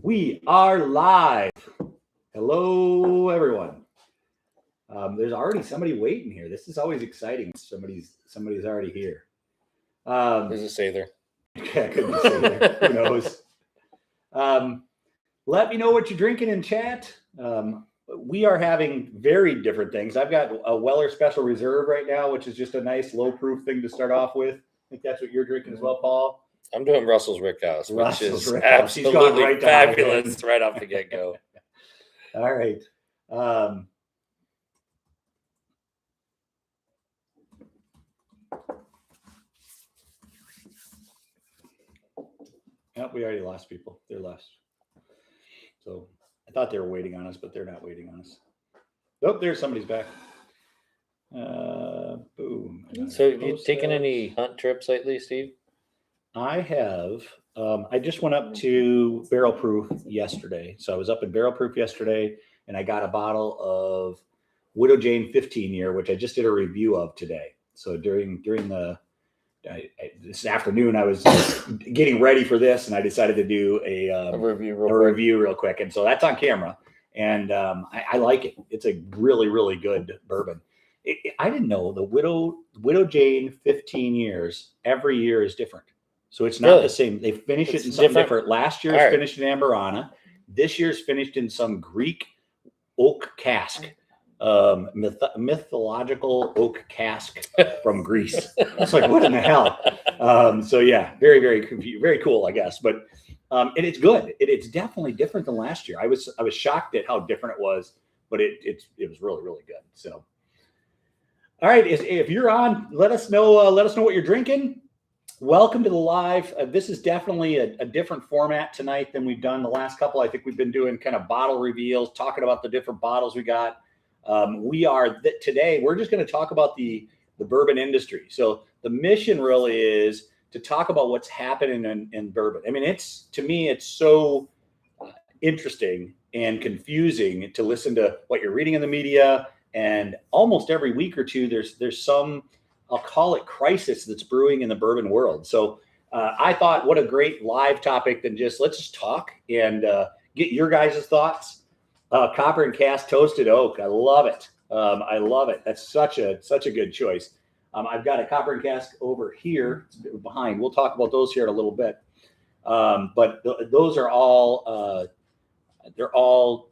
We are live. Hello, everyone. There's already somebody waiting here. This is always exciting. Somebody's already here. Does it say there? Yeah, could be say there. Who knows? Let me know what you're drinking in chat. We are having very different things. I've got a Weller Special Reserve right now, which is just a nice low-proof thing to start off with. I think that's what you're drinking as well, Paul. I'm doing Russell's Rickhouse, which is Rickhouse. absolutely right fabulous right off the get-go. All right. Oh, we already lost people. They're lost. So I thought they were waiting on us, but they're not waiting on us. Oh, there's somebody's back. Boom. So have you taken any hunt trips lately, Steve? I have. I just went up to Barrel Proof yesterday. So I was up in Barrel Proof yesterday, and I got a bottle of Widow Jane 15 year, which I just did a review of today. So during this afternoon, I was getting ready for this, and I decided to do a review real quick. And so that's on camera, and I like it. It's a really, really good bourbon. I didn't know the Widow Jane 15 years, every year is different. So it's not the same. They finish it in something different. Last year's finished in Amberana. This year's finished in some Greek oak cask, mythological oak cask from Greece. It's like, what in the hell? So yeah, very, very very cool, I guess. But and it's good. It's definitely different than last year. I was shocked at how different it was, but it was really, really good. So, all right, if you're on, let us know what you're drinking. Welcome to the live. This is definitely a different format tonight than we've done the last couple. I think we've been doing kind of bottle reveals, talking about the different bottles we got. Today we're just going to talk about the bourbon industry. So the mission really is to talk about what's happening in bourbon. I mean, to me, it's so interesting and confusing to listen to what you're reading in the media. And almost every week or two, there's some, I'll call it, crisis that's brewing in the bourbon world. So I thought, what a great live topic than let's just talk and get your guys' thoughts. Copper and Cask Toasted Oak. I love it. I love it. That's such a good choice. I've got a Copper and Cask over here behind. We'll talk about those here in a little bit. But those are all they're all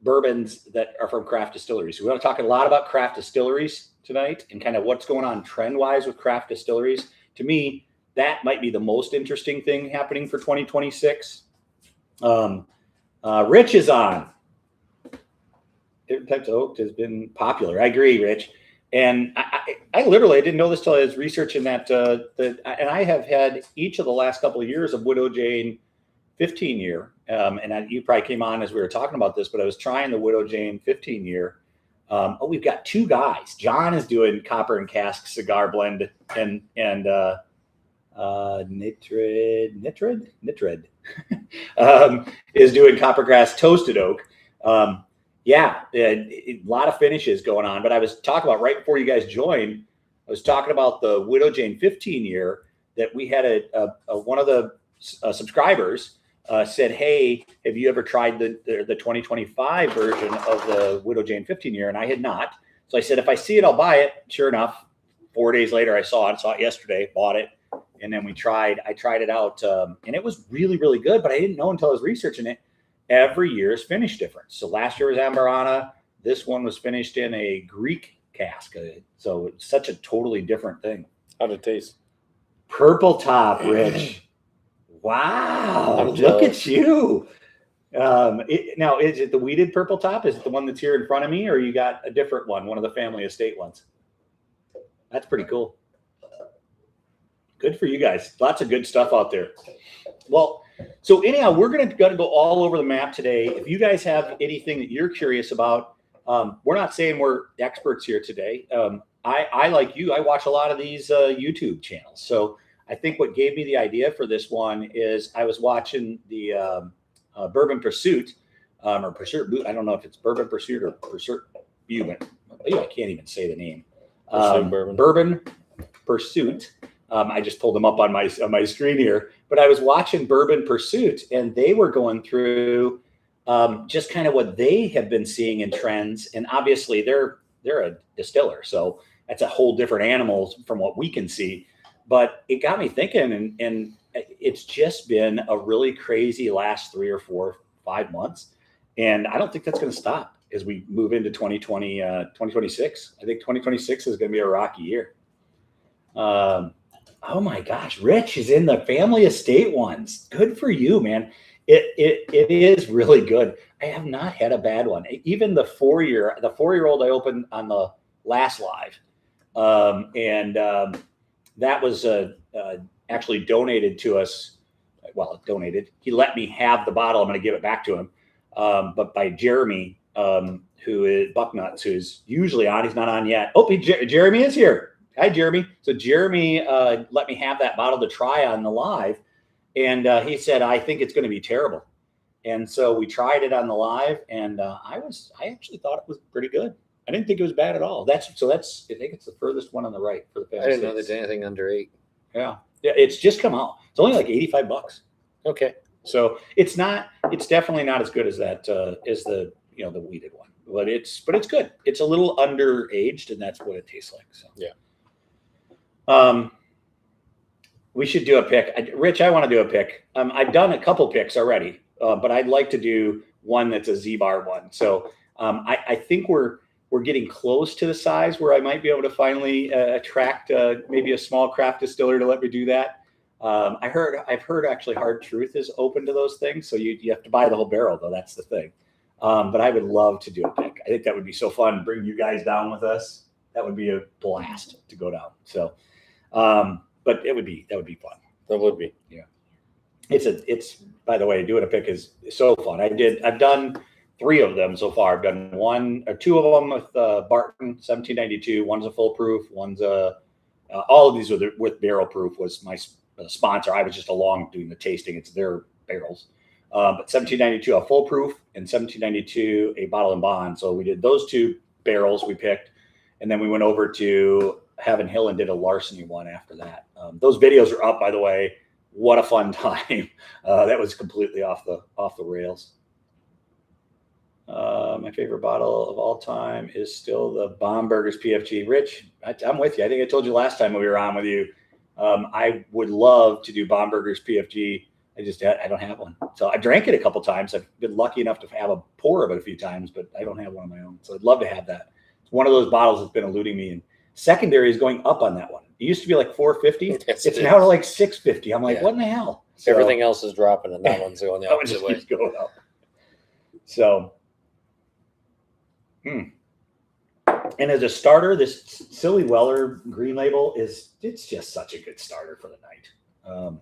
bourbons that are from craft distilleries. So we want to talk a lot about craft distilleries tonight and kind of what's going on trend-wise with craft distilleries. To me, that might be the most interesting thing happening for 2026. Rich is on. Different types of oak has been popular. I agree, Rich. And I literally didn't know this till I was researching that. And I have had each of the last couple of years of Widow Jane 15 year. You probably came on as we were talking about this, but I was trying the Widow Jane 15 year. We've got two guys. John is doing Copper and Cask cigar blend and Nitred is doing Coppergrass Toasted Oak. A lot of finishes going on. But I was talking about right before you guys joined, I was talking about the Widow Jane 15 year that we had one of the subscribers said, hey, have you ever tried the 2025 version of the Widow Jane 15 year? And I had not. So I said, if I see it, I'll buy it. Sure enough, 4 days later, I saw it yesterday, bought it. And then I tried it out. And it was really, really good. But I didn't know until I was researching it. Every year is finish different. So last year was Amberana. This one was finished in a Greek cask. So it's such a totally different thing. How'd it taste? Purple top, Rich. Wow, look at you. Now, is it the weeded purple top? Is it the one that's here in front of me, or you got a different one of the family estate ones? That's pretty cool. Good for you guys. Lots of good stuff out there. Well, so anyhow, we're going to go all over the map today. If you guys have anything that you're curious about, we're not saying we're experts here today. I like you, I watch a lot of these YouTube channels. So I think what gave me the idea for this one is I was watching the Bourbon Pursuit or Pursuit. I don't know if it's Bourbon Pursuit or Pursuit. I can't even say the name. Bourbon Pursuit. I just pulled them up on my screen here. But I was watching Bourbon Pursuit, and they were going through just kind of what they have been seeing in trends. And obviously, they're a distiller, so that's a whole different animal from what we can see. But it got me thinking, and it's just been a really crazy last 3 or 4, 5 months. And I don't think that's going to stop as we move into 2026. I think 2026 is going to be a rocky year. Oh my gosh, Rich is in the family estate ones. Good for you, man. It is really good. I have not had a bad one. Even the 4-year-old I opened on the last live. That was actually donated to us. Well, donated. He let me have the bottle. I'm going to give it back to him. But by Jeremy, who is Bucknuts, who's usually on. He's not on yet. Oh, Jeremy is here. Hi, Jeremy. So Jeremy let me have that bottle to try on the live. And he said, I think it's going to be terrible. And so we tried it on the live, and I actually thought it was pretty good. I didn't think it was bad at all. I think it's the furthest one on the right for the family. I didn't know there's anything under 8. Yeah. It's just come out. It's only like $85. Okay. So it's definitely not as good as that, as the wheated one, but it's good. It's a little underaged, and that's what it tastes like. So yeah. We should do a pick. Rich, I want to do a pick. I've done a couple picks already, but I'd like to do one that's a ZBar one. So I think we're getting close to the size where I might be able to finally attract maybe a small craft distiller to let me do that. I've heard actually Hard Truth is open to those things. So you have to buy the whole barrel though. That's the thing. But I would love to do a pick. I think that would be so fun. Bring you guys down with us. That would be a blast to go down. So, but that would be fun. That would be. Yeah. It's by the way, doing a pick is so fun. I've done 3 of them so far. I've done 1 or 2 of them with Barton 1792. One's a full proof. One's all of these with barrel proof was my sponsor. I was just along doing the tasting. It's their barrels. But 1792 a full proof and 1792 a bottle and bond. So we did those 2 barrels we picked, and then we went over to Heaven Hill and did a Larceny one after that. Those videos are up, by the way. What a fun time! That was completely off the rails. My favorite bottle of all time is still the Bomberger's PFG. Rich, I'm with you. I think I told you last time when we were on with you. I would love to do Bomberger's PFG. I don't have one. So I drank it a couple times. I've been lucky enough to have a pour of it a few times, but I don't have one of my own. So I'd love to have that. It's one of those bottles that's been eluding me. And secondary is going up on that one. It used to be like $4.50. Yes, it's now like $6.50. I'm like, what in the hell? So, everything else is dropping, and that one's going the opposite way. Going up. So, and as a starter, this Silly Weller Green Label it's just such a good starter for the night.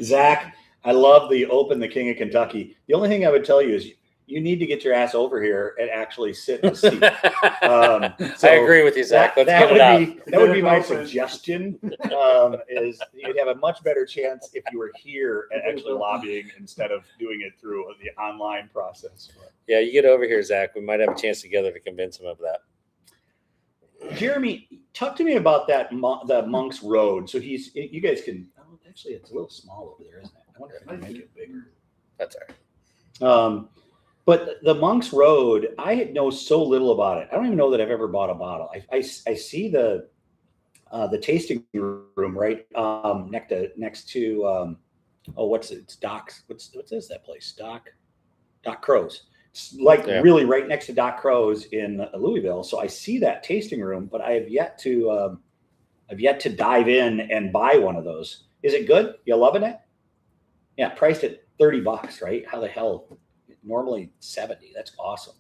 Zach, I love the Open the King of Kentucky. The only thing I would tell you is you need to get your ass over here and actually sit in the seat. I agree with you, Zach. That would be my suggestion. Is you'd have a much better chance if you were here and actually lobbying instead of doing it through the online process. Yeah, you get over here, Zach. We might have a chance together to convince him of that. Jeremy, talk to me about the Monk's Road. So you guys can. Oh, actually, it's a little small over there, isn't it? I wonder if I can make it bigger. That's all right. But the Monk's Road, I know so little about it. I don't even know that I've ever bought a bottle. I see the tasting room right next to what's it? It's Doc's. What is that place? Doc Crow's. It's like really right next to Doc Crow's in Louisville. So I see that tasting room, but I have yet to dive in and buy one of those. Is it good? You loving it? Yeah, priced at $30, right? How the hell? Normally 70. That's awesome.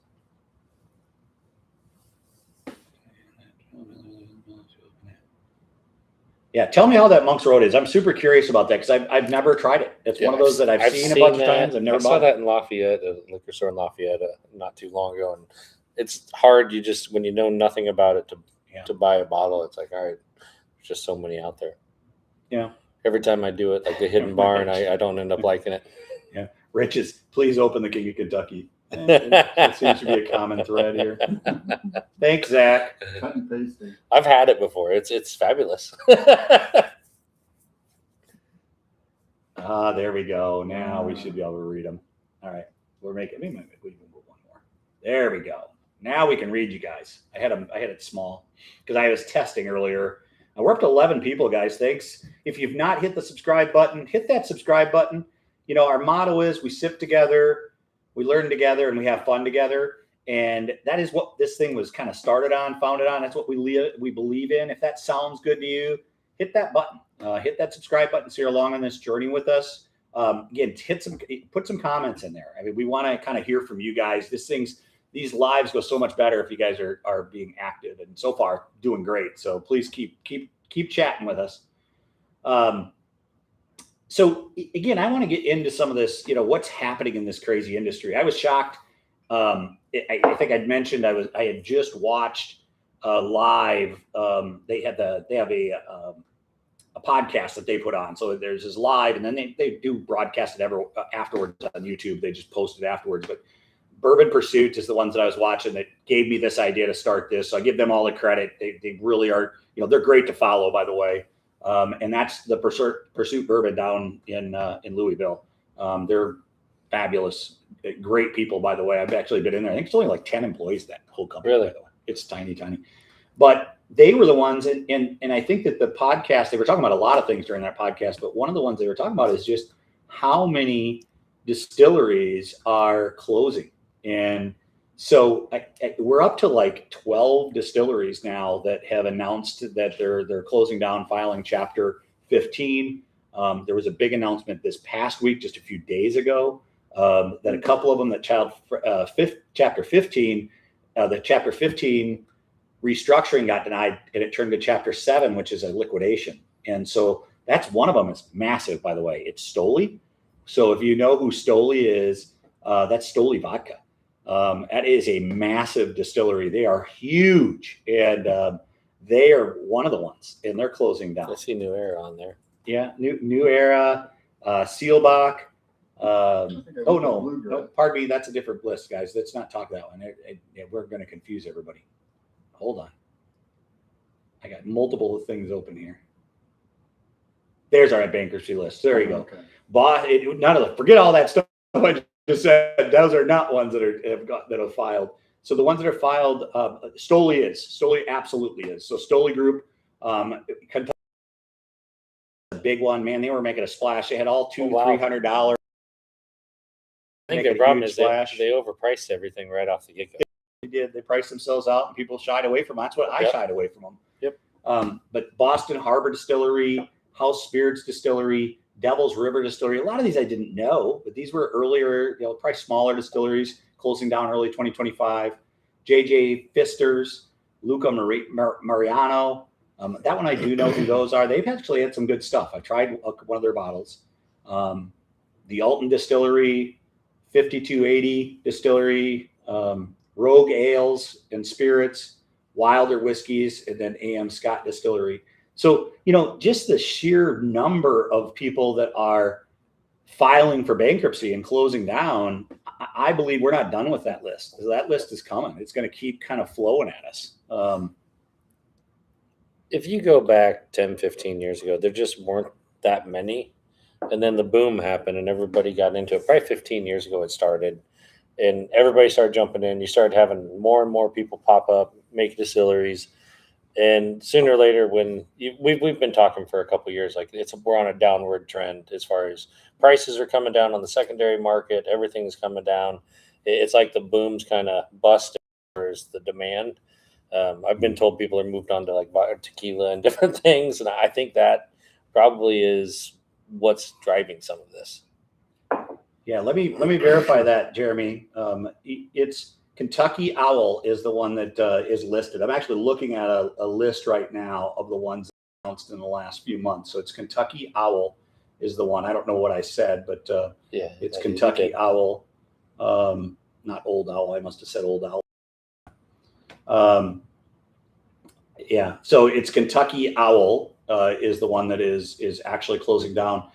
Yeah, tell me how that Monk's Road is. I'm super curious about that because I've never tried it. It's one of those that I've seen a bunch of times. I've never bought it. I saw that in Lafayette, a liquor store in Lafayette, not too long ago, and it's hard. When you know nothing about it to buy a bottle, it's like, all right, there's just so many out there. Yeah. Every time I do it, like the Hidden Barn, I don't end up liking it. Yeah. Riches, please open the King of Kentucky. That seems to be a common thread here. Thanks, Zach. Cut and pasting. I've had it before. It's fabulous. There we go. Now we should be able to read them. All right. We're making, we can move one more. There we go. Now we can read you guys. I had it small because I was testing earlier. We're up to 11 people, guys. Thanks. If you've not hit the subscribe button, hit that subscribe button. You know, our motto is we sip together, we learn together, and we have fun together. And that is what this thing was kind of started on, founded on. That's what we believe in. If that sounds good to you, hit that button. Hit that subscribe button so you're along on this journey with us. Again, put some comments in there. I mean, we want to kind of hear from you guys. These lives go so much better if you guys are being active, and so far doing great. So please keep chatting with us. So again, I want to get into some of this, what's happening in this crazy industry. I was shocked. I think I'd mentioned I had just watched live. They have a podcast that they put on. So there's this live, and then they do broadcast it afterwards on YouTube. They just post it afterwards. But Bourbon Pursuit is the ones that I was watching that gave me this idea to start this. So I give them all the credit. They really are, they're great to follow, by the way. And that's the Pursuit Bourbon down in Louisville. They're fabulous, great people, by the way. I've actually been in there. I think it's only like 10 employees, that whole company. Really? By the way. It's tiny. But they were the ones, and I think that the podcast, they were talking about a lot of things during that podcast, but one of the ones they were talking about is just how many distilleries are closing. And so we're up to like 12 distilleries now that have announced that they're closing down, filing Chapter 15. There was a big announcement this past week, just a few days ago, that a couple of them that Chapter 15, the Chapter 15 restructuring got denied, and it turned to Chapter 7, which is a liquidation. And so that's one of them. Is massive, by the way. It's Stoli. So if you know who Stoli is, that's Stoli Vodka. That is a massive distillery. They are huge, and they are one of the ones, and they're closing down. I see New Era on there. Yeah, New Era, Seelbach. No, pardon me. That's a different list, guys. Let's not talk that one. We're going to confuse everybody. Hold on. I got multiple things open here. There's our bankruptcy list. There you go. Okay. Forget all that stuff I just said. Those are not ones that have filed. So the ones that are filed, Stoli absolutely is. So Stoli Group, Kentucky, a big one, man. They were making a splash. They had all $200-$300. I think their problem is they overpriced everything right off the get-go. They did. They priced themselves out, and people shied away from them. That's what I shied away from them. Yep. But Boston Harbor Distillery, House Spirits Distillery, Devil's River Distillery. A lot of these I didn't know, but these were earlier, probably smaller distilleries closing down early 2025. JJ Pfister's, Luca Mariano. That one I do know who those are. They've actually had some good stuff. I tried one of their bottles. The Alton Distillery, 5280 Distillery, Rogue Ales and Spirits, Wilder Whiskeys, and then AM Scott Distillery. So, just the sheer number of people that are filing for bankruptcy and closing down, I believe we're not done with that list. That list is coming. It's going to keep kind of flowing at us. If you go back 10, 15 years ago, there just weren't that many. And then the boom happened and everybody got into it. Probably 15 years ago it started. And everybody started jumping in. You started having more and more people pop up, make distilleries. And sooner or later, when we've been talking for a couple of years, like we're on a downward trend as far as prices are coming down on the secondary market. Everything's coming down. It's like the boom's kind of busted as the demand. I've been told people are moved on to like tequila and different things. And I think that probably is what's driving some of this. Yeah, let me verify that, Jeremy. It's Kentucky Owl is the one that is listed. I'm actually looking at a list right now of the ones announced in the last few months. So it's Kentucky Owl is the one. I don't know what I said, but it's Kentucky Owl, not Old Owl. I must have said Old Owl. So it's Kentucky Owl is the one that is actually closing down.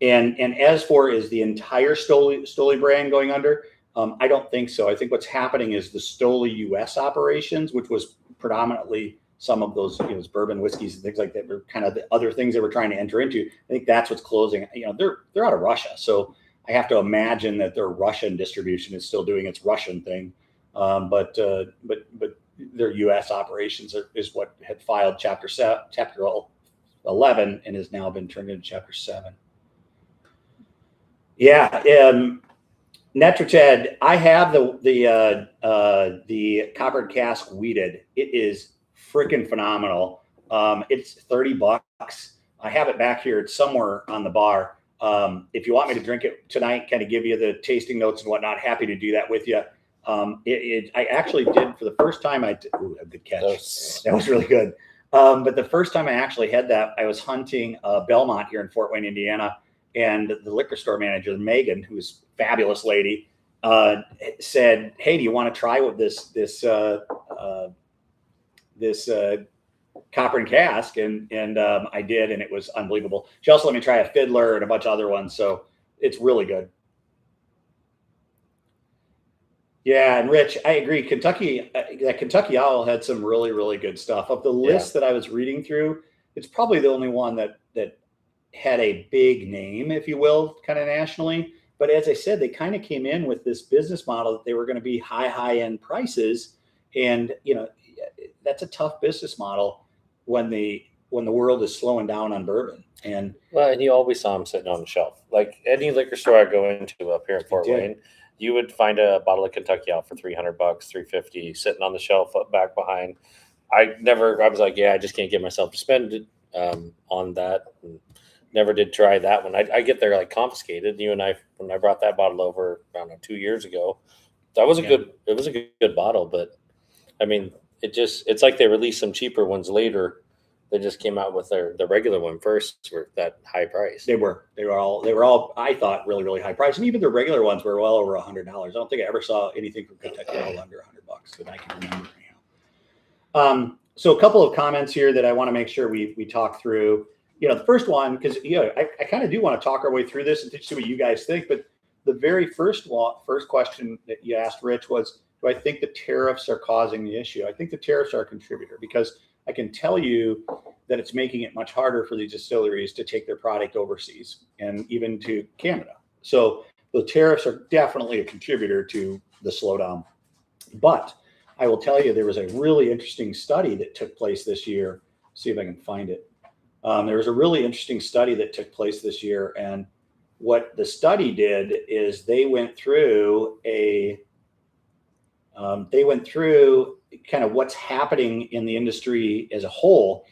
And as for is the entire Stoli brand going under? I don't think so. I think what's happening is the Stoli U.S. operations, which was predominantly some of those, those bourbon whiskeys and things like that were kind of the other things they were trying to enter into. I think that's what's closing. They're out of Russia, so I have to imagine that their Russian distribution is still doing its Russian thing, but their U.S. operations is what had filed Chapter 11 and has now been turned into Chapter 7. Yeah, Netroted, I have the coppered cask wheated. It is freaking phenomenal. It's $30. I have it back here. It's somewhere on the bar. If you want me to drink it tonight, kind of give you the tasting notes and whatnot, happy to do that with you. I actually did for the first time. Ooh, a good catch. That was really good. But the first time I actually had that, I was hunting Belmont here in Fort Wayne, Indiana. And the liquor store manager, Megan, who's a fabulous lady, said, "Hey, do you want to try with this copper and cask?" And I did, and it was unbelievable. She also let me try a Fiddler and a bunch of other ones, so it's really good. Yeah, and Rich, I agree. Kentucky Owl had some really, really good stuff. Of the list that I was reading through, it's probably the only one that had a big name, if you will, kind of nationally. But as I said, they kind of came in with this business model that they were going to be high end prices. And, that's a tough business model when the world is slowing down on bourbon. And you always saw them sitting on the shelf. Like any liquor store I go into up here in Fort Wayne, you would find a bottle of Kentucky out for $300, $350 sitting on the shelf up back behind. I was like, I just can't get myself to spend it on that. And never did try that one. I get there like confiscated. You and I, when I brought that bottle over around 2 years ago, that was it was a good bottle, but I mean, it's like they released some cheaper ones later. They just came out with the regular one first for that high price. They were all, I thought, really, really high price. And even the regular ones were well over $100. I don't think I ever saw anything from Kentucky Owl under $100 that I can remember. So a couple of comments here that I want to make sure we talk through. The first one, because I kind of do want to talk our way through this and see what you guys think. But the very first question that you asked, Rich, was, do I think the tariffs are causing the issue? I think the tariffs are a contributor, because I can tell you that it's making it much harder for these distilleries to take their product overseas and even to Canada. So the tariffs are definitely a contributor to the slowdown. But I will tell you, there was a really interesting study that took place this year. See if I can find it. There was a really interesting study that took place this year, and what the study did is they went through kind of what's happening in the industry as a whole,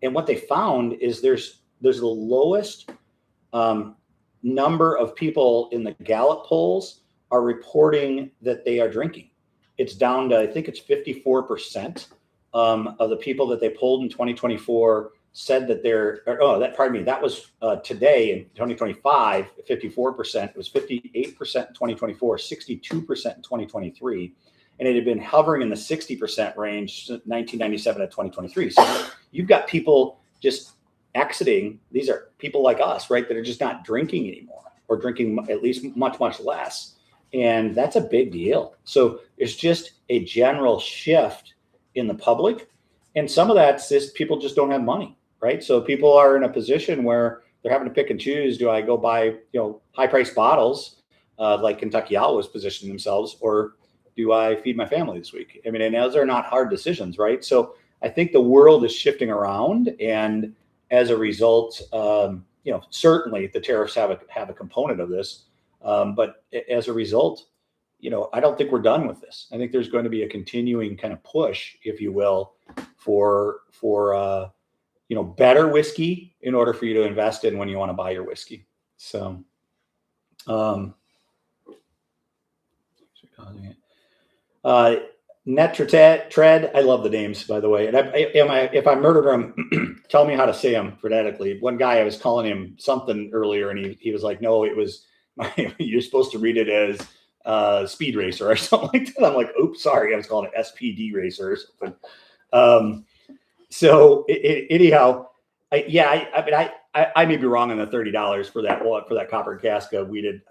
and what they found is there's the lowest number of people in the Gallup polls are reporting that they are drinking. It's down to, I think it's 54% of the people that they polled in 2024 said that that was today in 2025, 54%. It was 58% in 2024, 62% in 2023. And it had been hovering in the 60% range since 1997 to 2023. So you've got people just exiting. These are people like us, right, that are just not drinking anymore, or drinking at least much, much less. And that's a big deal. So it's just a general shift in the public. And some of that's just people just don't have money, right? So people are in a position where they're having to pick and choose. Do I go buy, high priced bottles like Kentucky Owl was positioning themselves, or do I feed my family this week? I mean, and those are not hard decisions, right? So I think the world is shifting around, and as a result, certainly the tariffs have a component of this. But as a result, I don't think we're done with this. I think there's going to be a continuing kind of push, if you will, for better whiskey in order for you to invest in when you want to buy your whiskey. So, Tread, I love the names, by the way. And if I murdered them, tell me how to say them phonetically. One guy, I was calling him something earlier, and he was like, no, it was, you're supposed to read it as Speed Racer or something like that. I'm like, oops, sorry, I was calling it SPD Racer or something. Anyhow, I may be wrong on the $30 for that copper cask wheated.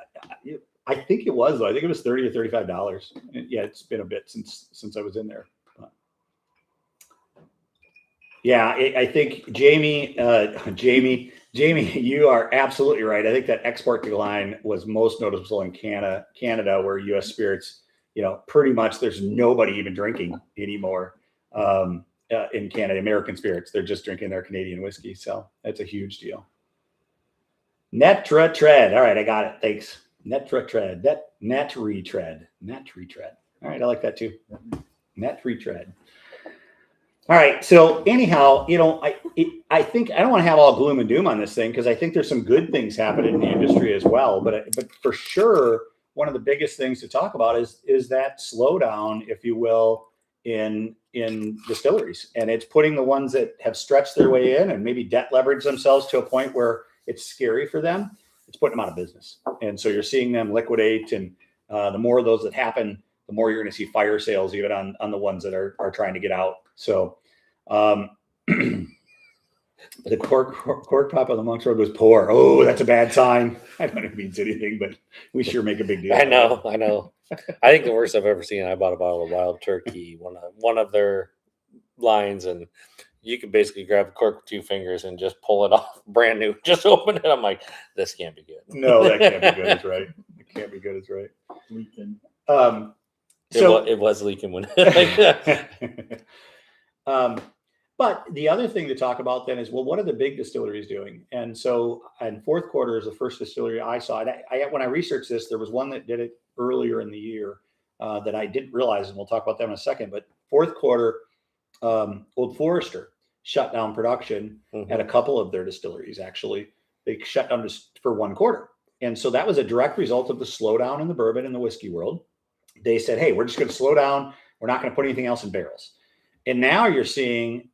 I think it was, though. I think it was $30 or $35. Yeah, it's been a bit since I was in there. Yeah, I think Jamie, you are absolutely right. I think that export decline was most noticeable in Canada, where U.S. spirits, pretty much there's nobody even drinking anymore in Canada. American spirits, they're just drinking their Canadian whiskey. So that's a huge deal. Netra Tread. All right, I got it. Thanks. Netra Tread. Net retread. All right, I like that too. Net retread. All right. So anyhow, I think I don't want to have all gloom and doom on this thing, because I think there's some good things happening in the industry as well. But for sure, one of the biggest things to talk about is that slowdown, if you will, in distilleries, and it's putting the ones that have stretched their way in and maybe debt leverage themselves to a point where it's scary for them. It's putting them out of business, and so you're seeing them liquidate. And the more of those that happen, the more you're going to see fire sales even on the ones that are trying to get out. So the cork top of the Monk's Road was poor. Oh, that's a bad sign. I don't know if it means anything, but we sure make a big deal. I know. I think the worst I've ever seen, I bought a bottle of Wild Turkey, one of their lines, and you can basically grab the cork with 2 fingers and just pull it off brand new. Just open it. I'm like, this can't be good. No, that can't be good. It's right. It can't be good. It's right. Leaking. It was leaking when. But the other thing to talk about then is, well, what are the big distilleries doing? And so in fourth quarter is the first distillery I saw. And when I researched this, there was one that did it earlier in the year that I didn't realize, and we'll talk about that in a second. But fourth quarter, Old Forester shut down production at a couple of their distilleries. Actually, they shut down just for 1 quarter. And so that was a direct result of the slowdown in the bourbon and the whiskey world. They said, hey, we're just going to slow down. We're not going to put anything else in barrels. And now you're seeing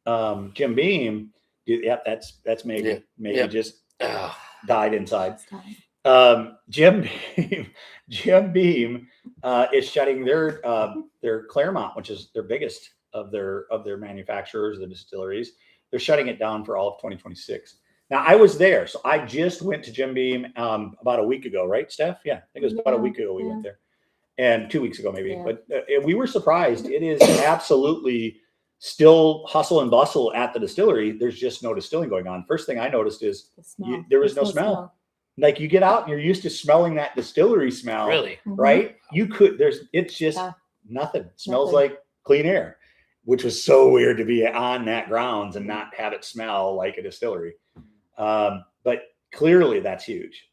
Jim Beam. Yep, that's Megan. Megan just died inside. Jim Beam is shutting their Claremont, which is their biggest of their manufacturers, the distilleries. They're shutting it down for all of 2026. Now, I was there, so I just went to Jim Beam about a week ago, right, Steph? Yeah, I think it was about a week ago we went there, and 2 weeks ago maybe. Yeah. But we were surprised. It is absolutely still hustle and bustle at the distillery. There's just no distilling going on. First thing I noticed is there was no smell. Like, you get out and you're used to smelling that distillery smell, really, right? It's just nothing. It smells like clean air, which was so weird to be on that grounds and not have it smell like a distillery. But clearly that's huge.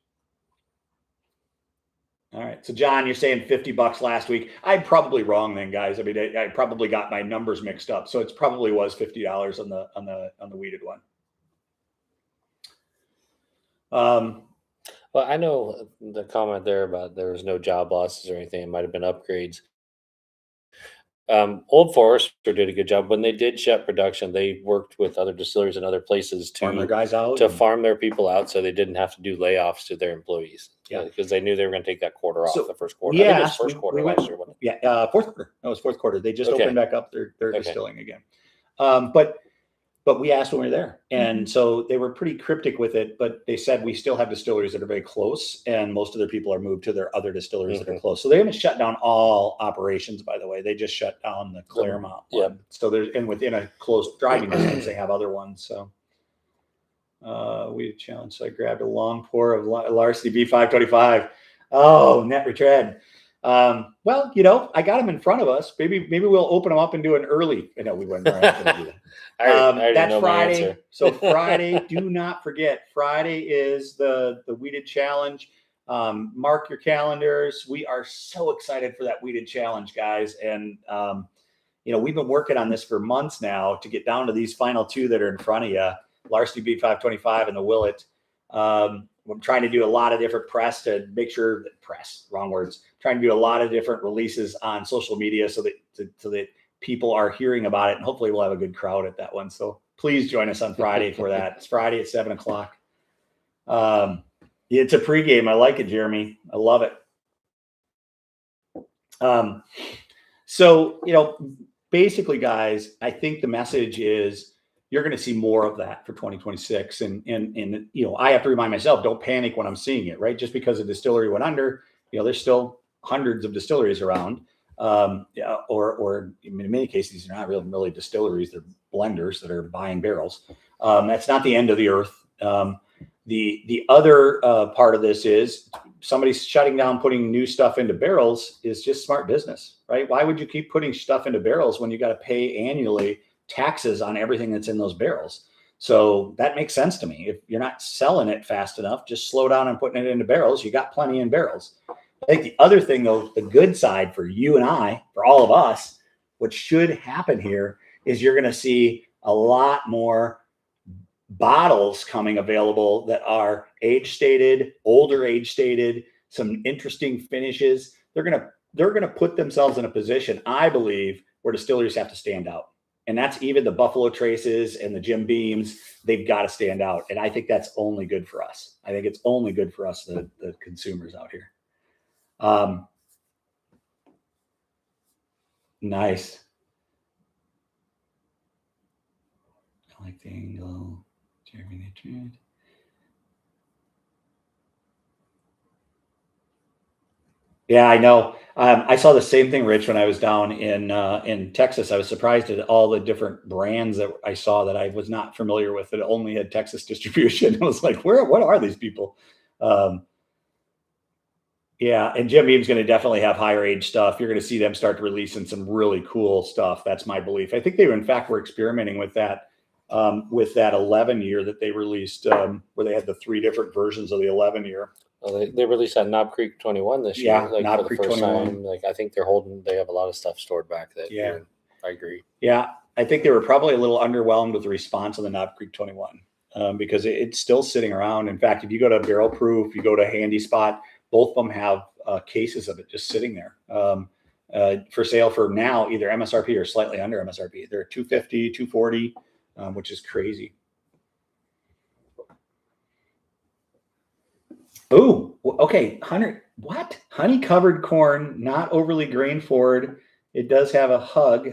All right. So John, you're saying $50 last week. I'm probably wrong then, guys. I mean, I probably got my numbers mixed up. So it probably was $50 on the wheated one. Well, I know the comment there about there was no job losses or anything. It might have been upgrades. Old Forester did a good job when they did shut production. They worked with other distilleries and other places to farm their guys out, farm their people out, so they didn't have to do layoffs to their employees. Yeah, because they knew they were going to take that quarter off the first quarter. Yeah, I think it was first quarter last year, wasn't it? Yeah, fourth quarter. No, it was fourth quarter. They just opened back up their distilling again. But we asked when we were there, and so they were pretty cryptic with it. But they said we still have distilleries that are very close, and most of their people are moved to their other distilleries that are close. So they haven't shut down all operations, by the way. They just shut down the Claremont one. So and within a close driving distance, they have other ones. So we challenge. So I grabbed a long pour of Larceny B525. Oh, net retread. Well, I got them in front of us. Maybe we'll open them up and do an early. No, we wouldn't. Do that. That's Friday. So Friday, do not forget. Friday is the Weeded Challenge. Mark your calendars. We are so excited for that Weeded Challenge, guys. And we've been working on this for months now to get down to these final 2 that are in front of you, Larceny B525 and the Willet. I'm trying to do a lot of different press to make sure that trying to do a lot of different releases on social media so that people are hearing about it, and hopefully we'll have a good crowd at that one. So please join us on Friday for that. It's Friday at 7:00. It's a pregame. I like it, Jeremy. I love it. So, basically, guys, I think the message is you're going to see more of that for 2026. And I have to remind myself, don't panic when I'm seeing it, right? Just because a distillery went under, there's still hundreds of distilleries around. Yeah, or in many cases, these are not really distilleries; they're blenders that are buying barrels. That's not the end of the earth. The other part of this is somebody's shutting down putting new stuff into barrels is just smart business, right? Why would you keep putting stuff into barrels when you got to pay annually taxes on everything that's in those barrels? So that makes sense to me. If you're not selling it fast enough, just slow down on putting it into barrels. You got plenty in barrels. I think the other thing, though, the good side for you and I, for all of us, what should happen here is you're going to see a lot more bottles coming available that are age stated, older age stated, some interesting finishes. They're gonna put themselves in a position, I believe, where distilleries have to stand out. And that's even the Buffalo Traces and the Jim Beams. They've got to stand out. And I think that's only good for us. I think it's only good for us, the consumers out here. Nice. I like the angle. Jeremy Trent. Yeah, I know. I saw the same thing, Rich, when I was down in Texas. I was surprised at all the different brands that I saw that I was not familiar with that only had Texas distribution. I was like, what are these people? Yeah, and Jim Beam's going to definitely have higher age stuff. You're going to see them start releasing some really cool stuff. That's my belief. I think they, in fact, were experimenting with that 11 year that they released, where they had the 3 different versions of the 11 year. Well, they released that Knob Creek 21 this year. Yeah, like Knob for the Creek first 21. time. Like I think they have a lot of stuff stored back that year. I agree. Yeah, I think they were probably a little underwhelmed with the response of the Knob Creek 21 because it's still sitting around. In fact, if you go to Barrel Proof, you go to Handy Spot, both of them have cases of it just sitting there for sale for now, either MSRP or slightly under MSRP. They're $250, $240, which is crazy. Oh, okay. Honey covered corn, not overly grain forward. It does have a hug.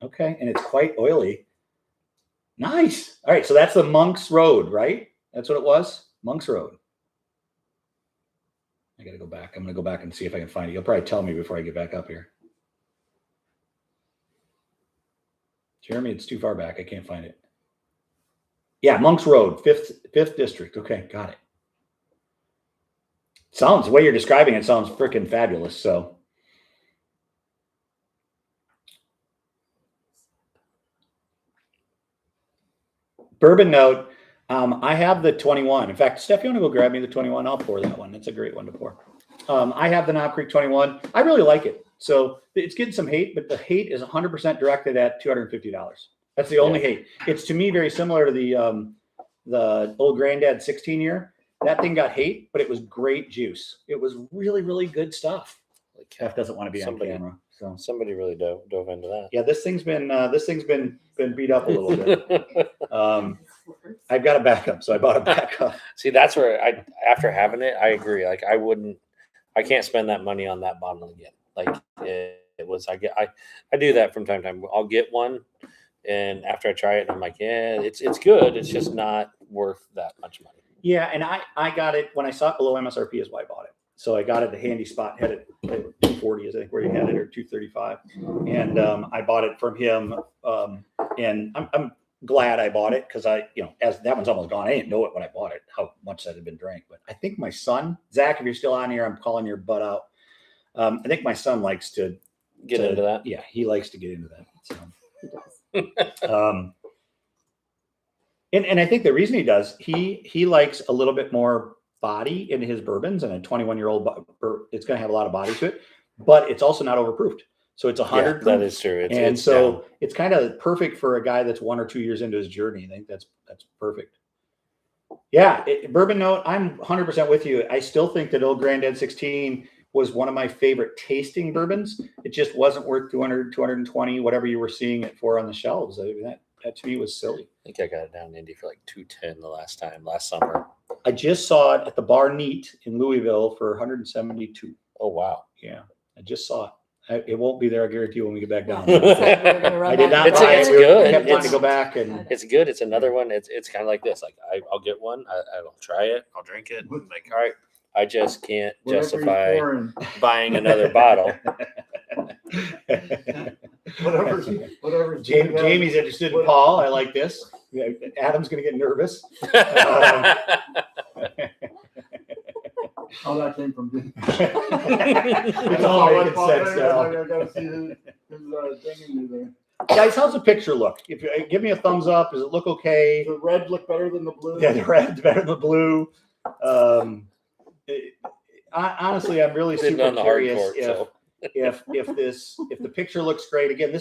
Okay. And it's quite oily. Nice. All right. So that's the Monk's Road, right? That's what it was. Monk's Road. I got to go back. I'm going to go back and see if I can find it. You'll probably tell me before I get back up here. Jeremy, it's too far back. I can't find it. Yeah. Monk's Road, 5th district. Okay. Got it. Sounds, the way you're describing it sounds freaking fabulous. So bourbon note. I have the 21. In fact, Steph, you want to go grab me the 21? I'll pour that one. That's a great one to pour. I have the Knob Creek 21. I really like it. So it's getting some hate, but the hate is 100% directed at $250. That's the only hate. It's to me very similar to the old Granddad 16 year. That thing got hate, but it was great juice. It was really, really good stuff. Like Steph doesn't want to be on camera, so somebody really dove into that. Yeah, this thing's been beat up a little bit. I've got a backup, so I bought a backup. See, that's where after having it, I agree. Like I can't spend that money on that bottle again. Like it was, I do that from time to time. I'll get one, and after I try it, I'm like, yeah, it's good. It's just not worth that much money. Yeah, and I got it when I saw it below MSRP is why I bought it. So I got it at Handy Spot, had it at 240 is I think where he had it, or 235, and I bought it from him. And I'm glad I bought it because as that one's almost gone. I didn't know it when I bought it how much that had been drank, but I think my son Zach, if you're still on here, I'm calling your butt out. I think my son likes to get into that. Yeah, he likes to get into that. So. He does. And I think the reason he does, he likes a little bit more body in his bourbons, and a 21-year-old, it's going to have a lot of body to it, but it's also not overproofed. So it's 100. Yeah, that is true. It's kind of perfect for a guy that's 1 or 2 years into his journey. I think that's perfect. Yeah, bourbon note, I'm 100% with you. I still think that old Granddad 16 was one of my favorite tasting bourbons. It just wasn't worth 200, 220, whatever you were seeing it for on the shelves. I mean, that to me was silly. I think I got it down in Indy for like $210 last summer. I just saw it at the Bar Neat in Louisville for $172. Oh, wow. Yeah, I just saw it. It won't be there, I guarantee you, when we get back down. I did not It's buy it. good. I kept wanting to go back. And it's good. It's another one. It's kind of like this. Like I'll get one. I'll try it. I'll drink it. I'm like, all right, I just can't Whatever he's justify pouring. buying another bottle. Whatever's Jamie's interested in Paul. I like this. Yeah, Adam's going to get nervous. Oh, that came from Jim. It's all making sense now. I gotta see his thing in there. Guys, how's the picture look? If you give me a thumbs up, does it look okay? The red look better than the blue. Yeah, the red's better than the blue. Honestly, I'm really Sitting super on the hard curious court, so. if the picture looks great. Again,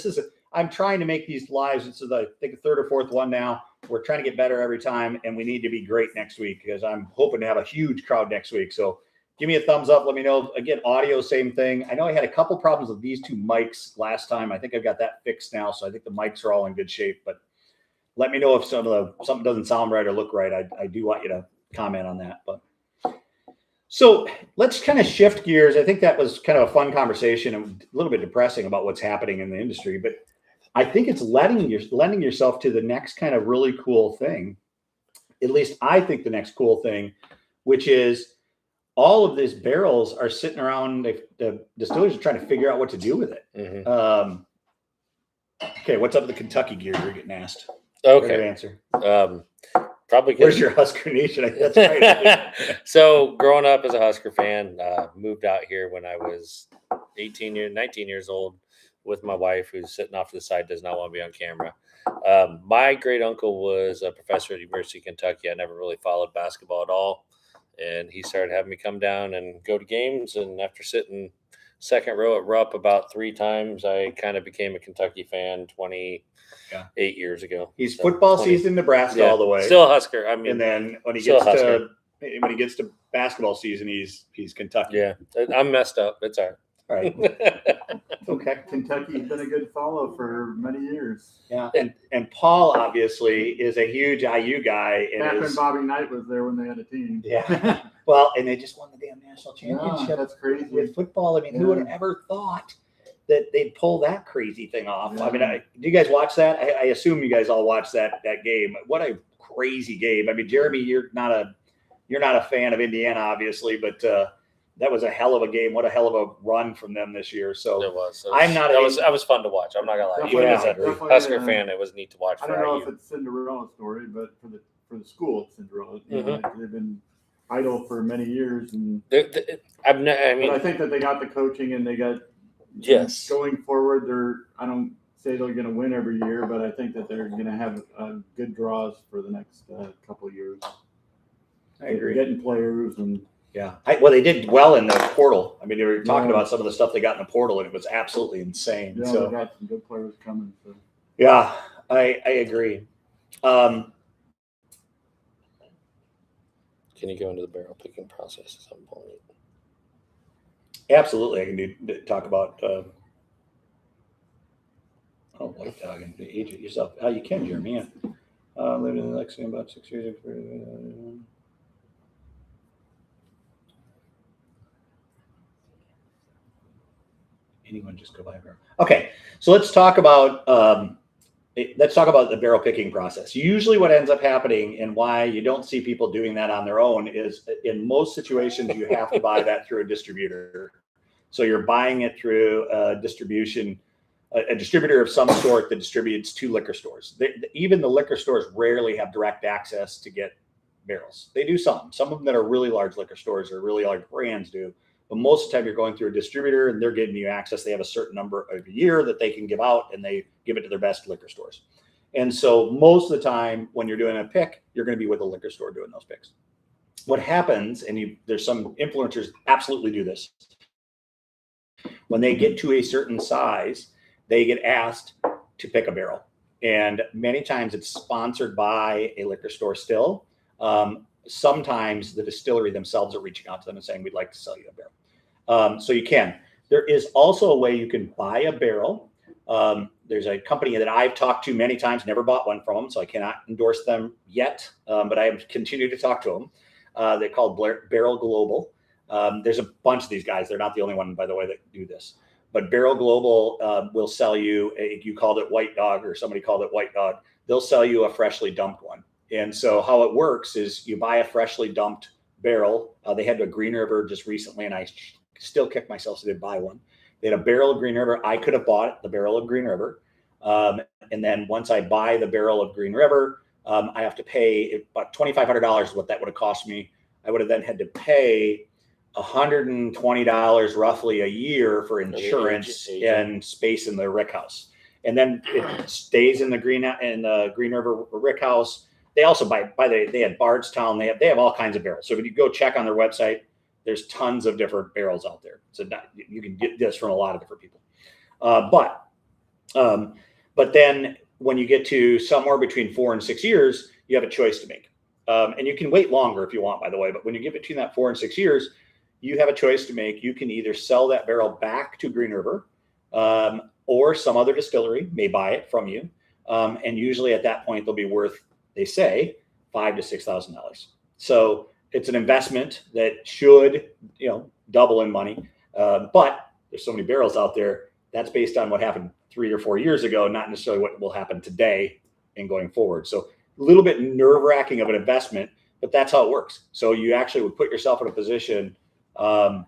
I'm trying to make these lives. This is I think the third or fourth one now. We're trying to get better every time, and we need to be great next week because I'm hoping to have a huge crowd next week. So give me a thumbs up. Let me know. Again, audio, same thing. I know I had a couple problems with these two mics last time. I think I've got that fixed now, so I think the mics are all in good shape. But let me know if something doesn't sound right or look right. I do want you to comment on that. But so let's kind of shift gears. I think that was kind of a fun conversation and a little bit depressing about what's happening in the industry, but I think it's lending yourself to the next kind of really cool thing. At least I think the next cool thing, which is all of these barrels are sitting around. The distillers are trying to figure out what to do with it. Mm-hmm. Okay, what's up with the Kentucky gear you're getting asked? Okay. Good answer. Probably. Where's your Husker Nation? That's right. So growing up as a Husker fan, moved out here when I was 19 years old with my wife, who's sitting off to the side, does not want to be on camera. My great uncle was a professor at the University of Kentucky. I never really followed basketball at all. And he started having me come down and go to games. And after sitting second row at Rupp about 3 times, I kind of became a Kentucky fan 28 years ago. He's football season Nebraska all the way. Still a Husker. I mean, and then when he gets to basketball season, he's Kentucky. Yeah, I'm messed up. It's all right. Okay. Kentucky's been a good follow for many years. Yeah, and Paul obviously is a huge IU guy. Back when Bobby Knight was there when they had a team. Yeah. Well, and they just won the damn national championship. Yeah, that's crazy. With football. I mean, who would have ever thought that they'd pull that crazy thing off? Yeah. I mean, do you guys watch that? I assume you guys all watched that game. What a crazy game. I mean, Jeremy, you're not a fan of Indiana, obviously, but that was a hell of a game. What a hell of a run from them this year. So it was. That was fun to watch. I'm not gonna lie. Definitely, Even as a Husker fan, it was neat to watch. I don't know if it's Cinderella story, but for the school, it's Cinderella. Mm-hmm. They've been idle for many years, and but I think that they got the coaching and they got going forward. I don't say they're going to win every year, but I think that they're going to have good draws for the next couple of years. I agree. Getting players and. Yeah. They did well in the portal. I mean, they were talking about some of the stuff they got in the portal, and it was absolutely insane. Yeah, so they got some good players coming. So. Yeah, I agree. Can you go into the barrel picking process at some point? Absolutely. I can talk about White Dog and age it yourself. You can, Jeremy. Yeah. Lived in Lexington about 6 years ago. Anyone just go by her. Okay, so let's talk about the barrel picking process. Usually what ends up happening and why you don't see people doing that on their own is in most situations you have to buy that through a distributor. So you're buying it through a distributor of some sort that distributes to liquor stores. Even the liquor stores rarely have direct access to get barrels. They do some of them that are really large liquor stores or really large brands do. But most of the time you're going through a distributor and they're giving you access. They have a certain number of a year that they can give out and they give it to their best liquor stores. And so most of the time when you're doing a pick, you're going to be with a liquor store doing those picks. What happens, and there's some influencers absolutely do this. When they get to a certain size, they get asked to pick a barrel. And many times it's sponsored by a liquor store still. Sometimes the distillery themselves are reaching out to them and saying, we'd like to sell you a barrel. So you can. There is also a way you can buy a barrel. There's a company that I've talked to many times, never bought one from them, so I cannot endorse them yet, but I have continued to talk to them. They're called Barrel Global. There's a bunch of these guys. They're not the only one, by the way, that do this. But Barrel Global will sell you, you called it White Dog or somebody called it White Dog, they'll sell you a freshly dumped one. And so how it works is you buy a freshly dumped barrel. They had a Green River just recently, and I still kick myself so I didn't buy one. They had a barrel of Green River. I could have bought the barrel of Green River. And then once I buy the barrel of Green River, I have to pay about $2,500 is what that would have cost me. I would have then had to pay $120 roughly a year for insurance and space in the rick house. And then it stays in the Green River rick house. They also they had Bardstown. They have all kinds of barrels. So if you go check on their website, there's tons of different barrels out there. So you can get this from a lot of different people. But then when you get to somewhere between 4 and 6 years, you have a choice to make. And you can wait longer if you want, by the way. But when you get between that 4 and 6 years, you have a choice to make. You can either sell that barrel back to Green River, or some other distillery may buy it from you. And usually at that point, they'll be worth, they say, $5,000 to $6,000. So it's an investment that should, double in money. But there's so many barrels out there. That's based on what happened 3 or 4 years ago, not necessarily what will happen today and going forward. So a little bit nerve-wracking of an investment, but that's how it works. So you actually would put yourself in a position. So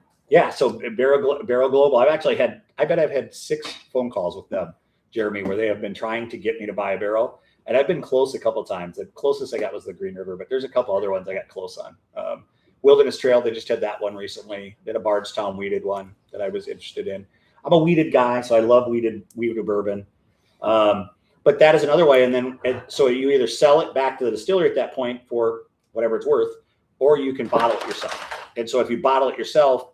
Barrel Global, I bet I've had 6 phone calls with them, Jeremy, where they have been trying to get me to buy a barrel. And I've been close a couple of times. The closest I got was the Green River, but there's a couple other ones I got close on. Wilderness Trail, they just had that one recently. They had a Bardstown wheated one that I was interested in. I'm a wheated guy, so I love wheated bourbon. But that is another way. So you either sell it back to the distillery at that point for whatever it's worth, or you can bottle it yourself. And so if you bottle it yourself,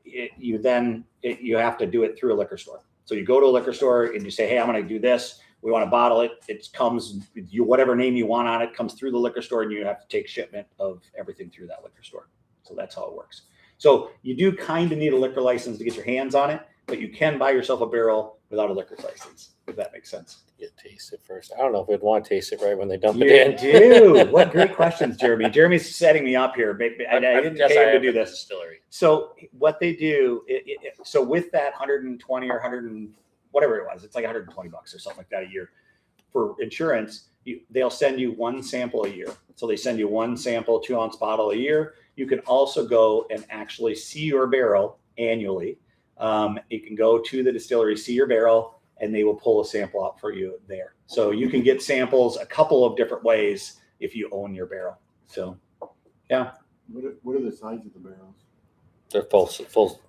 you have to do it through a liquor store. So you go to a liquor store and you say, hey, I'm going to do this. We want to bottle it. It comes, whatever name you want on it comes through the liquor store, and you have to take shipment of everything through that liquor store. So that's how it works. So you do kind of need a liquor license to get your hands on it, but you can buy yourself a barrel without a liquor license, if that makes sense. You taste it first. I don't know if we'd want to taste it right when they dump it in. Dude, what great questions, Jeremy. Jeremy's setting me up here. I didn't pay him to do this. Distillery. So what they do, so with that 120 or 100 and whatever it was, it's like $120 or something like that a year for insurance. They'll send you one sample a year. So they send you one sample, 2-ounce bottle a year. You can also go and actually see your barrel annually. You can go to the distillery, see your barrel, and they will pull a sample out for you there. So you can get samples a couple of different ways if you own your barrel. So, yeah. What are the size of the barrels? They're full.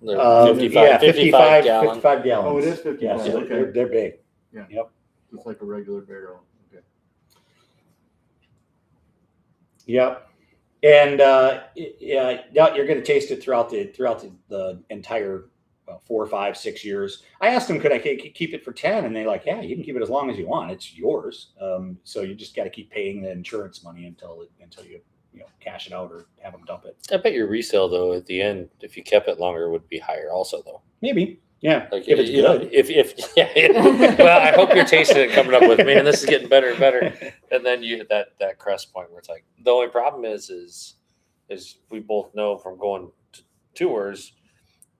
They're 55 gallons. 55 gallons. Oh, it is 55. Yeah, so okay. they're big. Yeah. Yep. Just like a regular barrel. Okay. Yep. And you're going to taste it throughout the entire 4, 5, 6 years. I asked them, could I keep it for 10? And they're like, yeah, you can keep it as long as you want. It's yours. So you just got to keep paying the insurance money until you cash it out or have them dump it. I bet your resale though at the end, if you kept it longer, would be higher also though. Maybe. Yeah. Like if it's good. Well, I hope you're tasting it coming up with, man, this is getting better and better. And then you hit that crest point where it's like, the only problem is we both know from going to tours,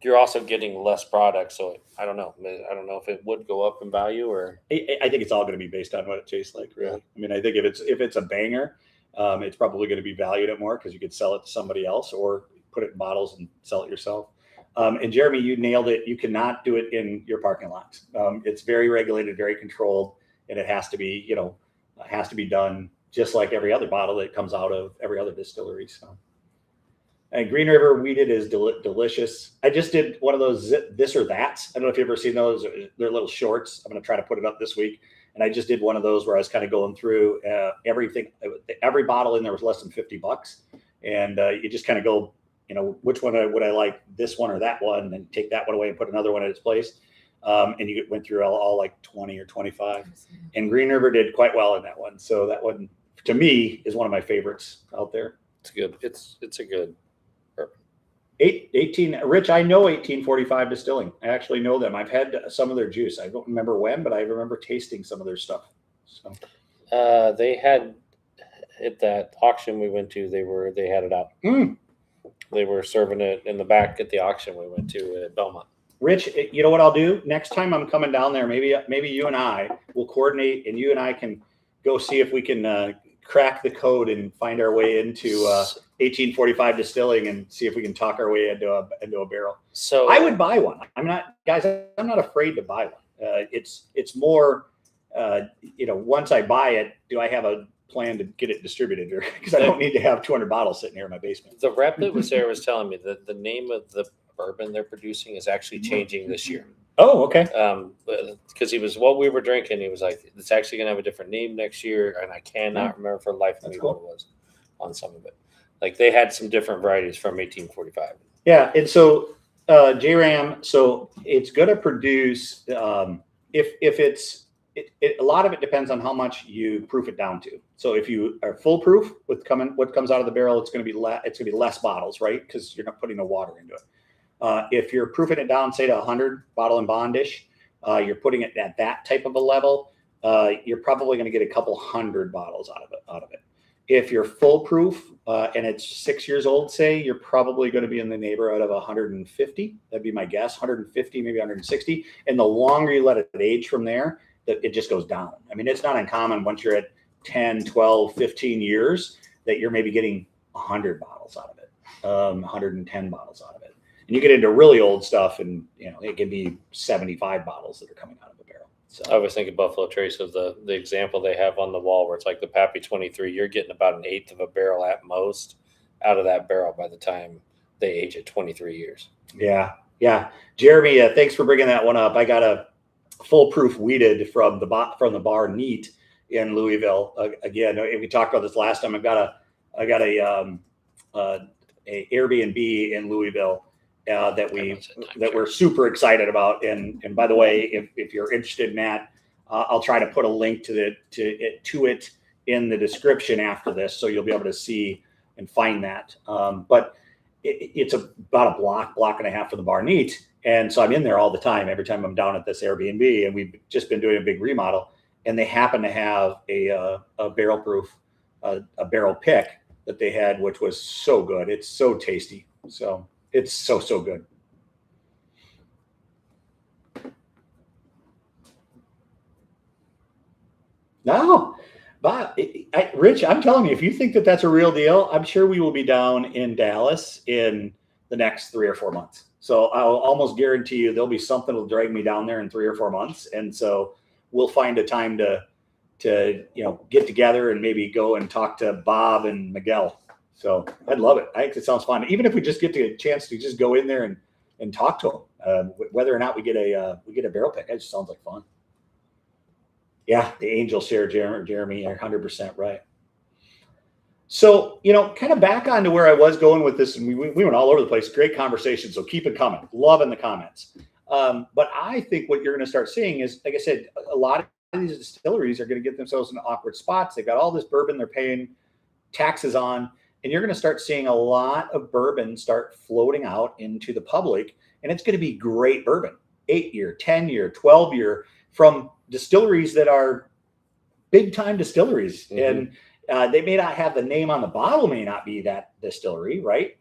you're also getting less product. So I don't know. I don't know if it would go up in value or. I think it's all going to be based on what it tastes like, really. I mean, I think if it's a banger, it's probably going to be valued at more because you could sell it to somebody else or put it in bottles and sell it yourself. And Jeremy, you nailed it. You cannot do it in your parking lot. It's very regulated, very controlled, and it has to be done just like every other bottle that comes out of every other distillery. So, and Green River wheated is delicious. I just did one of those this or that's. I don't know if you've ever seen those. They're little shorts. I'm going to try to put it up this week. And I just did one of those where I was kind of going through everything. Every bottle in there was less than $50, and you just kind of go, which one would I like, this one or that one, and take that one away and put another one in its place. And you went through all like 20 or 25. And Green River did quite well in that one. So that one, to me, is one of my favorites out there. It's good. It's a good. 18 Rich, I know 1845 Distilling. I actually know them. I've had some of their juice. I don't remember when, but I remember tasting some of their stuff. So they had at that auction we went to, they had it out. They were serving it in the back at the auction we went to at Belmont. Rich, you know what I'll do? Next time I'm coming down there, maybe you and I will coordinate, and you and I can go see if we can crack the code and find our way into 1845 distilling and see if we can talk our way into a barrel. So I would buy one. I'm not afraid to buy one. It's more, once I buy it, do I have a plan to get it distributed, or because I don't need to have 200 bottles sitting here in my basement. The rep that was there was telling me that the name of the bourbon they're producing is actually changing this year. Oh, okay. Because he was what we were drinking. He was like, it's actually going to have a different name next year, and I cannot remember for the life of me what it was on some of it. Like they had some different varieties from 1845. Yeah, and so JRAM, so it's going to produce if it's. A lot of it depends on how much you proof it down to. So if you are full proof with what comes out of the barrel, it's going to be less bottles, right? Because you're not putting no water into it. If you're proofing it down, say to 100 bottle and bondish, you're putting it at that type of a level. You're probably going to get a couple hundred bottles out of it. If you're full proof and it's 6 years old, say, you're probably going to be in the neighborhood of 150. That'd be my guess. 150, maybe 160. And the longer you let it age from there, it just goes down. I mean, it's not uncommon once you're at 10, 12, 15 years that you're maybe getting 100 bottles out of it, 110 bottles out of it. And you get into really old stuff and, it can be 75 bottles that are coming out of a barrel. So I was thinking Buffalo Trace of the example they have on the wall where it's like the Pappy 23, you're getting about an eighth of a barrel at most out of that barrel by the time they age at 23 years. Yeah. Jeremy, thanks for bringing that one up. I got a full-proof wheated from the bar Neat in Louisville. Again, we talked about this last time. I got a Airbnb in Louisville that we're super excited about. And by the way, if you're interested in that, I'll try to put a link to it in the description after this, so you'll be able to see and find that. But it's about a block and a half from the bar Neat. And so I'm in there all the time, every time I'm down at this Airbnb, and we've just been doing a big remodel, and they happen to have a barrel proof, a barrel pick that they had, which was so good. It's so tasty. So it's so good. No, but Rich, I'm telling you, if you think that that's a real deal, I'm sure we will be down in Dallas in the next 3 or 4 months. So I'll almost guarantee you there'll be something that'll drag me down there in 3 or 4 months. And so we'll find a time to get together and maybe go and talk to Bob and Miguel. So I'd love it. I think it sounds fun. Even if we just get a chance to just go in there and talk to them, whether or not we get a barrel pick, it just sounds like fun. Yeah, the angel share, Jeremy, you're 100% right. So, kind of back onto where I was going with this, and we went all over the place. Great conversation, so keep it coming. Loving the comments. But I think what you're going to start seeing is, like I said, a lot of these distilleries are going to get themselves in awkward spots. They've got all this bourbon they're paying taxes on, and you're going to start seeing a lot of bourbon start floating out into the public, and it's going to be great bourbon, 8-year, 10-year, 12-year, from distilleries that are big-time distilleries. Mm-hmm. And they may not have the name on the bottle, may not be that distillery, right?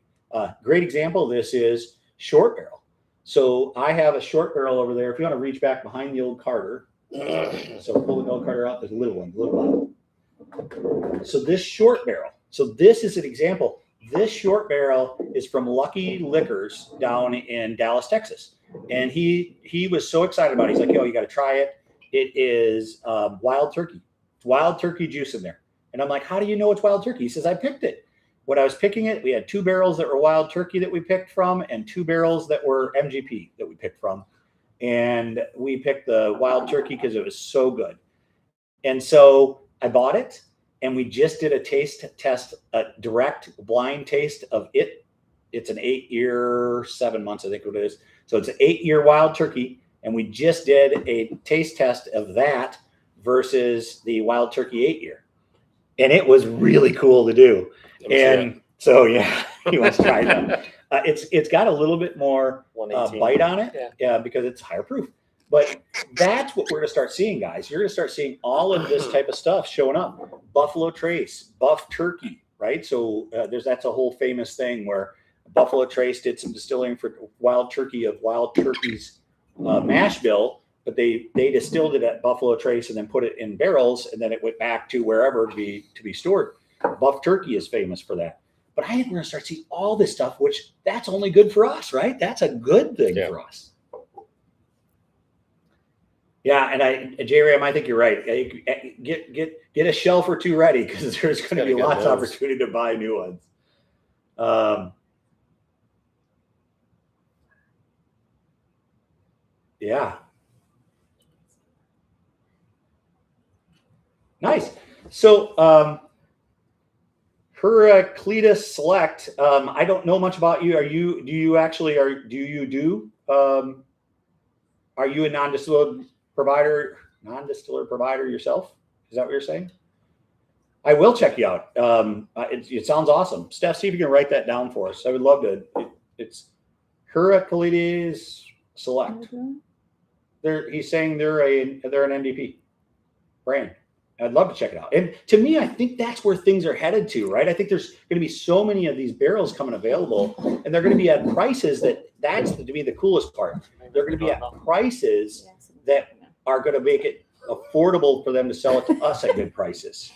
Great example of this is Short Barrel. So I have a Short Barrel over there. If you want to reach back behind the old Carter, so pull the old Carter out. There's a little one, little bottle. So this Short Barrel. So this is an example. This Short Barrel is from Lucky Liquors down in Dallas, Texas. And he was so excited about it. He's like, yo, you got to try it. It is wild turkey. Wild turkey juice in there. And I'm like, how do you know it's wild turkey? He says, I picked it. When I was picking it, we had 2 barrels that were wild turkey that we picked from and 2 barrels that were MGP that we picked from. And we picked the wild turkey because it was so good. And so I bought it, and we just did a taste test, a direct blind taste of it. It's an 8-year, 7 months, I think what it is. So it's an 8-year wild turkey. And we just did a taste test of that versus the wild turkey 8-year. And it was really cool to do. And so, yeah, he wants to try that. It's got a little bit more bite on it, because it's higher proof. But that's what we're going to start seeing, guys. You're going to start seeing all of this type of stuff showing up. Buffalo Trace, Buff Turkey, right? So that's a whole famous thing where Buffalo Trace did some distilling for wild turkey of Wild Turkey's mash bill, but they distilled it at Buffalo Trace and then put it in barrels, and then it went back to wherever to be stored. Buff Turkey is famous for that. But I think we're going to start seeing all this stuff, which that's only good for us, right? That's a good thing for us. Yeah, and JRAM, I think you're right. Get a shelf or two ready because there's going to be lots of opportunity to buy new ones. Yeah. Nice. So, Heraclitus Select. I don't know much about you. Are you a non-distiller provider yourself? Is that what you're saying? I will check you out. It sounds awesome. Steph, see if you can write that down for us. I would love to. It's Heraclitus Select. He's saying they're an NDP brand. I'd love to check it out. And to me, I think that's where things are headed to, right? I think there's going to be so many of these barrels coming available, and they're going to be at prices that's to me the coolest part. They're going to be at prices that are going to make it affordable for them to sell it to us at good prices.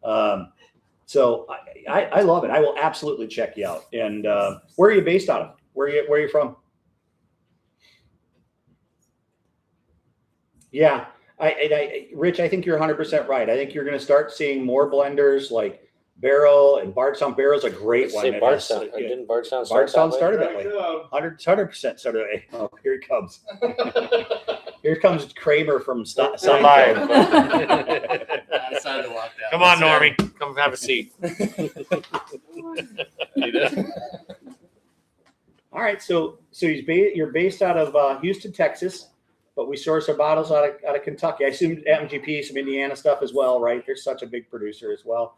So I love it. I will absolutely check you out. And where are you based out of? Where are you from? Yeah. Rich, I think you're 100% right. I think you're going to start seeing more blenders like Barrel and Bardstown. Barrel's a great one. Didn't Bardstown started that way? 100% started that way. Oh, here he comes. Here comes Kramer from Seinfeld. Come on, Normie. Come have a seat. All right, so you're based out of Houston, Texas. But we source our bottles out of Kentucky. I assume MGP, some Indiana stuff as well, right? They're such a big producer as well.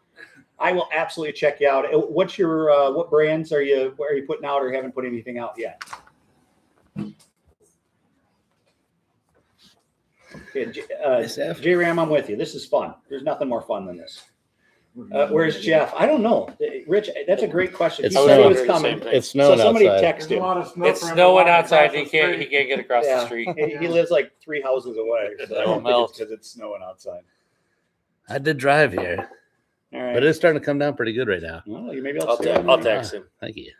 I will absolutely check you out. What's your what brands are you putting out or haven't put anything out yet? J-Ram, I'm with you. This is fun. There's nothing more fun than this. Where's Jeff? I don't know. Rich, that's a great question. It's He said it was coming. It's snowing So somebody outside. text him. It's snowing outside. He can't get across the street. He lives like 3 houses away. So I don't think it's because it's snowing outside. I did drive here, All right. but it's starting to come down pretty good right now. Well, maybe I'll text him. Thank you.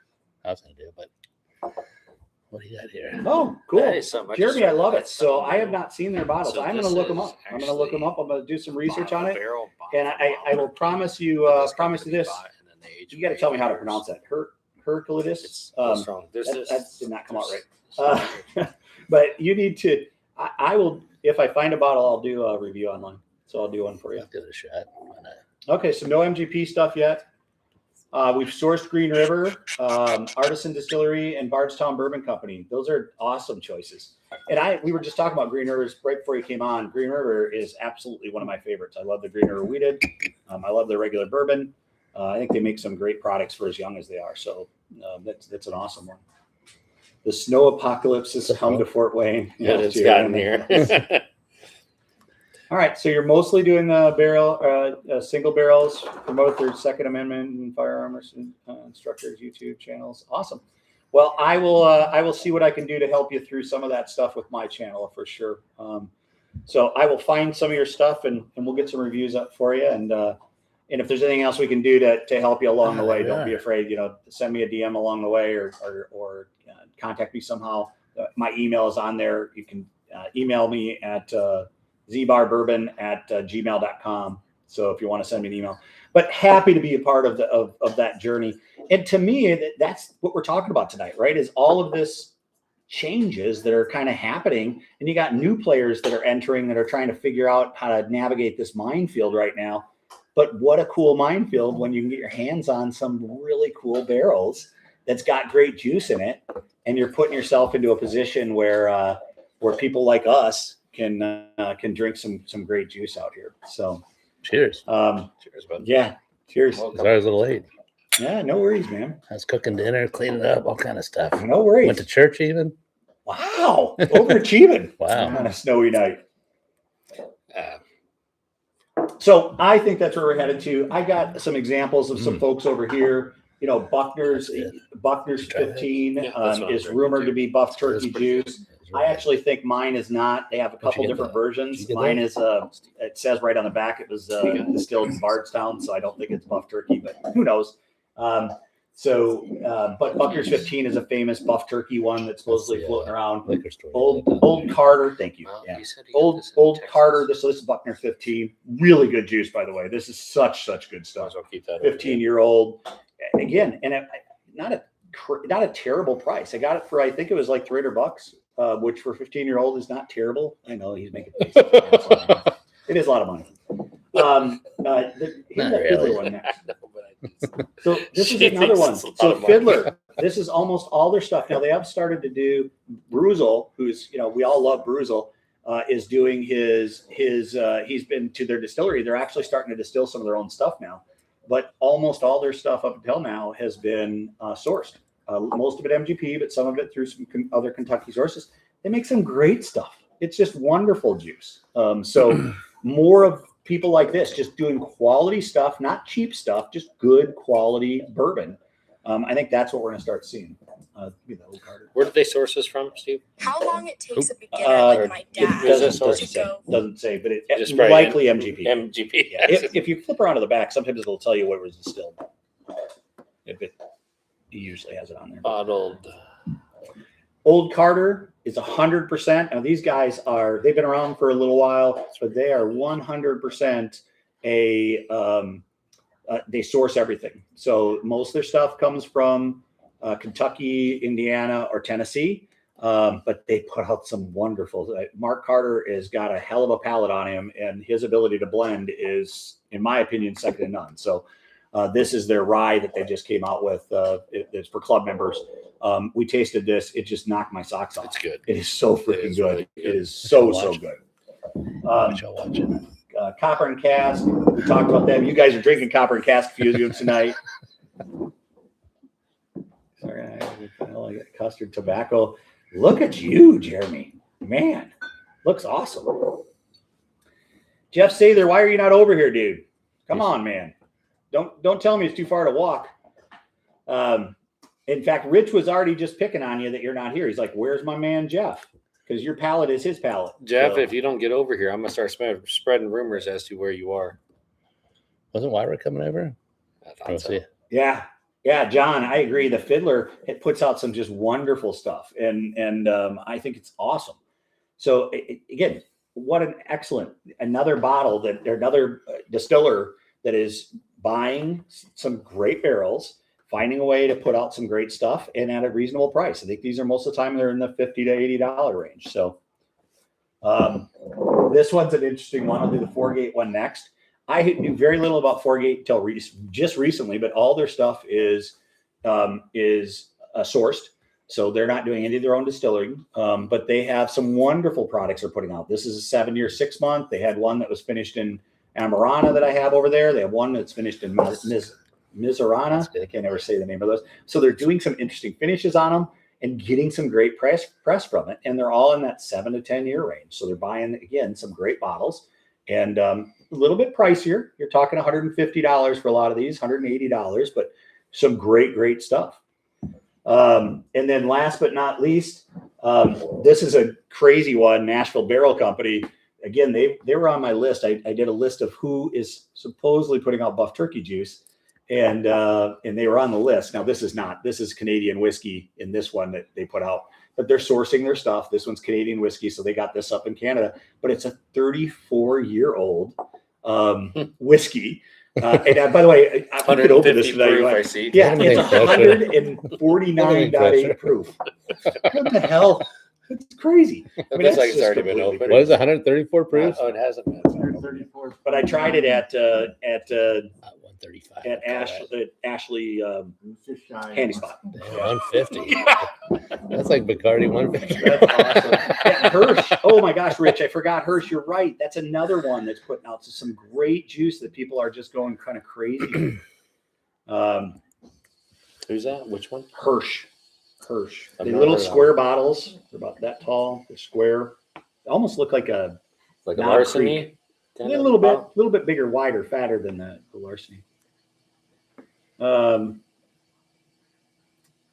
I was going to do it, but what do you got here? Oh, cool. That is something Jeremy, I love it. So I have not seen their bottles. So I'm going to look them up. I'm going to look them up. I'm going to do some research on it. And I will promise you this. You got to tell me how to pronounce that. Herculitis. That did not come out right. But you need to. I will. If I find a bottle, I'll do a review online. So I'll do one for you. I'll give it a shot. Okay, so no MGP stuff yet. We've sourced Green River, Artisan Distillery, and Bardstown Bourbon Company. Those are awesome choices. And we were just talking about Green Rivers right before you came on. Green River is absolutely one of my favorites. I love the Green River Wheated. I love the regular bourbon. I think they make some great products for as young as they are. So that's an awesome one. The snow apocalypse has come to Fort Wayne. Yeah, it's gotten here. All right, so you're mostly doing single barrels, promote their Second Amendment and firearms instructors YouTube channels. Awesome. Well, I will see what I can do to help you through some of that stuff with my channel for sure. So I will find some of your stuff and we'll get some reviews up for you. And if there's anything else we can do to help you along the way, don't be afraid. Send me a DM along the way or contact me somehow. My email is on there. You can email me at zbarbourbon@gmail.com. So if you want to send me an email, but happy to be a part of that journey. And to me, that's what we're talking about tonight, right? Is all of this changes that are kind of happening, and you got new players that are entering that are trying to figure out how to navigate this minefield right now. But what a cool minefield when you can get your hands on some really cool barrels that's got great juice in it, and you're putting yourself into a position where people like us can drink some great juice out here. So cheers. Cheers, bud. Yeah. Cheers. Sorry I was a little late. Yeah, no worries, man. I was cooking dinner, cleaning up, all kind of stuff. No worries. Went to church even. Wow. Overachieving. Wow. On a snowy night. So I think that's where we're headed to. I got some examples of some folks over here. Buckner's 15 is rumored to be buff turkey juice. I actually think mine is not. They have a couple different versions. Mine is it says right on the back it was distilled in Bardstown, so I don't think it's buff turkey, but who knows? But Buckner's 15 is a famous buff turkey one that's supposedly floating around. Liquor store. Old Carter, thank you. Well, Yeah. he said he got this in Old Texas. Carter. This is Buckner 15. Really good juice, by the way. This is such good Might stuff. as well keep that. 15-year-old. Again, and not a terrible price. I got it for, I think it was like $300, which for 15-year-old is not terrible. I know he's making faces. It is a lot of money. Here's that Fiddler one next. So this is She another thinks one. it's a lot So of money. Fiddler, this is almost all their stuff. Now they have started to do Bruzel, who's, we all love Bruzel, is doing he's been to their distillery. They're actually starting to distill some of their own stuff now, but almost all their stuff up until now has been sourced. Most of it MGP, but some of it through some other Kentucky sources. They make some great stuff. It's just wonderful juice. So more of people like this, just doing quality stuff, not cheap stuff, just good quality bourbon. I think that's what we're going to start seeing. Where did they source this from, Steve? How long it takes a beginner like my dad Doesn't say, but Just it's probably likely MGP. MGP. Yeah, if you flip around to the back, sometimes it'll tell you what was distilled. He usually has it on there. Bottled. Old Carter is 100%. Now these guys they've been around for a little while, but they are 100% they source everything. So most of their stuff comes from Kentucky, Indiana, or Tennessee. But they put out some wonderful. Mark Carter has got a hell of a palate on him, and his ability to blend is, in my opinion, second to none. So this is their rye that they just came out with. It's for club members. We tasted this. It just knocked my socks off. It's good. It is so freaking good. Really good. It is so Watch. good. Watch it. Copper and Cask. We talked about them. You guys are drinking Copper and Cask Fusion tonight. Sorry, I got custard tobacco. Look at you, Jeremy. Man, looks awesome. Jeff Sather, why are you not over here, dude? Come on, man. Don't tell me it's too far to walk. In fact, Rich was already just picking on you that you're not here. He's like, "Where's my man Jeff?" Because your palate is his palate. Jeff, So- if you don't get over here, I'm gonna start spreading rumors as to where you are. Wasn't Wyra coming over? I thought Oh, so. see. Yeah, John, I agree. The Fiddler, it puts out some just wonderful stuff, and I think it's awesome. So again, what an excellent another distiller that is buying some great barrels, finding a way to put out some great stuff, and at a reasonable price. I think these are most of the time they're in the $50 to $80 range. So this one's an interesting one. I'll do the Foregate one next. I knew very little about Foregate until just recently, but all their stuff is sourced. So they're not doing any of their own distilling, but they have some wonderful products they're putting out. This is a 7-year, 6-month. They had one that was finished in Amarana that I have over there. They have one that's finished in Mizorana. I can't ever say the name of those. So they're doing some interesting finishes on them and getting some great press from it. And they're all in that 7 to 10 year range. So they're buying, again, some great bottles and a little bit pricier. You're talking $150 for a lot of these, $180, but some great stuff. And then last but not least, this is a crazy one, Nashville Barrel Company. Again, they were on my list. I did a list of who is supposedly putting out buff turkey juice, and they were on the list. Now this is Canadian whiskey in this one that they put out, but they're sourcing their stuff. This one's Canadian whiskey, so they got this up in Canada, but it's a 34-year-old whiskey. And by the way, I could open this tonight. proof, I see. Yeah, it's Anything 149 proof. What the hell? It's crazy. It looks like it's just already been completely opened. What is it, 134 proof? Oh, it hasn't been. 134. But I tried it at 135. Ashley It's just shy. Candy Spot. Damn, 150. That's like Bacardi 150. That's awesome. Yeah, Hirsch. Oh my gosh, Rich, I forgot Hirsch. You're right. That's another one that's putting out some great juice that people are just going kind of crazy. Who's that? Which one? Hirsch. I've The not little heard of square bottles. They're about that tall. They're square. They almost look like a Like a Knob Larceny? Creek. A little bit bigger, wider, fatter than the Larceny.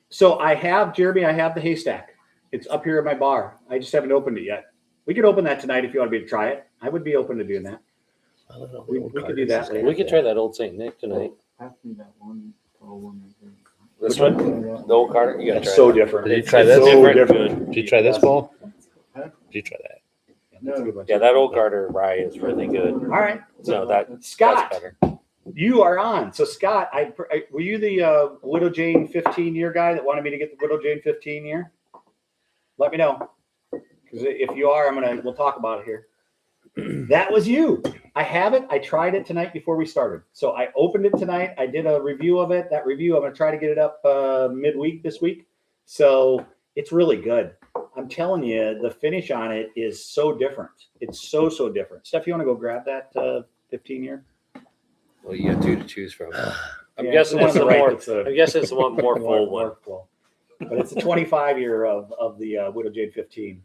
So I have the Haystack. It's up here at my bar. I just haven't opened it yet. We could open that tonight if you want me to try it. I would be open to doing that. We could do that later. We could try that Old St. Nick tonight. Pass me that one tall one right there. This one, the old Carter. You gotta That's try so it. different. Did you It's try this? So different, different. good. Did you try this, Paul? Huh? Did you try that? That's a good one, Yeah, too. that old Carter rye is really good. All right. No, that's Scott, better. you are on. So Scott, were you the Widow Jane 15-year guy that wanted me to get the Widow Jane 15-year? Let me know. Because if you are, we'll talk about it here. That was you. I have it. I tried it tonight before we started. So I opened it tonight. I did a review of it. That review, I'm going to try to get it up midweek this week. So it's really good. I'm telling you, the finish on it is so different. It's so different. Steph, you want to go grab that 15-year? Well, you got two to choose from. I'm Yeah, guessing the one it's on the the right more. that's a- I'm guessing it's the one more full one. More full. But it's a 25-year of the Widow Jane 15.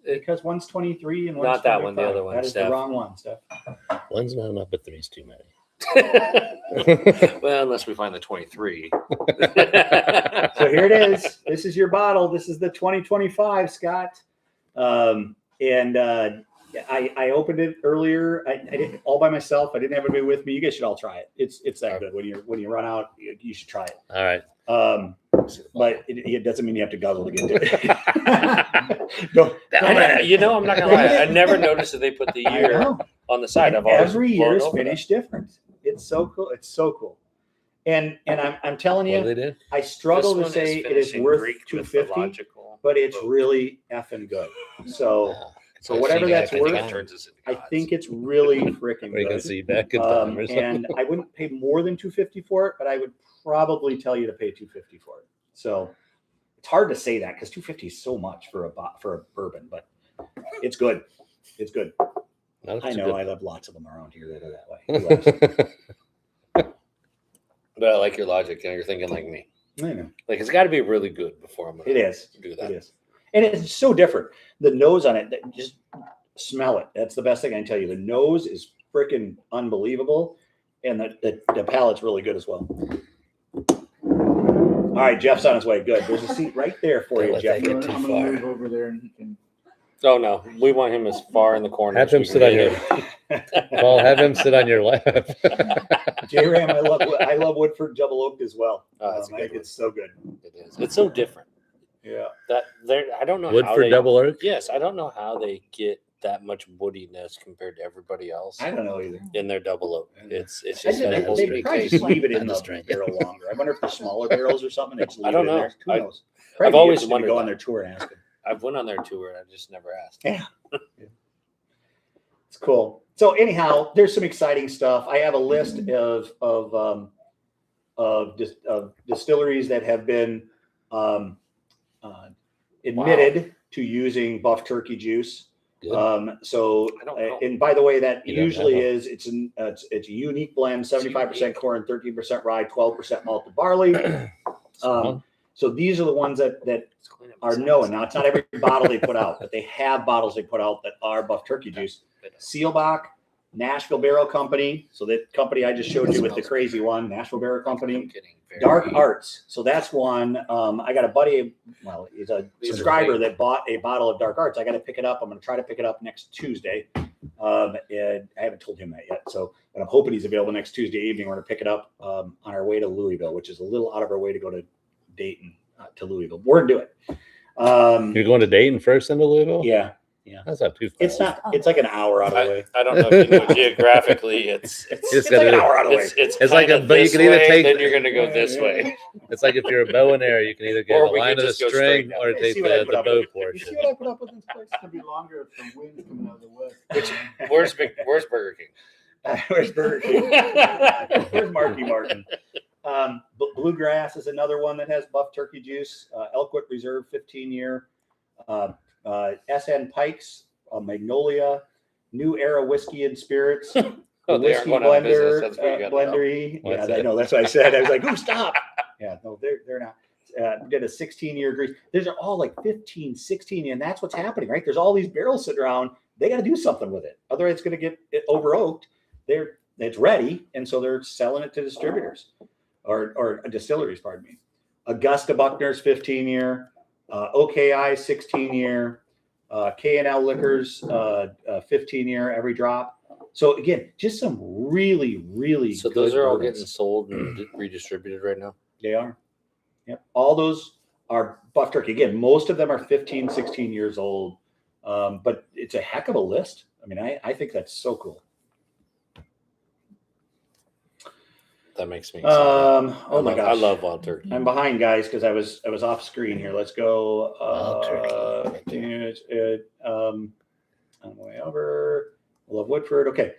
Because one's 23 and one's Not that one, the 25. other one, That is Steph. the wrong one, Steph. One's not enough, but three's too many. Well, unless we find the 23. So here it is. This is your bottle. This is the 2025, Scott. I opened it earlier. I did it all by myself. I didn't have anybody with me. You guys should all try it. It's that good. When you run out, you should try it. All right. But it doesn't mean you have to guzzle to get to it. Don't I'm not gonna lie. I never noticed that they put the I year know. on the side. And I've always every blown year's over that. finish different. It's so cool. It's so cool. And I'm telling What do you, they do? I struggle This to one say it is finishing worth Greek with $250, the but it's boat. really effing good. So So whatever see that's back in worth, time. turns us into I gods. think it's really freaking We can good. see back in time or something. And I wouldn't pay more than $250 for it, but I would probably tell you to pay $250 for it. So it's hard to say that because $250 is so much for a bourbon, but it's good. It's good. Not if I it's know. good. I have lots of them around here that are that way. But I like your logic, and you're thinking like me. I know. Like it's got to be really good before I'm gonna It is. do It that. is. And it's so different. The nose on it, just smell it. That's the best thing I can tell you. The nose is freaking unbelievable. And the palate's really good as well. All right, Jeff's on his way. Good. There's a seat right there for Don't you, let Jeff. that get too I'm far. gonna move over there and he can. Oh no, we want him as far in the corner. Have as him we sit can on get your. him. Paul, have him sit on your lap. J-Ram, I love Woodford Double Oaked as well. Oh, that's a I good think one. it's so good. It is. It's so different. Yeah. That there, I don't know how Woodford they. double oak. Yes, I don't know how they get that much woodiness compared to everybody else I don't know either. in their double oak. It's I just just, that they- whole they big probably case. just leave it in I'm just the trying. barrel longer. I wonder if they're smaller barrels or something. They just leave I don't it in know. there. Who I- knows? I've Probably always interested to wondered go that. on their tour and ask them. I've went on their tour and I just never asked. Yeah. It's cool. So anyhow, there's some exciting stuff. I have a list of distilleries that have been admitted to using buff turkey juice. Good. So, I don't know. and by the way, that You don't usually have is it's a unique blend: 75% corn, 13% rye, 12% malted barley. So these are the ones that It's clean up are the known. sides. Now, it's not every bottle they put out, but they have bottles they put out that are buff turkey juice. Sealbach, Nashville Barrel Company. So that company I just showed you with the crazy one, Nashville Barrel I'm Company. kidding. Very- Dark Arts. So that's one. I got a buddy, well, he's a These are subscriber big. that bought a bottle of Dark Arts. I got to pick it up. I'm going to try to pick it up next Tuesday. And I haven't told him that yet. So, but I'm hoping he's available next Tuesday evening. We're going to pick it up on our way to Louisville, which is a little out of our way to go to Dayton to Louisville. We're going to do it. You're going to Dayton first into Louisville? Yeah. That's not too far. It's not, it's like an hour out of the way. I don't know if you know geographically. It's Just It's like gotta an do- hour out of the way. it's like kinda a- but you this can either way, take- then you're going to go this way. It's like if you're a bow and arrow, you can either get Or the we line could of the just go straight string down. or Hey, take see what I the put up bow with. You portion. see what I put up with this place? It's gonna be longer if the wind's coming out of the west. Where's Burger King? Where's Burger King? Where's Marky Martin? Bluegrass is another one that has buff turkey juice. Elkwood Reserve 15-year. SN Pikes, Magnolia, New Era Whiskey and Spirits. Oh, they Whiskey aren't going out of business. Blender, That's what you got to know. Blendery. Yeah, What's I that? know. That's what I said. I was like, "Oh, stop!" Yeah, no, they're not. Did a 16-year grease. These are all like 15, 16, and that's what's happening, right? There's all these barrels sitting around. They got to do something with it, otherwise it's going to get it over oaked. It's ready, and so they're selling it to distributors or distilleries. Pardon me. Augusta Buckner's 15-year, OKI 16-year, K&L Liquors 15-year every drop. So again, just some really, really. So good those are all bourbons. getting sold and redistributed right now. They are. Yep. All those are buff turkey. Again, most of them are 15, 16 years old. But it's a heck of a list. I mean, I think that's so cool. That makes me excited. Oh my gosh. I love wild turkey. I'm behind, guys, because I was off screen here. Let's go. Wild turkey. On the way over. I love Woodford. Okay.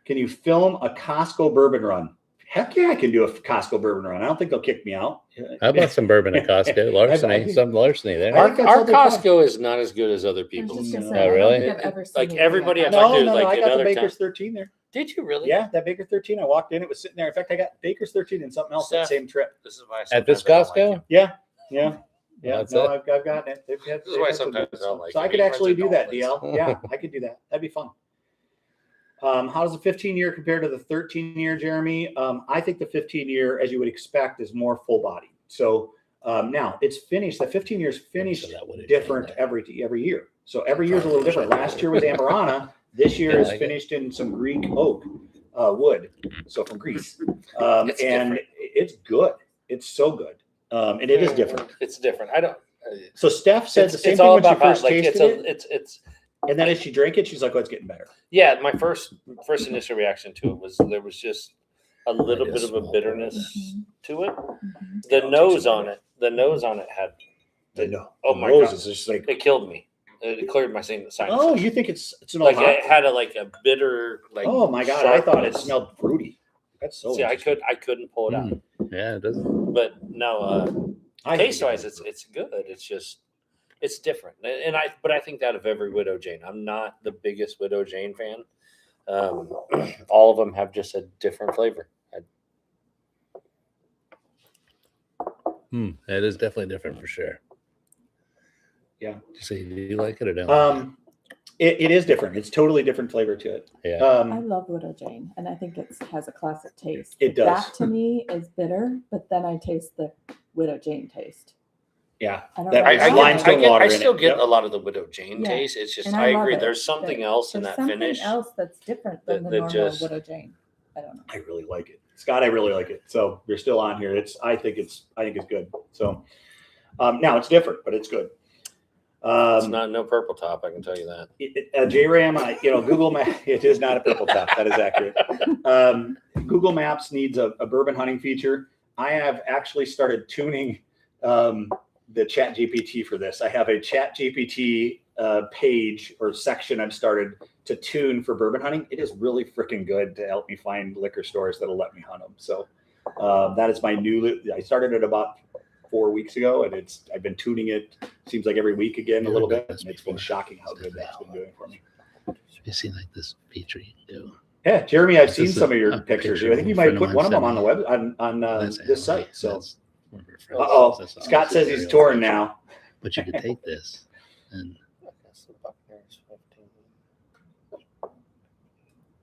Can you film a Costco bourbon run? Heck yeah, I can do a Costco bourbon run. I don't think they'll kick me out. I bought some bourbon at Costco. Larceny, some Larceny there. I think that's Our what they call Costco is not as good as other I was people's. just gonna No. say, I don't really? think I've ever seen Like it everybody yet. I talked to, No, like I got the another Baker's time. 13 there. Did you really? Yeah, that Baker's 13. I walked in, it was sitting there. In fact, I got Baker's 13 and something else that Steph. same trip. This is why At this sometimes I don't Costco? like Yeah. That's No, it. I've gotten it. They've had, This is why they've had some sometimes good I don't stuff. like So it. I could It actually makes do it that, all DL. Yeah, I could do that. That'd be fun. How does the 15-year compare to the 13-year, Jeremy? I think the 15-year, as you would expect, is more full body. So now it's finished. The 15 years finished So that would different every year. So every year is a little different. Last year was Amberana. This year Yeah, I is like it. finished in some Greek oak wood. So from Greece. It's And different. it's good. It's so good. And it is different. It's different. I don't. So Steph said the same it's thing all when she about first like tasted it. it's And then as she drank it, she's like, "Oh, it's getting better." yeah. My first initial reaction to it was there was just a little That bit is of a small. bitterness to it. Mhm. The nose on it had. Oh my nose God. is just like, It killed me. It cleared my sinuses. oh, you think it's an like old it had a bitter like. Oh my God, I thought it sharpness. smelled fruity. That's so. See, I interesting. couldn't pull it out, Yeah, it doesn't. but no. I think Taste wise, it's good. It's just it's different, but I think that of every Widow Jane. I'm not the biggest Widow Jane fan. All of them have just a different flavor. It is definitely different for sure. Yeah. So do you like it or don't? It is different. It's totally different flavor to it. Yeah. I love Widow Jane, and I think it has a classic taste. It does. That to me is bitter, but then I taste the Widow Jane taste. Yeah. I don't That know is why. limestone water I in still it. get Yep. a lot of the Widow Jane Yeah. taste. It's just And I love agree. it. There's something else in There's that something finish. else that's different than that the normal just- Widow Jane. I don't know. I really like it, Scott. I really like it. So you're still on here. I think it's good. So now it's different, but it's good. It's not no purple top. I can tell you that. JRAM, Google Maps, it is not a purple top. That is accurate. Google Maps needs a bourbon hunting feature. I have actually started tuning the Chat GPT for this. I have a Chat GPT page or section I've started to tune for bourbon hunting. It is really freaking good to help me find liquor stores that'll let me hunt them. So that is my I started it about 4 weeks ago, and I've been tuning it. Seems like every week again a little bit. And it's been shocking how good that's been doing for me. You seen like this feature you can do? Yeah, Jeremy, I've This seen is some of your a pictures. picture I think you a might friend put of one of mine them on the web on That's this it, site. right? So, That's one of her friends. uh-oh, That's Scott awesome. says he's touring now. But you could take this and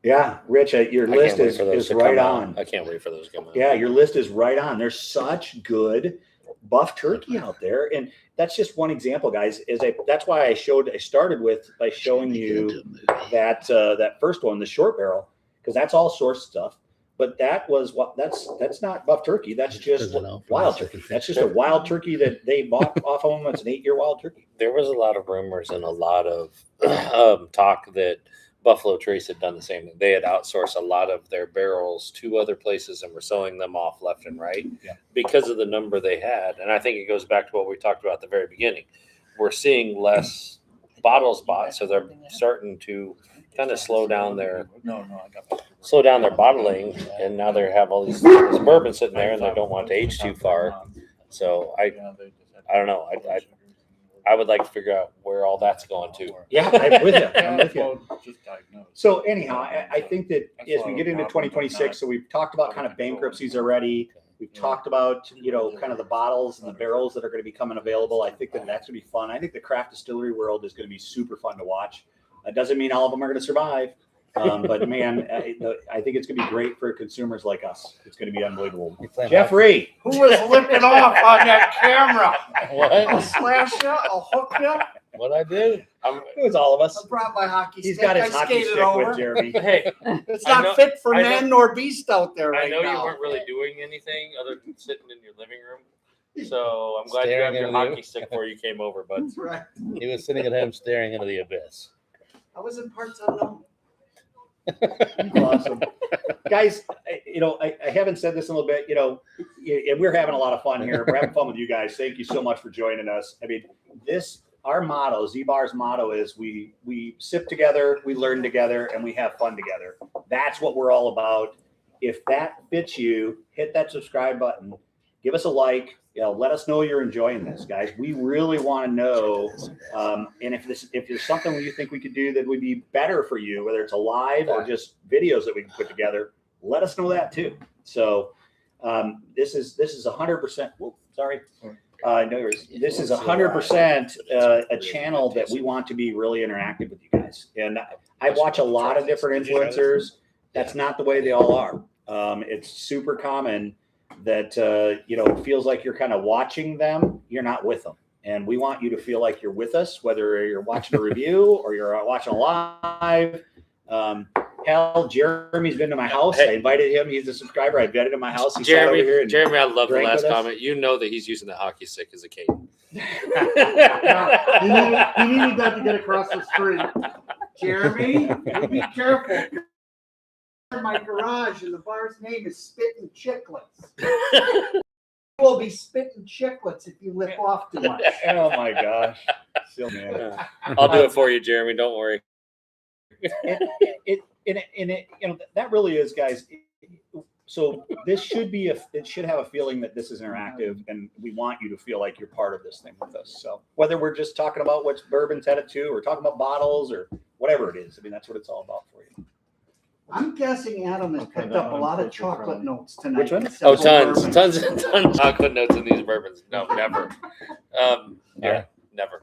Yeah, Rich, your I list can't wait for those is to right come out. on. I can't wait for those to come out. Yeah, your list is right on. There's such good buff turkey out there, and that's just one example, guys. That's why I started by showing make it you into a movie. that first one, the short barrel, because that's all source stuff. But that's not buff turkey. That's just Does it all for wild the turkey. second That's just picture? a wild turkey that they bought off of them. It's an 8-year wild turkey. There was a lot of rumors and a lot of talk that Buffalo Trace had done the same thing. They had outsourced a lot of their barrels to other places and were selling them off left and right because of the number they had. And I think it goes back to what we talked about at the very beginning. We're seeing less bottles bought, so they're starting to kind of slow down their bottling, and now they have all this bourbon sitting there, and they don't want it to age too far. So I don't know. I would like to figure out where all that's going to. Yeah, I'm with you. I'm with you. Well, just diagnose. So anyhow, I think that as we get into 2026, so we've talked about kind of bankruptcies already. We've talked about, kind of the bottles and the barrels that are going to be coming available. I think that's going to be fun. I think the craft distillery world is going to be super fun to watch. That doesn't mean all of them are going to survive. But man, I think it's going to be great for consumers like us. It's going to be unbelievable. Jeffrey. Who was lifting off on that camera? What? I'll slash you, I'll hook you. What I do? It was all of us. I brought my hockey He's stick. got his I hockey skated stick over. with Jeremy. Hey, It's I not know- fit for I know- man nor beast out there right I know now. you weren't really doing anything other than sitting in your living room. So I'm glad you Staring have your into the- hockey stick before you came over, bud. That's right. He was sitting at home staring into the abyss. I was in parts unknown. Awesome. Guys, I haven't said this in a little bit, and we're having a lot of fun here. We're having fun with you guys. Thank you so much for joining us. I mean, our motto, ZBar's motto is we sip together, we learn together, and we have fun together. That's what we're all about. If that fits you, hit that subscribe button. Give us a like. Let us know you're enjoying this, guys. We really want to know. And if there's something you think we could do that would be better for you, whether it's a live or just videos that we can put together, let us know that too. So this is 100%. Whoop, sorry. This is 100% a channel that we want to be really interactive with you guys. And I watch a lot of different influencers. That's not the way they all are. It's super common that it feels like you're kind of watching them, you're not with them. And we want you to feel like you're with us, whether you're watching a review or you're watching a live. Hell, Jeremy's been to my house. I invited him. He's a subscriber. I vetted him my house. He sat over here and Jeremy, I love the drank last with us. comment. You know that he's using the hockey stick as a cane. He needed that to get across the street. Jeremy, you be careful. My garage and the bar's name is Spittin' Chicklets. You will be spitting chicklets if you lip off too much. Oh my gosh. Still, man. I'll do it for you, Jeremy. Don't worry. That really is, guys. So this should be it should have a feeling that this is interactive, and we want you to feel like you're part of this thing with us. So whether we're just talking about what's bourbon's headed to, or talking about bottles, or whatever it is, I mean, that's what it's all about for you. I'm guessing Adam has picked up a lot of chocolate notes tonight. Which one? Oh, Several tons bourbons. of chocolate notes in these bourbons. No, never. Never.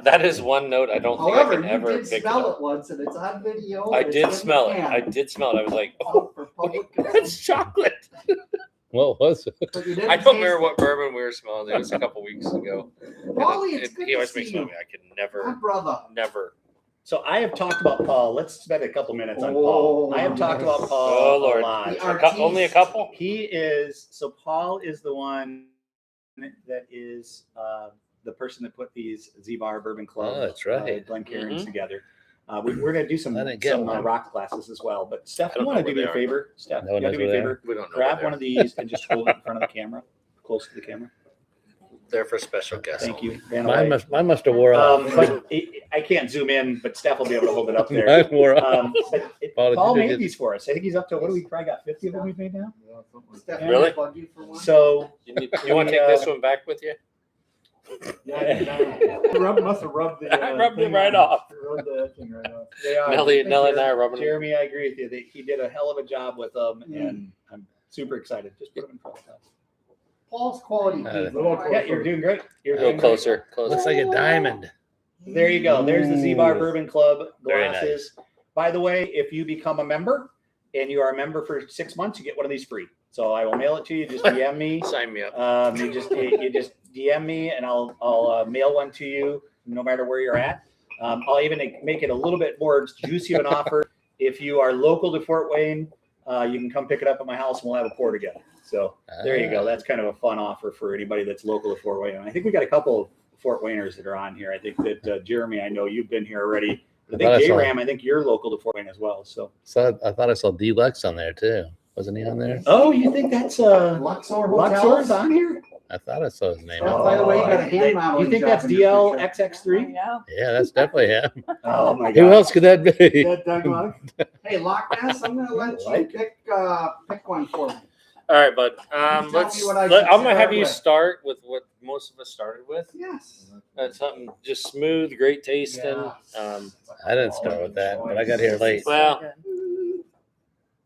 That is one note I don't think I However, can you ever did pick smell up. it once, and it's on video. I and it's did in the smell it. can. I did smell it. I was like, oh, For public it's chocolate. What was it? But you didn't I don't taste remember it. what bourbon we were smelling. It was a couple weeks ago. Wally, it's good He to always see makes fun you. of me. I could My never. brother. So I have talked about Paul. Let's spend a couple minutes on Oh, Paul. I have talked about Paul Oh, Lord. a lot. The artiste. Only a couple? Paul is the one that is the person that put these ZBar Bourbon Club. Oh, that's right. Glencairns Mhm. together. We're going to do some I didn't get one. rock classes as well. But Steph, I you don't want know to do where me a they are. favor? Steph, No one you want to knows do me a where they favor? We don't know. Grab where one of these and just hold it in front of the camera, close to the camera. they're for special guests. Thank you. Mine must have wore off. But I can't zoom in, but Steph will be able to hold it up there. Mine wore off. Paul, Paul did you made get- these for us. I think he's up to, what do we probably got, 50 of them we've made now? Stephanie, Really? plug you for one? So You want to take this one back with you? Must have rubbed the. I rubbed it thing right on. off. Rubbed the thing right off. they are. Nelly and I are rubbing them. Jeremy, I agree with you. He did a hell of a job with them, Mm. and I'm super excited. Just put them in front of us. Paul's quality. Uh, people. Yeah, you're doing great. You're Go doing great. closer. Looks like a diamond. There you go. There's the ZBar Bourbon Club Very glasses. By the way, if you become a member and you are a member for 6 months, you get one of these free. So I will mail it to you. Just DM me. Sign me up. You just DM me and I'll mail one to you no matter where you're at. I'll even make it a little bit more juicy of an offer. If you are local to Fort Wayne, you can come pick it up at my house and we'll have a pour together. So there you go. That's kind of a fun offer for anybody that's local to Fort Wayne. And I think we got a couple of Fort Wayners that are on here. I think that Jeremy, I know you've been here already. I think J-Ram, I think you're local to Fort Wayne as well. So I thought I saw Deluxe on there too. Wasn't he on there? oh, you think that's Luxor Luxor's Hotels. on here? I thought I saw his name. Oh, by the way, you got a hand model You think job that's in your DL future. XX3? Yeah. Yeah, that's definitely him. Oh my Who god. else could that be? That Doug Luck? Hey, Loch Ness, I'm going to let you Like pick one for me. All right, bud. tell Let's. me what I I'm should gonna have start you with. start with what most of us started with. Yes. Something just smooth, great tasting. Yeah. I didn't start with that, but I got here late. Well,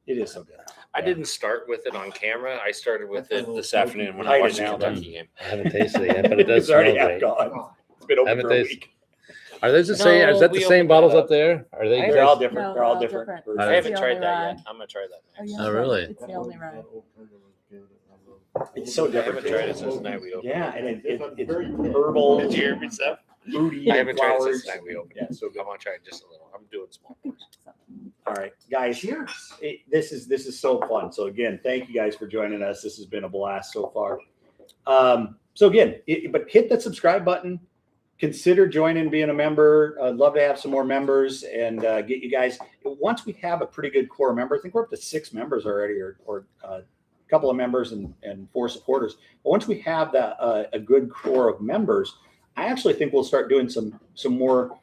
It is so good. I didn't start with it on camera. I started with it this afternoon when Hide I it watched the now, then. Kentucky game. I haven't tasted it yet, but it does It's already smell half great. gone. It's been open Haven't for a tasted- week. Are those the same? No, Is that we the opened same bottles that up there? Are they? They're all just- different. No, they're all they're all different. different. I Right. haven't It's the tried only that rye. yet. I'm gonna try that Oh, next. yeah, Oh, really? It's the only rye. It's so I haven't different. tried it since the night we opened. Yeah, and it's very herbal. Did you hear me, Seth? fruity I and haven't tried it flowers. since the night we opened. Yeah, so I good. want to try it just a little. I'm doing small pours. All right, guys. Cheers. This is so fun. So again, thank you guys for joining us. This has been a blast so far. So again, but hit that subscribe button. Consider joining, being a member. I'd love to have some more members and get you guys. Once we have a pretty good core member, I think we're up to 6 members already, or a couple of members and 4 supporters. But once we have that a good core of members, I actually think we'll start doing some more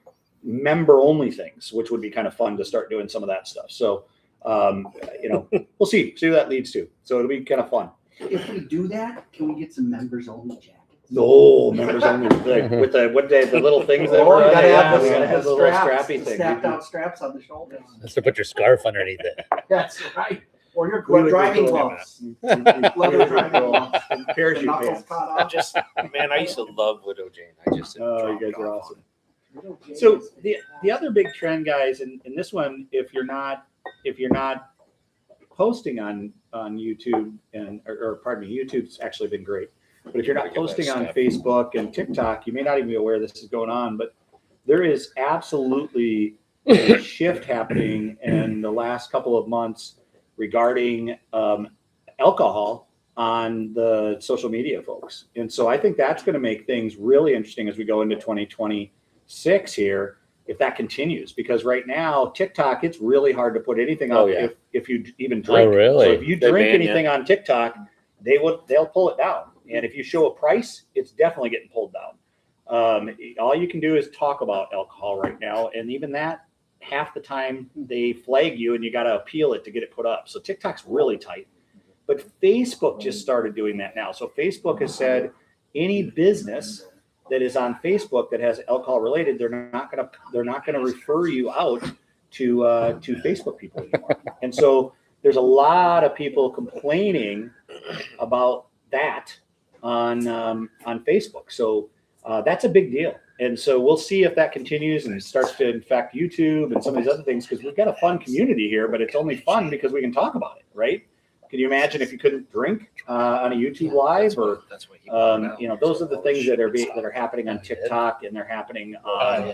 member only things, which would be kind of fun to start doing some of that stuff. So we'll see what that leads to. So it'll be kind of fun. If we do that, can we get some members only jackets? No, members only with the little things that were You gotta have we the gotta have the little strappy thing. Snapped out straps on the shoulders. That's to put your scarf underneath it. That's right. Or your We would driving go gloves. Leather Leather driving gloves. parachute Knuckles pants. cut I off. just, man, I used to love Widow Jane. I just Oh, you guys dropped are off awesome. on it. So the other big trend, guys, and this one, if you're not posting on YouTube or pardon me, YouTube's actually been great. But if you're not posting on Facebook and TikTok, you may not even be aware this is going on. But there is absolutely a shift happening in the last couple of months regarding alcohol on the social media folks. And so I think that's going to make things really interesting as we go into 2026 here, if that continues, because right now TikTok, it's really hard to put anything up if you even drink. Oh, really? So if you drink anything on TikTok, they'll pull it down. And if you show a price, it's definitely getting pulled down. All you can do is talk about alcohol right now, and even that, half the time they flag you and you got to appeal it to get it put up. So TikTok's really tight. But Facebook just started doing that now. So Facebook has said any business that is on Facebook that has alcohol related, they're not gonna refer you out to Facebook people anymore. And so there's a lot of people complaining about that on Facebook. So that's a big deal. And so we'll see if that continues and starts to infect YouTube and some of these other things, because we've got a fun community here, but it's only fun because we can talk about it, right? Can you imagine if you couldn't drink on a YouTube live, or those are the things that are happening on TikTok, and they're happening on you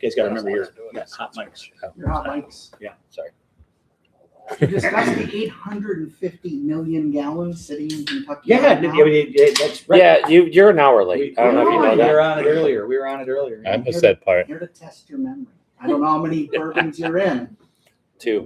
guys got to remember your hot mics. Your hot mics. Yeah, sorry. You discussed the 850 million gallons sitting in Kentucky. Yeah, right now. that's right. Yeah, you're an hour late. I don't know if you know We that. were on it earlier. I missed that part. Here to test your memory. I don't know how many bourbons you're in. 2.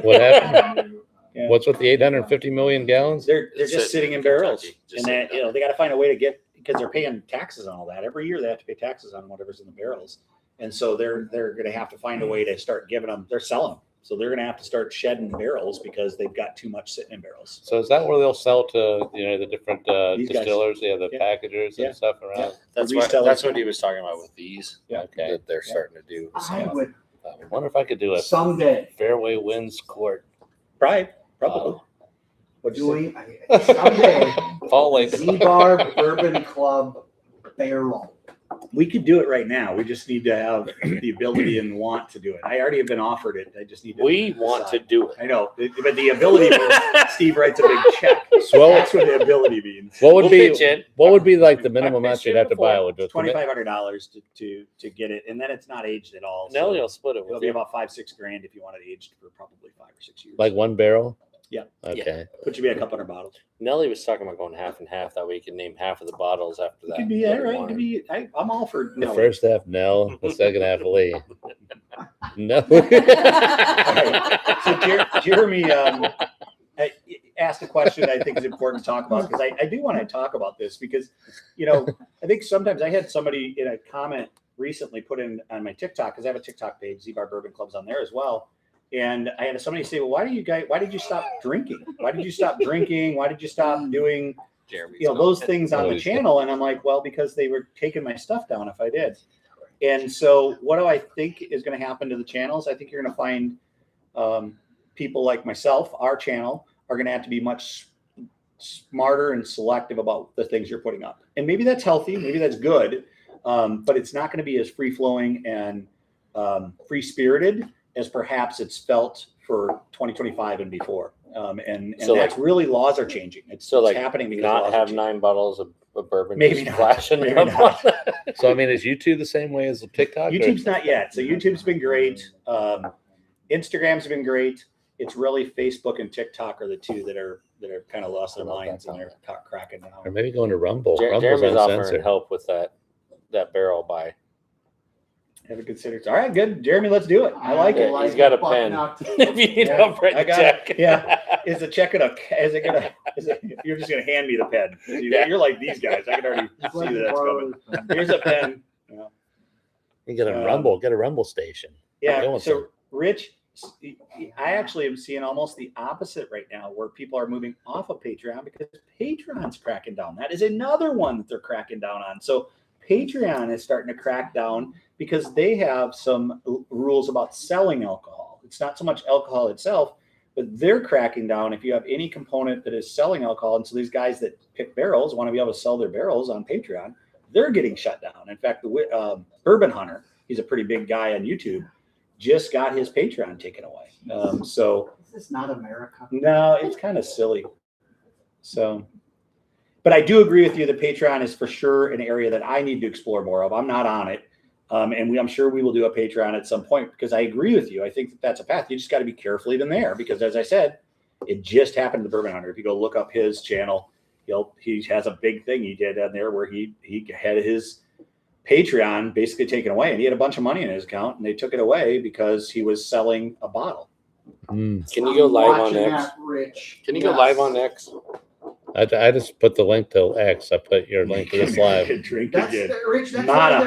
What happened? Yeah. What's with the 850 million gallons? They're It's just sitting in barrels, Kentucky. and Just that sitting they got to find a way to get, because they're paying taxes on all that every year. They have to pay taxes on whatever's in the barrels, and so they're going to have to find a way to start giving them. They're selling them, so they're going to have to start shedding barrels because they've got too much sitting in barrels. So is that where they'll sell to the different These guys. distillers? Yeah, the Yeah. packagers and Yeah. stuff around. That's Resellers. what he was talking about with these. Yeah. Okay. That they're starting to do. I would I wonder if I could do a someday Fairway Winds quart. Probably. What'd you say? doing someday Falling. ZBar Bourbon Club barrel. We could do it right now. We just need to have the ability and want to do it. I already have been offered it. I just need to. We want to decide. do it. I know, but the ability means Steve writes a big check. So That's what the ability means. what would We'll be pitch in. what would be like the minimum I've amount pitched you'd it have to buy? before. Would just $2,500 to get it, and then it's not aged at all. Nelly So will split it it'll with be you. about $5-6 grand if you want it aged for probably 5 or 6 years. like one barrel? Yeah. Okay. Which would be a couple hundred bottles. Nelly was talking about going half and half. That way you can name half of the bottles after It that. could be that, right? It could be. I'm all for The no. first half Nell, the second half Lee. No. So Jeremy asked a question I think is important to talk about, because I do want to talk about this, because I think sometimes I had somebody in a comment recently put in on my TikTok, because I have a TikTok page, ZBar Bourbon Club's on there as well. And I had somebody say, well, why did you stop drinking? Why did you stop drinking? Why did you stop doing, those things on the channel? And I'm like, well, because they were taking my stuff down if I did. And so what do I think is going to happen to the channels? I think you're going to find people like myself, our channel, are going to have to be much smarter and selective about the things you're putting up. And maybe that's healthy. Maybe that's good. But it's not going to be as free flowing and free spirited as perhaps it's felt for 2025 and before. And So that's really, laws are changing. It's So it's like happening because not laws are have changing. 9 bottles of a bourbon Maybe just not. flashing Maybe up not. on- So I mean, is YouTube the same way as TikTok? or- YouTube's not yet. So YouTube's been great. Instagram's been great. It's really Facebook and TikTok are the two that are kind of lost their minds and they're cracking down. Or maybe going to Rumble. Rumble's Jeremy's offering uncensored. help with that barrel buy. Haven't considered. All right, good, Jeremy. Let's do it. I like Yeah, it. he's got a but pen. not- If you need help write I the got check. it. Yeah. Is the check gonna? Is it gonna? Is it? You're just gonna hand me the pen. You're like these guys. I can already It's see like that that's coming. borrowed. Here's a pen. Yeah. You get a Rumble. Get a Rumble station. Yeah. Go with So, Rich, I actually am seeing almost the opposite right now, where people are moving off of Patreon because Patreon's cracking down. That is another one that they're cracking down on. So Patreon is starting to crack down because they have some rules about selling alcohol. It's not so much alcohol itself, but they're cracking down if you have any component that is selling alcohol. And so these guys that pick barrels want to be able to sell their barrels on Patreon. They're getting shut down. In fact, the Bourbon Hunter, he's a pretty big guy on YouTube, just got his Patreon taken away. So Is this not America? no, it's kind of silly. So, but I do agree with you that Patreon is for sure an area that I need to explore more of. I'm not on it. And I'm sure we will do a Patreon at some point because I agree with you. I think that that's a path. You just got to be careful even there because, as I said, it just happened to the Bourbon Hunter. If you go look up his channel, he has a big thing he did on there where he had his Patreon basically taken away, and he had a bunch of money in his account, and they took it away because he was selling a bottle. Mm. Can you go live on Watching X? that, Rich. Can you go Yes. live on X? I just put the link to X. I put your link to this live. Drink That's again. Rich. That's Nada.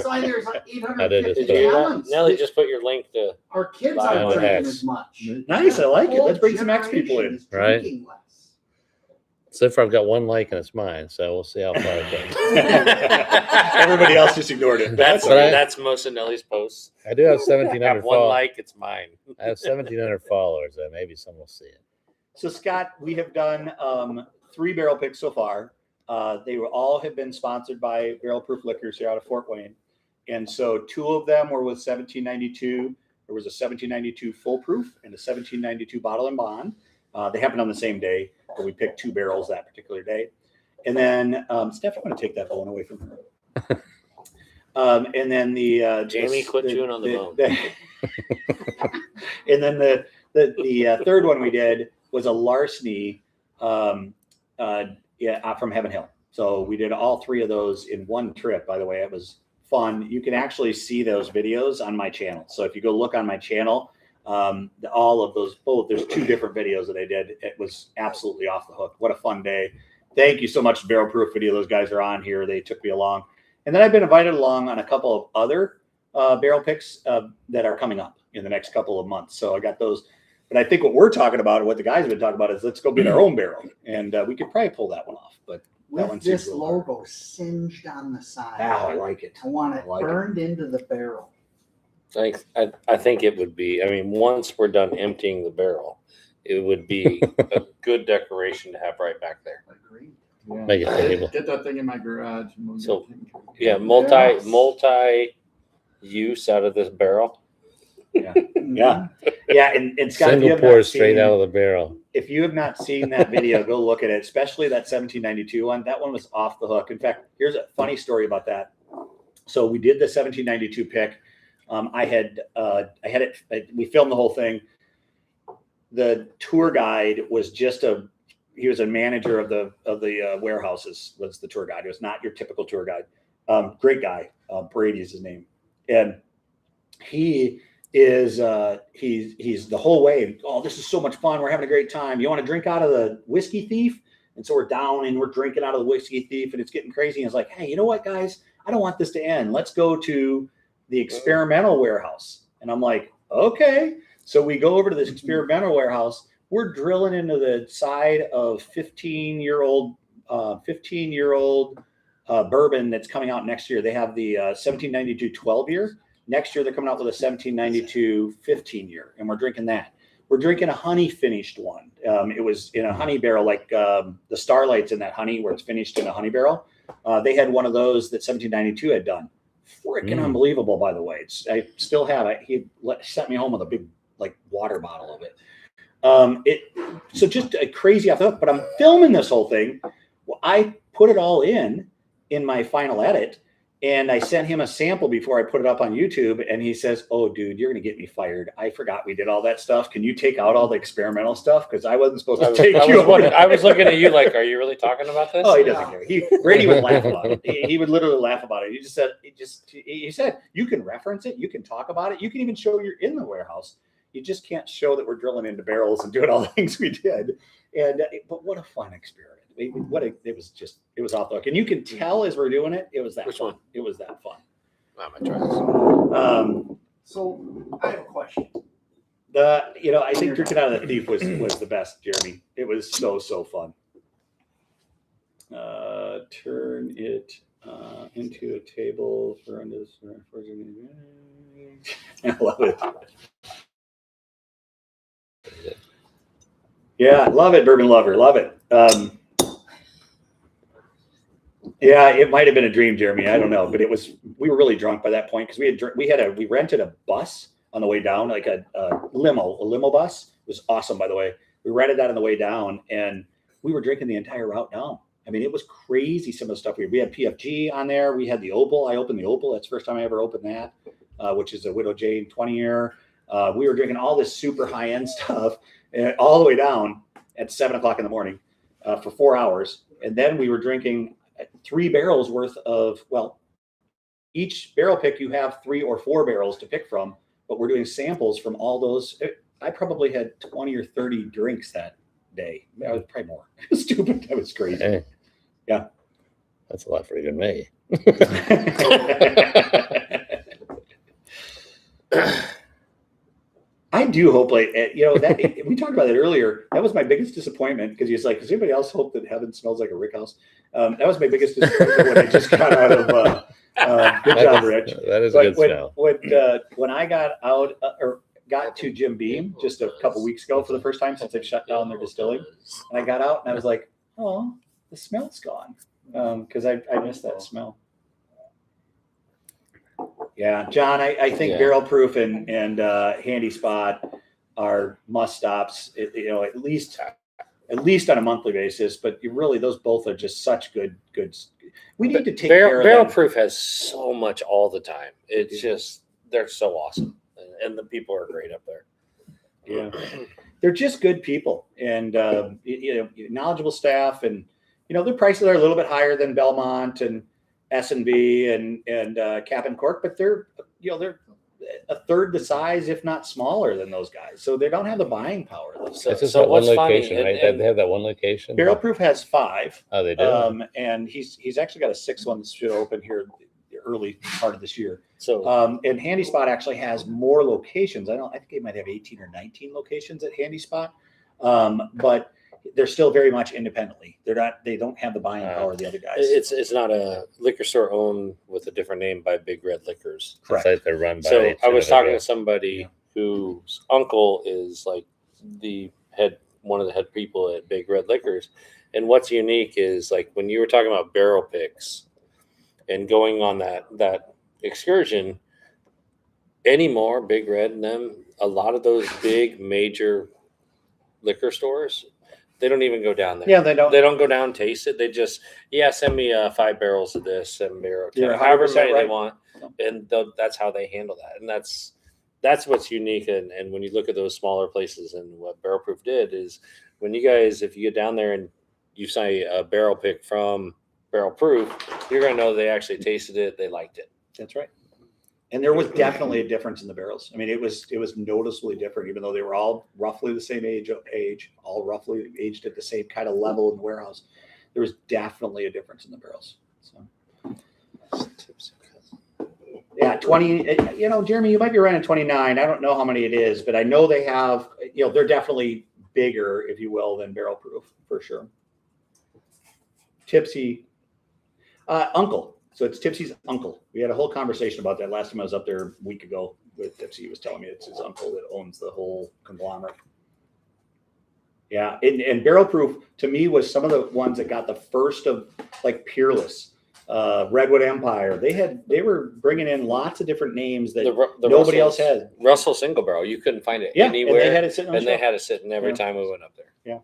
why there's I did 850 it. Did you do that? gallons. Nelly, just put your link to. Our kids Live aren't on drinking X. as much. Nice, I like it. Whole Let's bring some X people in. generation is Right. drinking less. So far, I've got one like and it's mine. So we'll see how far it goes. Everybody else just ignored it. That's But I- that's most of Nelly's posts. I do have Have 1,700 one followers. like, it's mine. I have 1,700 followers. So maybe some will see it. So Scott, we have done 3 barrel picks so far. They all have been sponsored by Barrel Proof Liquors here out of Fort Wayne. And so 2 of them were with 1792. There was a 1792 full proof and a 1792 bottle and bond. They happened on the same day, but we picked 2 barrels that particular day. And then Steph, I'm going to take that bone away from her. And then the Jamie, quit chewing on the bone. And then the third one we did was a Larceny, from Heaven Hill. So we did all 3 of those in one trip. By the way, it was fun. You can actually see those videos on my channel. So if you go look on my channel, all of those, there's 2 different videos that I did. It was absolutely off the hook. What a fun day. Thank you so much to Barrel Proof Video. Those guys are on here. They took me along. And then I've been invited along on a couple of other barrel picks that are coming up in the next couple of months. So I got those. But I think what we're talking about, what the guys have been talking about, is let's go get our own barrel. And we could probably pull that one off. But that one With seems this a little hard. logo singed on the side. Wow, I like it. I want it I like it. burned into the barrel. I think it would be. I mean, once we're done emptying the barrel, it would be a good decoration to have right back there. Agreed. Yeah. Make a table. Get that thing in my garage. And we'll So, get it taken care of. Yeah, Yes. multi use out of this barrel. Yeah. Yeah. And Scott, if you Single have pour not straight seen- out of the barrel. If you have not seen that video, go look at it, especially that 1792 one. That one was off the hook. In fact, here's a funny story about that. So we did the 1792 pick. I had it. We filmed the whole thing. The tour guide was he was a manager of the warehouses. Was the tour guide? It was not your typical tour guide. Great guy. Brady is his name, and he is he's the whole way. Oh, this is so much fun. We're having a great time. You want to drink out of the Whiskey Thief? And so we're down and we're drinking out of the Whiskey Thief, and it's getting crazy. And it's like, hey, you know what, guys? I don't want this to end. Let's go to the experimental warehouse. And I'm like, okay. So we go over to this experimental warehouse. We're drilling into the side of 15-year-old bourbon that's coming out next year. They have the 1792 12-year. Next year, they're coming out with a 1792 15-year, and we're drinking that. We're drinking a honey finished one. It was in a honey barrel, like the Starlight's in that honey where it's finished in a honey barrel. They had one of those that 1792 had done. Freaking unbelievable, by the way. I still have it. He sent me home with a big water bottle of it. So just crazy off the hook. But I'm filming this whole thing. Well, I put it all in my final edit. And I sent him a sample before I put it up on YouTube. And he says, "Oh, dude, you're going to get me fired. I forgot we did all that stuff. Can you take out all the experimental stuff? Because I wasn't supposed to take you over." I was looking at you like, are you really talking about this? Oh, he doesn't care. Brady would laugh about it. He would literally laugh about it. He said, you can reference it. You can talk about it. You can even show you're in the warehouse. You just can't show that we're drilling into barrels and doing all the things we did. But what a fun experiment. It was off the hook. And you can tell as we're doing it, it was that Which fun. one? It was that fun. I'm gonna try this. So I have a question. I think drinking out of the thief was the best, Jeremy. It was so fun. Turn it into a table for I love it. Yeah, love it, bourbon lover, love it. Yeah, it might have been a dream, Jeremy. I don't know, but we were really drunk by that point because we rented a bus on the way down, like a limo bus. It was awesome, by the way. We rented that on the way down, and we were drinking the entire route down. I mean, it was crazy. Some of the stuff we had PFG on there. We had the Opal. I opened the Opal. That's the first time I ever opened that, which is a Widow Jane 20-year. We were drinking all this super high end stuff all the way down at 7:00 in the morning for 4 hours, and then we were drinking 3 barrels worth of, each barrel pick you have 3 or 4 barrels to pick from, but we're doing samples from all those. I probably had 20 or 30 drinks that day. I was probably more. It was stupid. That was crazy. Hey, Yeah. that's a lot for even me. I do hope, that we talked about it earlier. That was my biggest disappointment because he's like, does anybody else hope that heaven smells like a rick house? That was my biggest disappointment when I just got out of. Good job, Rich. That is a good smell. When I got out or got to Jim Beam just a couple weeks ago for the first time since they've shut down their distilling, and I got out and I was like, oh, the smell's gone because I missed that smell. Yeah, John, I think Barrel Proof and Handy Spot are must stops. At least on a monthly basis. But those both are just such good. We need to take care of Barrel them. Proof has so much all the time. It's just they're so awesome, and the people are great up there. Yeah, they're just good people and knowledgeable staff, and their prices are a little bit higher than Belmont and S&B and Cap and Cork, but they're a third the size, if not smaller than those guys. So they don't have the buying power. So It's just that one what's funny, location, right? They have that one location. Barrel Proof has 5. Oh, they do. And he's actually got a 6th one that should open here the early part of this year. So and Handy Spot actually has more locations. I think they might have 18 or 19 locations at Handy Spot. But they're still very much independently. They don't have the buying power of the other guys. it's not a liquor store owned with a different name by Big Red Liquors. Correct. It's like they're run by. So I was talking to somebody whose uncle is like one of the head people at Big Red Liquors. And what's unique is like when you were talking about barrel picks and going on that excursion anymore, Big Red and them, a lot of those big major liquor stores, they don't even go down there. Yeah, they don't. They don't go down and taste it. They just, send me 5 barrels of this, 7 barrels, You're however 100% many right. they want, and that's how they handle that. And that's what's unique. And when you look at those smaller places, and what Barrel Proof did is, when you guys, if you get down there and you say a barrel pick from Barrel Proof, you're gonna know they actually tasted it, they liked it. That's right. And there was definitely a difference in the barrels. I mean, it was noticeably different, even though they were all roughly the same age, all roughly aged at the same kind of level in the warehouse. There was definitely a difference in the barrels. So, yeah, 20. Jeremy, you might be running 29. I don't know how many it is, but I know they have. They're definitely bigger, if you will, than Barrel Proof for sure. Tipsy, uncle. So it's Tipsy's uncle. We had a whole conversation about that last time I was up there a week ago with Tipsy. He was telling me it's his uncle that owns the whole conglomerate. Yeah, and Barrel Proof to me was some of the ones that got the first of like Peerless, Redwood Empire. They were bringing in lots of different names that nobody else had. Russell Single Barrel, you couldn't find it anywhere. And they had it sitting on the and they shelf. had it sitting every time we went up there. Yeah.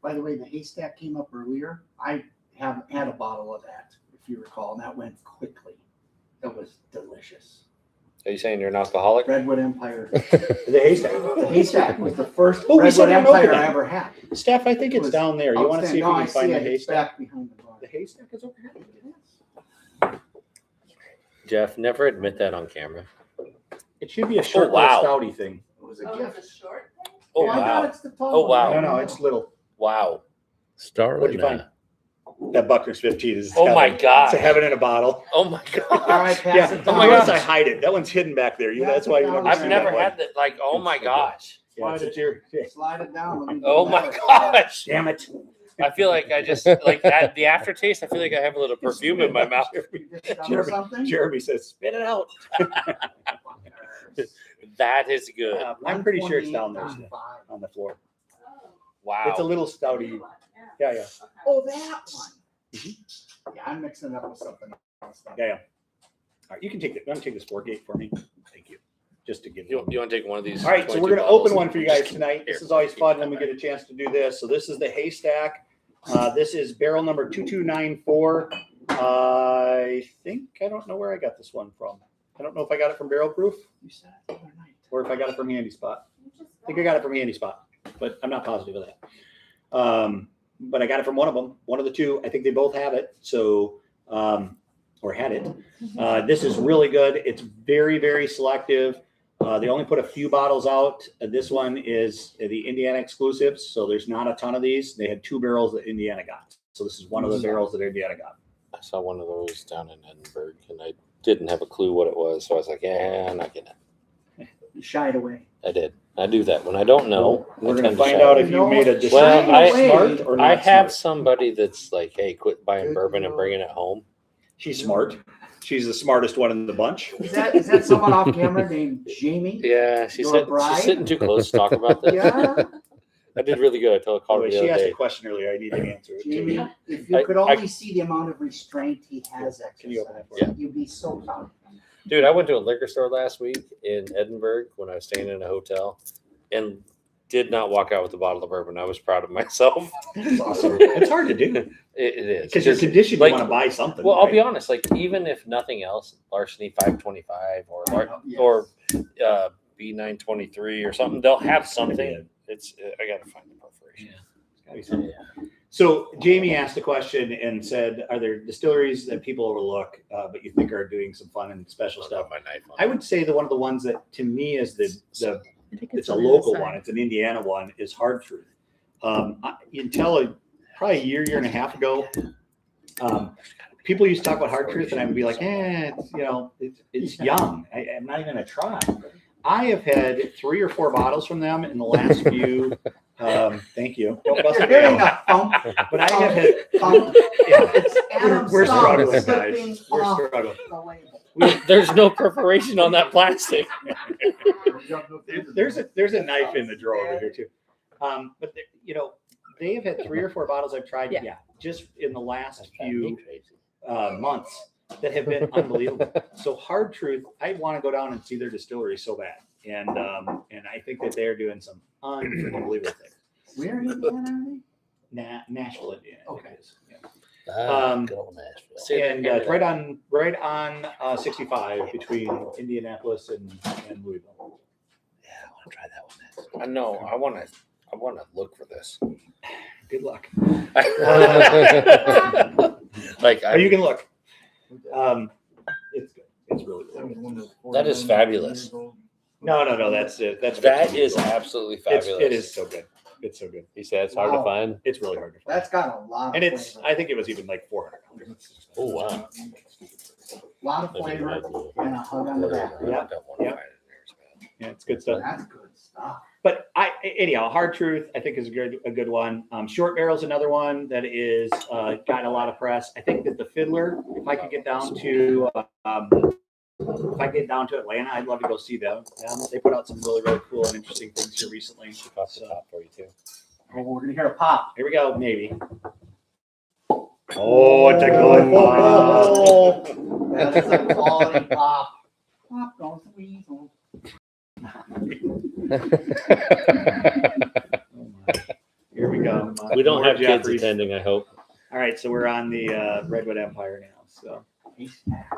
By the way, the Haystack came up earlier. I had a bottle of that, if you recall, and that went quickly. It was delicious. Are you saying you're an alcoholic? Redwood Empire. The Haystack. The Haystack was the first Oh, we Redwood said we opened Empire that. I ever had. Steph, I think It it's was down there. You want to see if you outstanding. can find the It's Haystack? back behind the bar. The Haystack is over here. Jeff, never admit that on camera. It should be a short wow. little stouty thing. It was a gift. short thing? Oh, I thought wow. it's the tall Oh, one. wow. No, it's little. Wow. Starling. What'd you find? That Buckner's 15 is. Oh, my God. It's a heaven in a bottle. Oh, my All right, God. pass Yeah. it Oh down. my gosh, I gosh. hide it. That one's hidden back there. You. Pass That's it why you down. never I've see never that one. had that. Like, oh, my gosh. Yeah, it's your, yeah. Slide it down. Let me Oh, do my that. gosh. Damn it. I feel like I just, like, that, the aftertaste, I feel like I have a little perfume in my mouth. You just done Jeremy, something? Jeremy says, spit it out. That is good. I'm pretty sure it's down there 128.5. on the floor. Wow. It's a little stouty. Yeah, yeah. Oh, that one. Mhm. Yeah, I'm mixing it up with something else. Yeah, yeah. All right, you can take it. You want to take this 4-gate for me? Thank you. Just to give You want to take one of these? All right, so we're 22 going to bottles? open one for you guys Just tonight. here. This is always fun when we get a chance to do this. So this is the Haystack. This is barrel number 2294. I think, I don't know where I got this one from. I don't know if I got it from Barrel Proof You said it the other night. or if I got it from Handy Spot. I think I got it from Handy Spot, but I'm not positive of that. But I got it from one of them, one of the two. I think they both have it. So, or had it. This is really good. It's very, very selective. They only put a few bottles out. This one is the Indiana exclusives. So there's not a ton of these. They had 2 barrels that Indiana got. So this is one of the barrels that Indiana got. I saw one of those down in Edinburgh, and I didn't have a clue what it was. So I was like, yeah, I'm not getting it. You shied away. I did. I do that. When I don't know, We're I going to tend to find shy out away. if you No, made a decision. Well, I- smart or not I have smart. somebody that's like, hey, quit buying Good bourbon and Lord. bringing it home. She's smart. She's the smartest one in the bunch. Is that someone off camera named Jamie? Yeah, Your bride? she's sitting too close to talk about this. Yeah. I did really good. I told her By call the her way, the she other asked a day. question earlier. I need to answer it. Jamie, too. if you could only see the amount of restraint he has Can you open that exercised, for you'd be so proud. Dude, I went to a liquor store last week in Edinburgh when I was staying in a hotel and did not walk out with a bottle of bourbon. I was proud of myself. That's awesome. It's hard to do It is. because you're Just- conditioned like- to want to buy something. Well, I'll right? be honest. Like, even if nothing else, Larceny 525 Yes. or B923 or something, they'll have something. It's I gotta find the perforation. It's gotta be something. So Jamie asked a question and said, "Are there distilleries that people overlook, but you think are doing some fun and special I'll stuff?" have my knife on. I would say that one of the ones that to me is the I think it's a on the local side. one. It's an Indiana one. Is Hard Truth. Until probably a year and a half ago, people used to talk about Hard Truth, and I would be like, it's young. I'm not even gonna try. I have had 3 or 4 bottles from them in the last few. Thank you. Don't bust You're me getting out. a thump. But I have had. Thump. Yeah, It's Adam's we're thumb struggling, slipping guys. We're off struggling. the label. There's no perforation on that plastic. There's a knife in the drawer over here too. But they have had 3 or 4 bottles I've tried. Yeah. Yeah, just in the last few months that have been unbelievable. So Hard Truth, I want to go down and see their distillery so bad, and I think that they're doing some unbelievable things. Where in Indiana are Nashville, Indiana. I think Okay. it is. Yeah. Good old Nashville. Say that And again. it's right on 65 between Indianapolis and Louisville. Yeah, I want to try that one next. I know. I want to look for this. Good luck. Like Oh, you can look. It's good. It's really good. That is fabulous. No. That's it. that is absolutely fabulous. It is so good. It's so good. He said it's hard to Wow. find. It's really hard to find. That's got a lot And of it's. flavor. I think it was even like 400. Oh wow. A lot of flavor and a hug on the back. Yeah. Yeah. Yeah, it's good stuff. That's good stuff. But anyhow, Hard Truth I think is a good one. Short Barrel's another one that is got a lot of press. I think that the Fiddler, if I could get down to Atlanta, I'd love to go see them. They put out some really, really cool and interesting things here recently. Off the top for you too. Oh, we're gonna hear a pop. Here we go, maybe. Oh, it's a good pop. That is a quality pop. Pop goes the weasel. Here we go. We don't More have kids Jeffries. attending, I hope. All right, so we're on the Redwood Empire now. So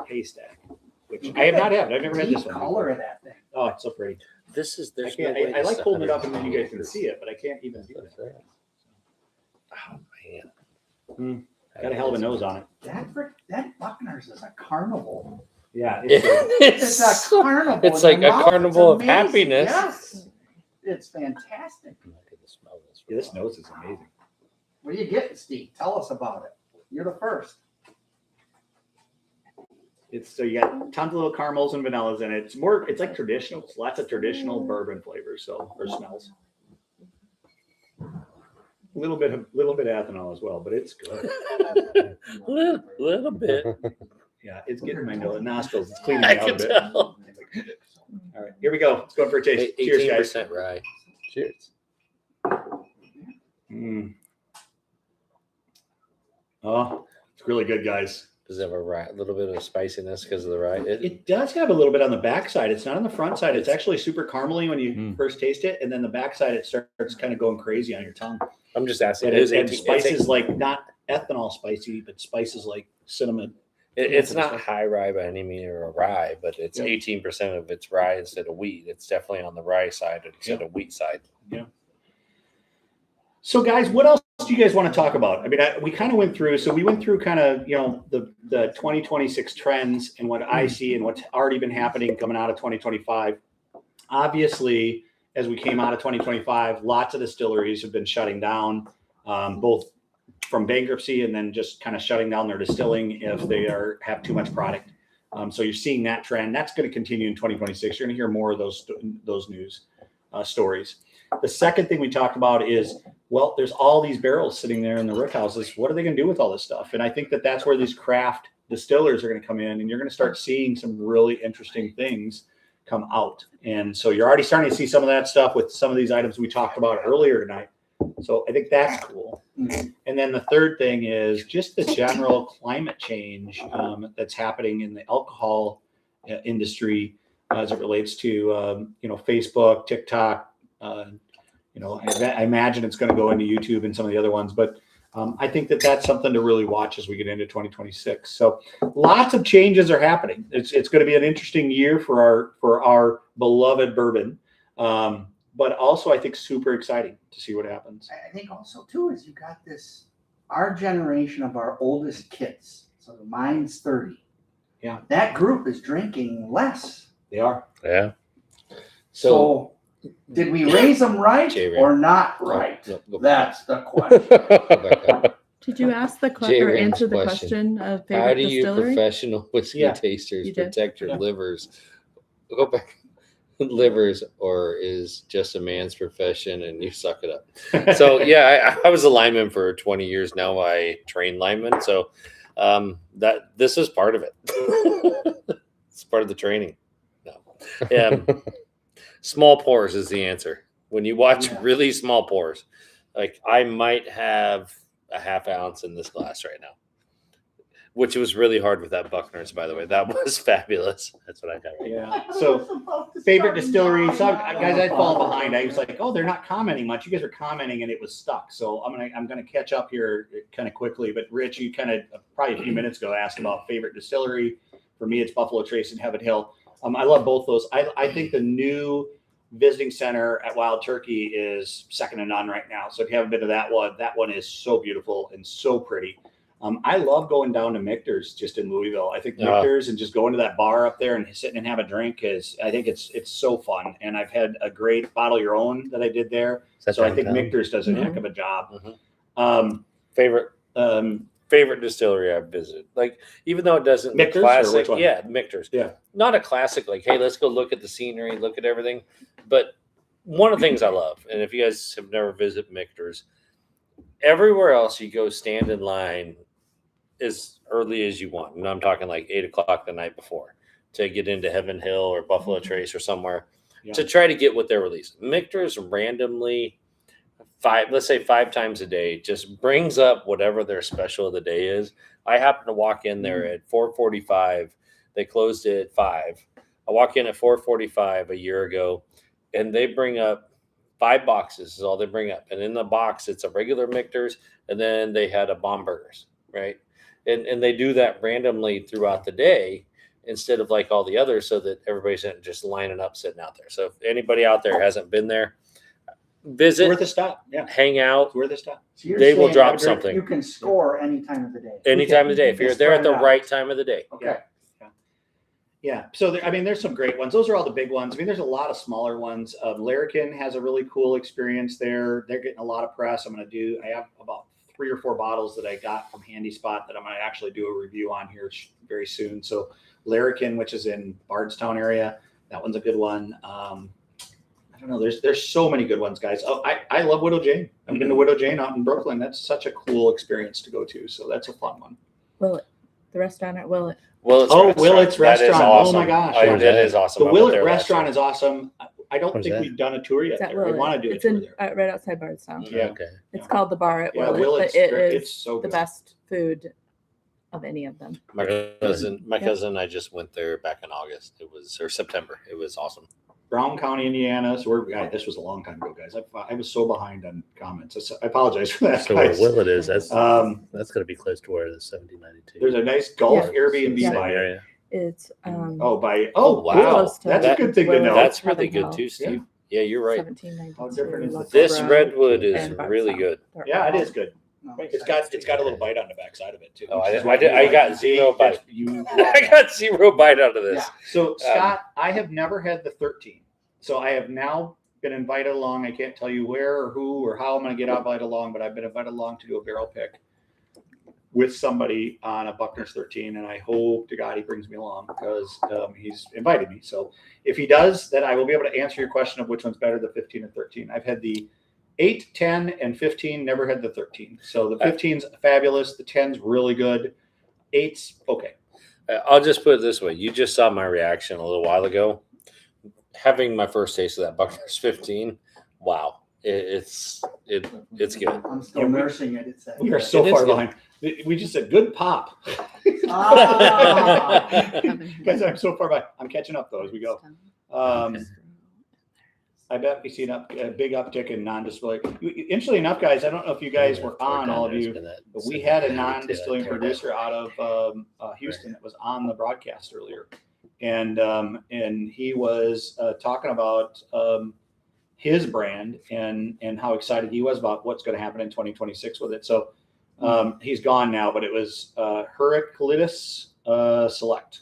Haystack, which Look I have at not that had. I've never had deep this one. color of that thing. Oh, it's so pretty. This is there's I can't. no way I this like is holding it up and then you guys 120 can see it, but I can't even do That's that. right. Oh man. Got a hell of a nose on it. That Buckner's is a carnival. Yeah, It's a carnival. It's in like the a mouth. carnival of It's amazing. happiness. Yes. It's fantastic. I'm not gonna smell this. yeah, this nose is amazing. What are you getting, Steve? Tell us about it. You're the first. It's so you got tons of little caramels and vanillas in it. It's like traditional. It's lots of traditional bourbon flavors, or smells. A little bit of ethanol as well, but it's good. little bit. Yeah, it's getting my nostrils. It's cleaning I me out a can bit. tell. All right, here we go. Let's go for a taste. Cheers, guys. 18% rye. Cheers. Mm. Oh, it's really good, guys. Does it have a little bit of spiciness because of the rye? It does have a little bit on the backside. It's not on the front side. It's actually super caramely when you first taste it, and then the backside it starts kind of going crazy on your tongue. I'm just asking. And It is and 18 spices like not ethanol spicy, but spices like cinnamon. it's not high rye by any means or a rye, but it's Yeah. 18% of its rye instead of wheat. It's definitely on the rye side instead of wheat side. So, guys, what else do you guys want to talk about? I mean, we kind of went through. So we went through kind of the 2026 trends and what I see and what's already been happening coming out of 2025. Obviously, as we came out of 2025, lots of distilleries have been shutting down, both from bankruptcy and then just kind of shutting down their distilling if they have too much product. So you're seeing that trend. That's going to continue in 2026. You're going to hear more of those news stories. The second thing we talked about is, well, there's all these barrels sitting there in the rick houses. What are they going to do with all this stuff? And I think that's where these craft distillers are going to come in, and you're going to start seeing some really interesting things come out. And so you're already starting to see some of that stuff with some of these items we talked about earlier tonight. So I think that's cool. And then the third thing is just the general climate change that's happening in the alcohol industry as it relates to Facebook, TikTok. I imagine it's going to go into YouTube and some of the other ones, but I think that's something to really watch as we get into 2026. So lots of changes are happening. It's going to be an interesting year for our beloved bourbon, but also I think super exciting to see what happens. I think also too is you got our generation of our oldest kids. So mine's 30. Yeah. That group is drinking less. They are. Yeah. So did we raise them right J-Ram. or not right? No, go back. That's the question. Did you ask the Jay or Ram's answer the question. question of How favorite do you distillery? professional whiskey Yeah. tasters You did. protect your Yeah. livers? Go back. Livers, or is just a man's profession and you suck it up? So yeah, I was a lineman for 20 years now. I train linemen, so that this is part of it. It's part of the training. No, small pours is the answer. When you watch really small pours, like I might have a half ounce in this glass right now, which was really hard with that Buckner's, by the way. That was fabulous. That's what I got right now. Yeah. So favorite distillery. So guys, I'd fall behind. I was like, oh, they're not commenting much. You guys are commenting and it was stuck. So I'm gonna catch up here kind of quickly. But Rich, you kind of probably a few minutes ago asked about favorite distillery. For me, it's Buffalo Trace and Heaven Hill. I love both those. I think the new visiting center at Wild Turkey is second to none right now. So if you haven't been to that one is so beautiful and so pretty. I love going down to Michters just in Louisville. I think Michters and just going to that bar up there and sitting and have a drink I think it's so fun. And I've had a great bottle your own that I did there. So I think Michters does a heck of a job. Favorite distillery I've visited. Like, even though it doesn't Michters, classic, or which one? yeah, Michters. Yeah. Not a classic, like, hey, let's go look at the scenery, look at everything. But one of the things I love, and if you guys have never visited Michters, everywhere else you go stand in line as early as you want. And I'm talking like 8 o'clock the night before to get into Heaven Hill or Buffalo Trace or somewhere to try to get what they're releasing. Michters randomly let's say 5 times a day, just brings up whatever their special of the day is. I happen to walk in there at 4:45. They closed it at 5. I walk in at 4:45 a year ago, and they bring up 5 boxes is all they bring up. And in the box, it's a regular Michters, and then they had a Bombergers. right? And they do that randomly throughout the day instead of like all the others, so that everybody's not just lining up sitting out there. So if anybody out there hasn't been there, visit, Worth a stop. Yeah. hang out. Worth a stop. So you're They will saying drop that something. You can score any time of the day. Any time of the day if You you're can there at spread the it out. right time of the day. Okay. Yeah. So there's some great ones. Those are all the big ones. I mean, there's a lot of smaller ones. Larrikin has a really cool experience there. They're getting a lot of press. I have about 3 or 4 bottles that I got from Handy Spot that I'm going to actually do a review on here very soon. So Larrikin, which is in Bardstown area, that one's a good one. I don't know. There's so many good ones, guys. Oh, I love Widow Jane. I've been to Widow Jane out in Brooklyn. That's such a cool experience to go to. So that's a fun one. Willet, the restaurant at Willet. Willet's Willet's That is Restaurant. awesome. Oh my gosh. That is awesome. The I went Willet there last Restaurant year. is awesome. I don't Where's think that? we've done a tour yet It's at there. I Willet. want to do a It's tour in there. right outside Bardstown. Yeah. Okay. It's called the bar at Yeah, Willet, Willet's but it great. is It's so the good. best food of any of them. My Yeah. cousin, I just went there back in August. Or September. It was awesome. Brown County, Indiana. So this was a long time ago, guys. I was so behind on comments. I apologize for that, So where guys. Willet is, that's going There's to be close to where the 1792. a nice golf Yeah. Airbnb Same by it. area. It's Oh, wow. close to That's a good thing to Willet. know. That's really Heaven good Hill. too, Steve. Yeah, you're right. 1792. How different is Look This around Redwood is and really Bardstown. good. They're Yeah, it all- is good. No, It's got a little bite on the backside of it too. Oh, which I- is what I you got like. zero See, bite. You I got 0 bite out of this. Yeah. So Scott, I have never had the 13. So I have now been invited along. I can't tell you where or who or how I'm going to get invited along, but I've been invited along to do a barrel pick with somebody on a Buckner's 13. And I hope to God he brings me along because he's invited me. So if he does, then I will be able to answer your question of which one's better, the 15 or 13. I've had the 8, 10, and 15, never had the 13. So the 15's fabulous. The 10's really good. 8's okay. I'll just put it this way. You just saw my reaction a little while ago. Having my first taste of that Buckner's 15, wow. It's good. I'm still Yeah, nursing it. It's We are so It is far good. behind. We just said good pop. Ah. Guys, I'm so far behind. I'm catching up though as we go. I bet we see a big uptick in non-distilling. Interestingly enough, guys, I don't know if you guys were on, all of you, but we had a non-distilling producer out of Houston that was on the broadcast earlier, and he was talking about his brand and how excited he was about what's going to happen in 2026 with it. So he's gone now, but it was Hercules Select.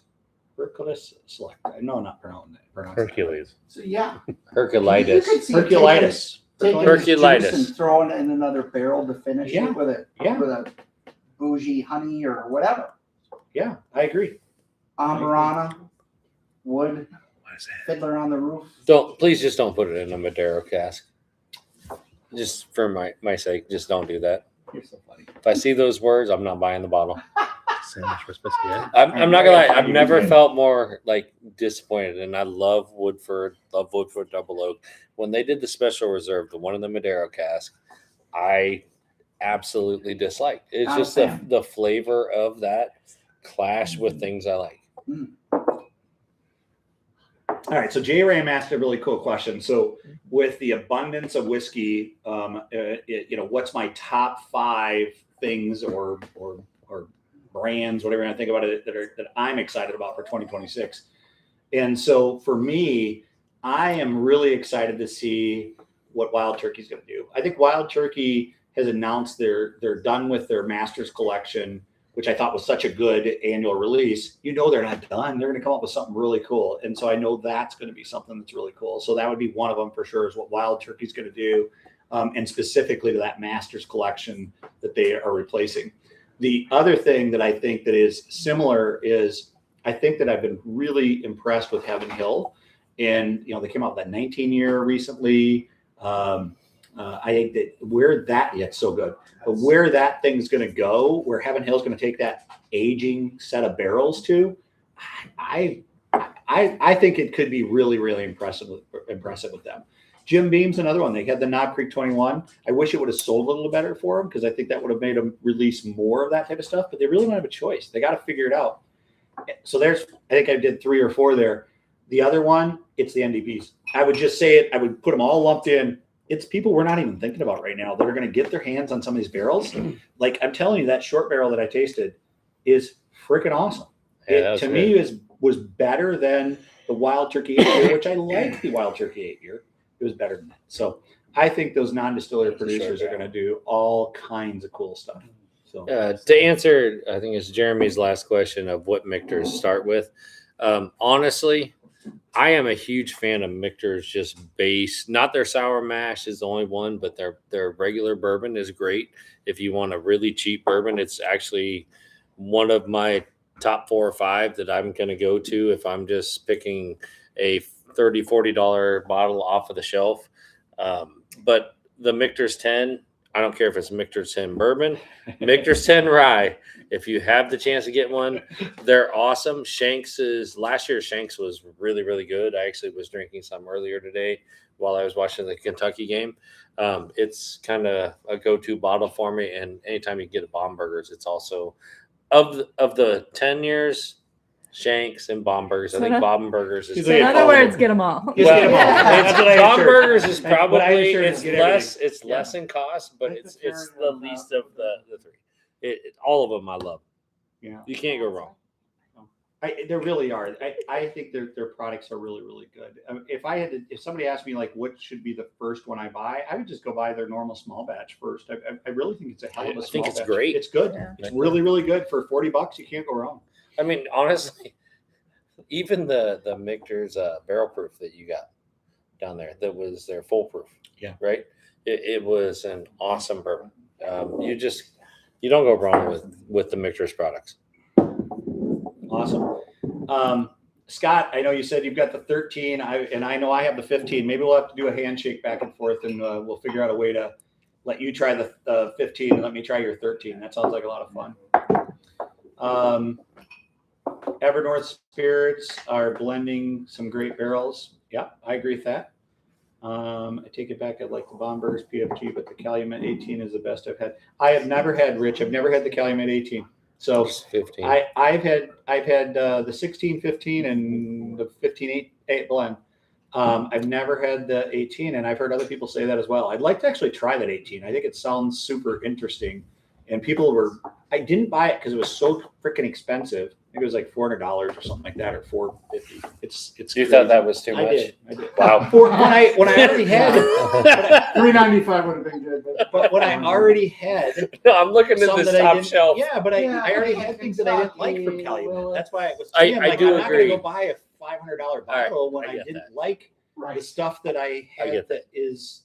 Hercules Select. No, not pronouncing it. Hercules. So yeah, Herculitis. You could see Herculitis. taking Herculitis. this juice and throwing it in another barrel to finish Yeah. it with a bougie honey or whatever. Yeah, I agree. Amarana, wood, What is that? fiddler on the roof. Please just don't put it in a Madero cask. Just for my sake, just don't do that. You're so funny. If I see those words, I'm not buying the bottle. Same as we're supposed to get. I'm not gonna lie. Find I've you never again. felt more like disappointed, and I love Woodford Double Oak. When they did the Special Reserve, the one in the Madero cask, I absolutely disliked. It's Not a just fan. the flavor of that clash with things I like. All right, so J. Ram asked a really cool question. So, with the abundance of whiskey, what's my top 5 things or brands, whatever I think about it, that I'm excited about for 2026? And so, for me, I am really excited to see what Wild Turkey's going to do. I think Wild Turkey has announced they're done with their Masters collection, which I thought was such a good annual release. They're not done. They're going to come up with something really cool. And so I know that's going to be something that's really cool. So that would be one of them for sure, is what Wild Turkey's going to do. And specifically to that Masters collection that they are replacing. The other thing that I think that is similar is I think that I've been really impressed with Heaven Hill. And, they came out with that 19-year recently. I think that it's so good. But where that thing's going to go, where Heaven Hill's going to take that aging set of barrels to, I think it could be really, really impressive with them. Jim Beam's another one. They had the Knob Creek 21. I wish it would have sold a little better for them because I think that would have made them release more of that type of stuff. But they really don't have a choice. They got to figure it out. So I think I did 3 or 4 there. The other one, it's the NDPs. I would just say it. I would put them all lumped in. it's people we're not even thinking about right now that are going to get their hands on some of these barrels. Like I'm telling you, that short barrel that I tasted is freaking awesome. Yeah, It to me was better than the Wild Turkey 8-year, which I like the Wild Turkey 8-year. It was better than that. So I think those non-distillery producers are going to do all kinds of cool stuff. So to answer, I think it's Jeremy's last question of what Michters start with. Honestly, I am a huge fan of Michters just base. Not their sour mash is the only one, but their regular bourbon is great. If you want a really cheap bourbon, it's actually one of my top 4 or 5 that I'm going to go to if I'm just picking a $30, $40 bottle off of the shelf. But the Michters 10, I don't care if it's Michters 10 bourbon, Michters 10 rye. If you have the chance to get one, they're awesome. Last year Shanks was really, really good. I actually was drinking some earlier today while I was watching the Kentucky game. It's kind of a go-to bottle for me. And anytime you get a Baumburgers, it's also of the 10 years, Shanks and Baumburgers. I think Baumburgers is. So in other words, get them all. Just get 'em all. That's what I heard. Baumburgers is What I probably heard is get everything. it's less in cost, but That's it's a fair the enough. least of the 3. All of them I love. yeah. You can't go wrong. They really are. I think their products are really, really good. If somebody asked me like what should be the first one I buy, I would just go buy their normal small batch first. I really think it's a hell of a I small think it's batch. great. It's good. Yeah. It's really, really good for $40. You can't go wrong. I mean, honestly, even the Michters barrel proof that you got down there, that was their foolproof. Yeah. Right. It was an awesome bourbon. You don't go wrong with the Michters products. Awesome. Scott, I know you said you've got the 13, and I know I have the 15. Maybe we'll have to do a handshake back and forth, and we'll figure out a way to let you try the 15 and let me try your 13. That sounds like a lot of fun. Evernorth Spirits are blending some great barrels. Yeah, I agree with that. I take it back. I like the Baumburgers PFG, but the Calumet 18 is the best I've had. I've never had the Calumet 18. So 15. I've had the 16, 15, and the 15 8 blend. I've never had the 18, and I've heard other people say that as well. I'd like to actually try that 18. I think it sounds super interesting. And I didn't buy it because it was so freaking expensive. I think it was like $400 or something like that, or $450. It's. You crazy. thought that was too much? I did. Wow. When I already had $3.95 would have been good. but when I already had No, I'm looking at some this that I top didn't, shelf. yeah, but Yeah, I already I had think things that I didn't like from Kentucky, Calumet. That's why it was. I I'm do not going agree. to go buy a $500 bottle when I get didn't that. like the Right. stuff that I had get that is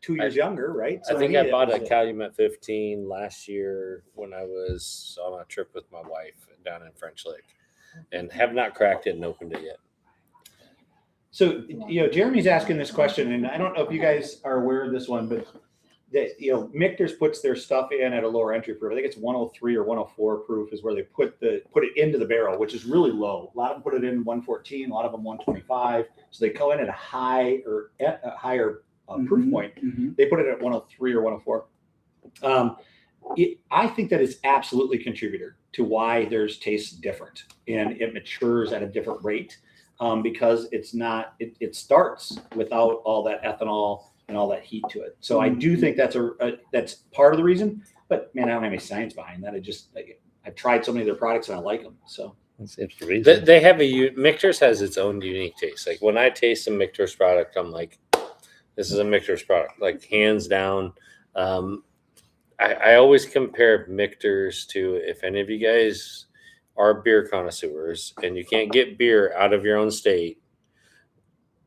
2 years younger, right? I think I bought a it. Calumet 15 last year when I was on a trip with my wife down in French Lake, and have not cracked it and opened it yet. So, Jeremy's asking this question, and I don't know if you guys are aware of this one, but that, Michters puts their stuff in at a lower entry proof. I think it's 103 or 104 proof is where they put it into the barrel, which is really low. A lot of them put it in 114, a lot of them 125. So they come in at a higher proof point. Mm-hmm. They put it at 103 or 104. I think that is absolutely a contributor to why theirs tastes different and it matures at a different rate, because it starts without all that ethanol and all that heat to it. So I do think that's that's part of the reason, but man, I don't have any science behind that. I've tried so many of their products and I like them. So That's the reason. They have Michters has its own unique taste. Like when I taste a Michters product, I'm like, this is a Michters product, like hands down. I always compare Michters to, if any of you guys are beer connoisseurs and you can't get beer out of your own state,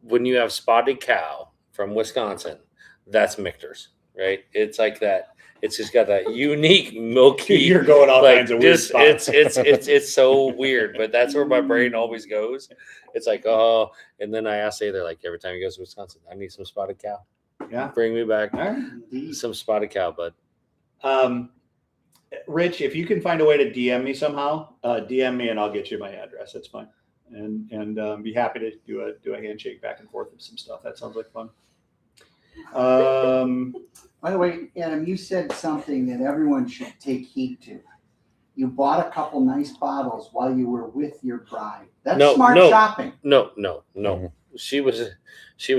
when you have Spotted Cow from Wisconsin, that's Michters, right? It's like that. It's just got that unique milky. You're going all like kinds of weird spots. it's so weird, but that's where my brain always goes. It's like, oh, and then I ask they're like, every time he goes to Wisconsin, I need some Spotted Cow. Yeah. Bring me back All right. some Spotted Cow, bud. Rich, if you can find a way to DM me somehow, DM me and I'll get you my address. That's fine. And be happy to do a handshake back and forth with some stuff. That sounds like fun. By the way, Adam, you said something that everyone should take heed to. You bought a couple nice bottles while you were with your bride. That's smart shopping. No. she was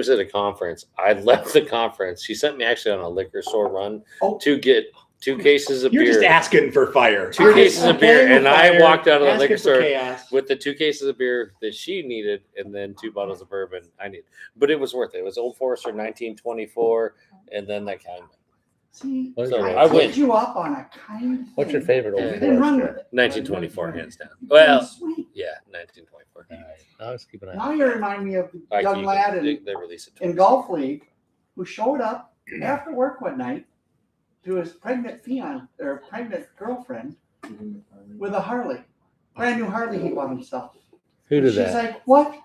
at a conference. I left the conference. She sent me actually on a liquor store run Oh. to get 2 cases of You're beer. just asking for fire. 2 You're cases just of beer, playing with and I fire, walked out of the asking liquor for store chaos. with the 2 cases of beer that she needed, and then 2 bottles of bourbon I needed. But it was worth it. It was Old Forester 1924, and then that kind of See, What is So your- I I win. put you up on a kind What's your thing. favorite You Old didn't run with Forester? it. 1924 hands down. You're Well, sweet. yeah, 1924. I'll just keep an eye Now on you remind me of the Like, young you lad could- in they release it. in golf league who showed up after work one night to his pregnant pregnant girlfriend with a Harley, brand new Harley he bought himself. Who And did she's that? like, what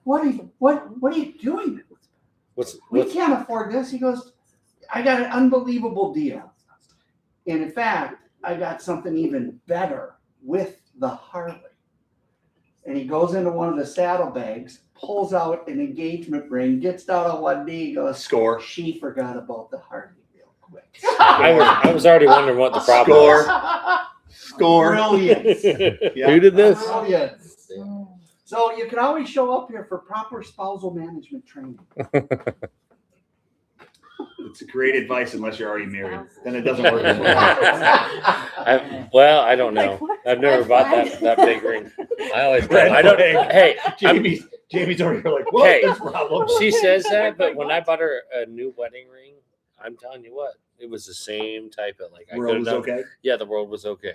are you doing? We can't afford this. He goes, I got an unbelievable deal. And in fact, I got something even better with the Harley. And he goes into one of the saddlebags, pulls out an engagement ring, gets down on one knee, goes, Score. she forgot about the Harley real quick. I was already wondering what the problem Score. was. Score. Brilliant. Yeah. Who did this? Brilliant. So you can always show up here for proper spousal management training. It's great advice unless you're already married. Then it doesn't work as well. I don't know. I've never bought that big ring. I always Red I don't. flag. Hey, Jamie's over here like, what? Hey, There's problems. she says that, but when I bought her a new wedding ring, I'm telling you what, it was the same type of like. I World could've was done- okay. Yeah, the world was okay.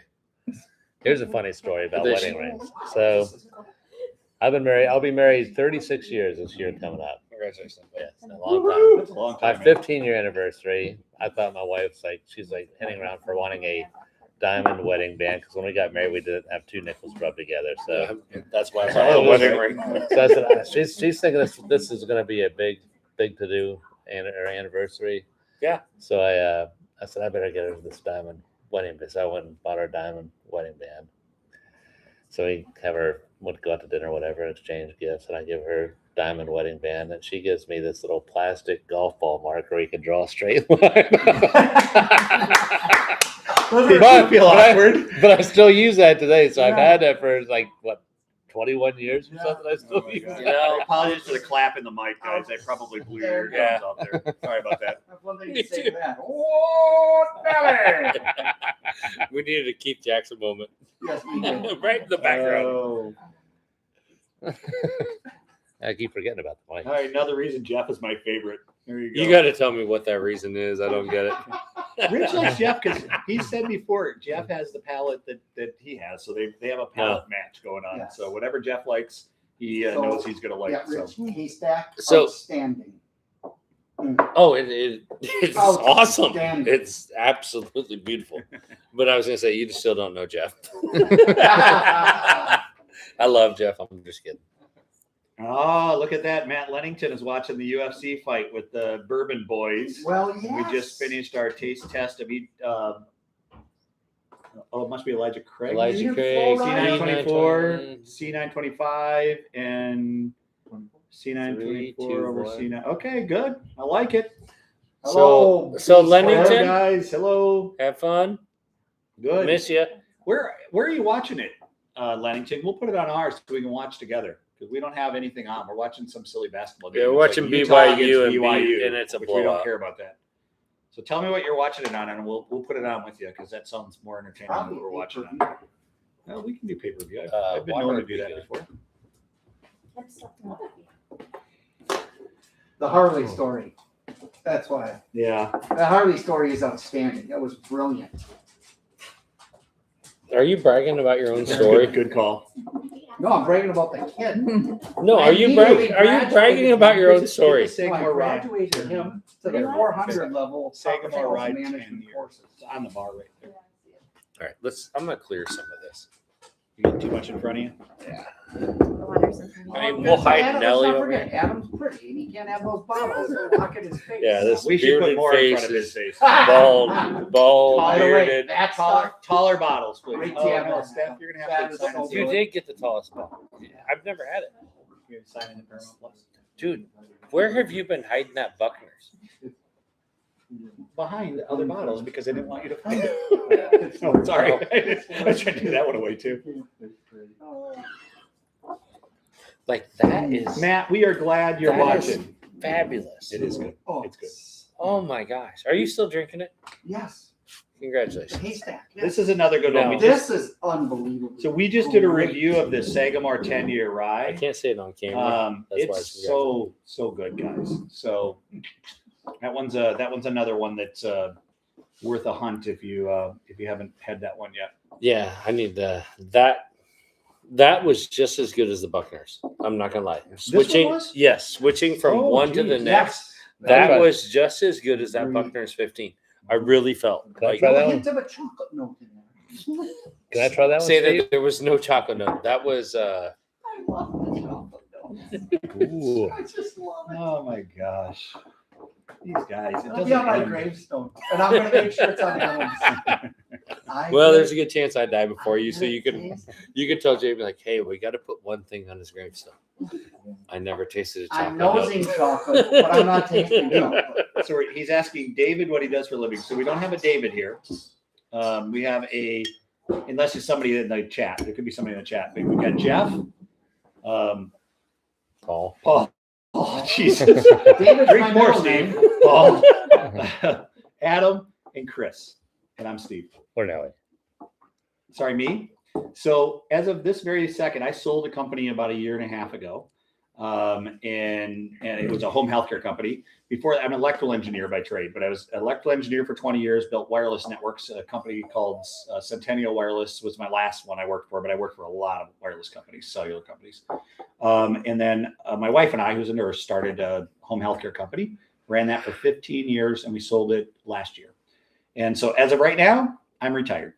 Here's a funny story about This- wedding rings. So I've been married. I'll be married 36 years this year coming up. Congratulations. Yeah, it's a long time. That's a long My time. man. 15-year anniversary, I thought my wife's like, she's like hitting around for wanting a diamond wedding band because when we got married, we didn't have 2 nickels rubbed together. So, That's why I Oh, bought a was wedding it? ring. so I said, she's thinking this is going to be a big to do and her anniversary. Yeah. So I said I better get her this diamond wedding band. So I went and bought her a diamond wedding band. So we would go out to dinner, whatever, exchange gifts, and I give her diamond wedding band, and she gives me this little plastic golf ball marker you can draw a straight line. Did you feel awkward? But I still use that today. So I've Yeah. had that for like what 21 years or Yeah. something. I still Oh my use God. it. know, Apologies for the clap in the mic, guys. I probably blew your eardrums Yeah. out there. Sorry about that. That's one thing Me to say too. to that. Oh, Nelly! we needed a Keith Jackson moment Yes, we did. right in the background. Oh. I keep forgetting about the mic. All right, another reason Jeff is my favorite. There you go. You got to tell me what that reason is. I don't get it. Rich likes Jeff because he said before Jeff has the palate that he has, so they have a palate match going on. Yes. So whatever Jeff likes, he So, knows he's gonna like. Yeah, So Rich Haystack, So- outstanding. Oh, it's awesome. Outstanding. It's absolutely beautiful. But I was gonna say you just still don't know Jeff. I love Jeff. I'm just kidding. oh, look at that! Matt Lennington is watching the UFC fight with the Bourbon Boys. Well, yes. We just finished our taste test of each. It must be Elijah Craig. Elijah Native Craig, C924, C925, and C924 3, 2, over 1. C9. Okay, good. I like it. Hello, So Beast Hello, Lennington? guys. Hello. Have fun. Good. Miss you. Where are you watching it, Lennington? We'll put it on ours so we can watch together because we don't have anything on. We're watching some silly basketball game. Yeah, we're It's watching Utah BYU against and BYU, and it's a which we don't blowout. care about that. So tell me what you're watching it on, and we'll put it on with you because that sounds more entertaining than what we're watching on. Well, we can do pay per view. I've been known Walmart to do would that be before. The Harley story. That's why. Yeah. The Harley story is outstanding. That was brilliant. Are you bragging about your own story? Good call. No, I'm bragging about the kid. No, I are you immediately bragging? Are you bragging graduated about your own Here's a story? So I Sagmore ride. graduated him to the Yeah. 400 level of Sagmore sales ride 10 management years. courses. It's on the bar right there. All right, I'm gonna clear some of this. You get too much in front of you? I mean, we'll hide Adam, Nelly let's not over forget, here. Adam's pretty, and he can't have those bottles that lock in his face. Yeah, this We should put bearded more in face front of his is face. bald, By the way, bearded. that Taller, stuff, taller bottles, please. Great Oh, tab no, on Steph, that. you're gonna have That to is sign so it. You did get the tallest ball. I've never had it, You sign in the Paramount Plus. dude. Where have you been hiding that Buckner's? Behind the other bottles because I didn't want you to find it. Oh, sorry. I was trying to do that one away too. Like that is Matt, we are glad you're That is- watching. fabulous. It is good. Oh, It's good. Oh my gosh. Are you still drinking it? Yes. Congratulations. Haystack. This is another good one. No. We just, This is unbelievable. so we just did a review of the Sagmore 10-year I rye. can't say it on camera. That's why It's so good, guys. So that one's another one that's worth a hunt if you haven't had that one yet. Yeah, I need that was just as good as the Buckners. I'm not gonna lie. Switching, was? yes, switching from Oh, one to the geez. next. That was just as good as that Buckner's 15. I really felt Can I like try that A one? hint of a chocolate note in there. Can I try that one, say Steve? that there was no chocolate note. That was I love the chocolate note. Ooh. I just love it. Oh my gosh. These guys. It It'll be on my end. gravestone, and I'm gonna make sure it's on Ellen's. well. There's a good chance I die before you, so you could tell Jamie like, hey, we got to put one thing on his gravestone. I never tasted a chocolate I'm note. nosing chocolate, but I'm not tasting chocolate. So he's asking David what he does for a living. So we don't have a David here. We have unless it's somebody in the chat. There could be somebody in the chat. Maybe we got Jeff. Paul. Paul. Oh, Jesus. David's Drink my more, middle Steve. name. Paul, Adam, and Chris. And I'm Steve. Or Nelly. Sorry, me. So as of this very second, I sold a company about a year and a half ago. And it was a home healthcare company. Before that, I'm an electrical engineer by trade, but I was an electrical engineer for 20 years, built wireless networks. A company called Centennial Wireless was my last one I worked for, but I worked for a lot of wireless companies, cellular companies. And then my wife and I, who's a nurse, started a home healthcare company, ran that for 15 years, and we sold it last year. And so as of right now, I'm retired.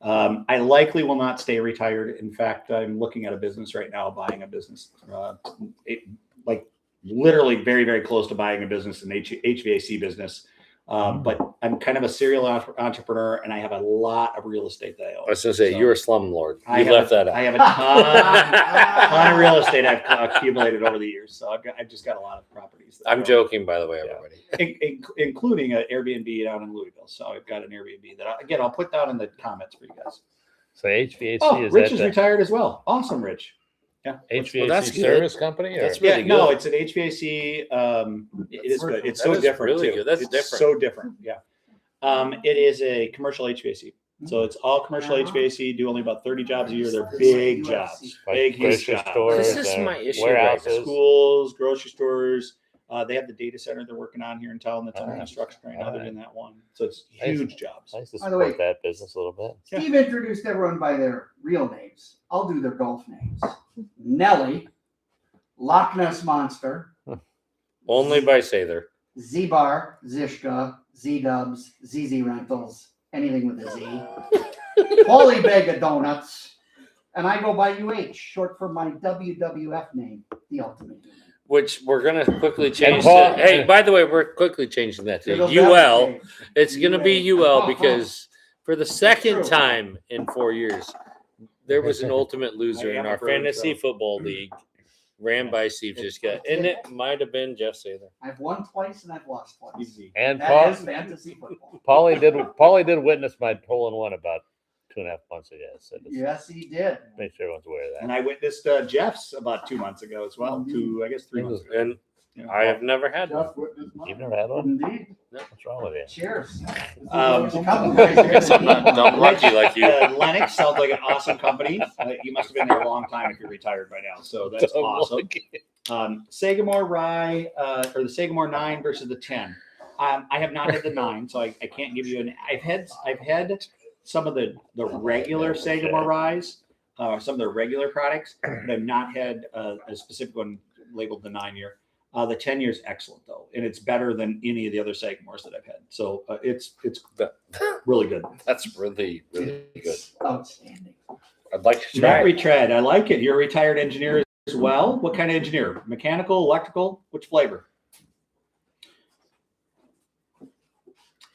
I likely will not stay retired. In fact, I'm looking at a business right now, buying a business, literally very, very close to buying a business, an HVAC business. But I'm kind of a serial entrepreneur, and I have a lot of real estate that I own. I was gonna say So you're a slumlord. I You have left that out. I have a ton of real estate I've accumulated over the years. So I've just got a lot of properties. that I I'm own. joking, by the way, everybody. Including an Airbnb down in Louisville. So I've got an Airbnb that I'll put down in the comments for you guys. So HVAC Oh, is Rich that is the retired as well. Awesome, Rich. Yeah. HVAC that's good. service company? Or? That's really No, good. it's an HVAC. It is good. It's That so is different. really too. good. That's it's different. So different. Yeah. It is a commercial HVAC. So it's all commercial HVAC. Do only about 30 jobs a year. They're big jobs. Like Big, huge grocery jobs. stores, This is my issue warehouses. Schools, grocery stores. They have the data center they're working on here in town that's under Ah, construction right now. They're alright. in that one. So it's Nice. huge jobs. I used to By the way- support that business a little bit. Steve introduced everyone by their real names. I'll do their golf names. Nelly, Loch Ness Monster, Only by Sather. ZBar, Zishka, Z-Dubs, ZZ Rentals, anything with a Z. Paulie Bag of Donuts, and I go by UH, short for my WWF name, The Ultimate Human. Which we're gonna quickly change. Paul- Hey, by the way, we're quickly changing that to It'll UL. devastate. It's gonna be UL because for the second true. time in 4 years, there was an ultimate loser I am in a our bird, fantasy so. football league, ran by Steve Jiska, and it might have been Jeff Sather. I've won twice and I've lost twice. Easy. And That is fantasy football. Paulie did witness my hole in one about 2.5 months ago. So just Yes, he did. make sure everyone's aware of that. And I witnessed Jeff's about 2 months ago as well. I guess 3 months ago. And Yeah. I have never had one. Jeff witnessed mine. You've never had one? Indeed. What's wrong with you? Cheers. Um, Couple guys here. Guess I'm not dumb lucky like you. Lennox sounds like an awesome company. You must have been there a long time if you're retired by now. So that's awesome. Sagmore Rye, or the Sagmore 9 versus the 10. I have not had the 9, so I can't give you an. I've had some of the regular Sagmore Ryes, some of the regular products, but I've not had a specific one labeled the 9-year. The 10-year is excellent though, and it's better than any of the other Sagmores that I've had. So it's really good. That's really, really good. It's outstanding. I'd like to Matt try it. Retread, I like it. You're a retired engineer as well. What kind of engineer? Mechanical, electrical? Which flavor?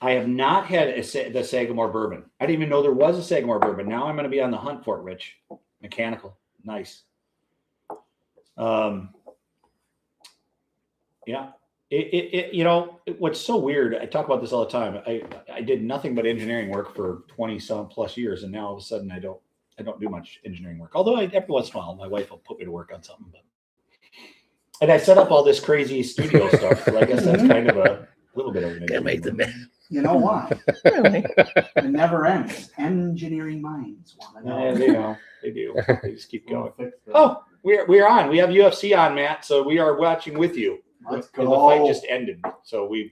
I have not had the Sagmore bourbon. I didn't even know there was a Sagmore bourbon. Now I'm going to be on the hunt for it, Rich. Mechanical. Nice. Yeah. What's so weird, I talk about this all the time. I did nothing but engineering work for 20 some plus years, and now all of a sudden I don't do much engineering work. Although every once in a while my wife will put me to work on something, but And I set up all this crazy studio stuff. So I guess that's kind of a little bit of an Can't make the You know why? Really? It never ends. Engineering minds want to know. Yeah, they know. They do. They just keep going. We'll fix that. Oh, we're on. We have UFC on, Matt. So we are watching with you. Let's The go. fight just ended. So we.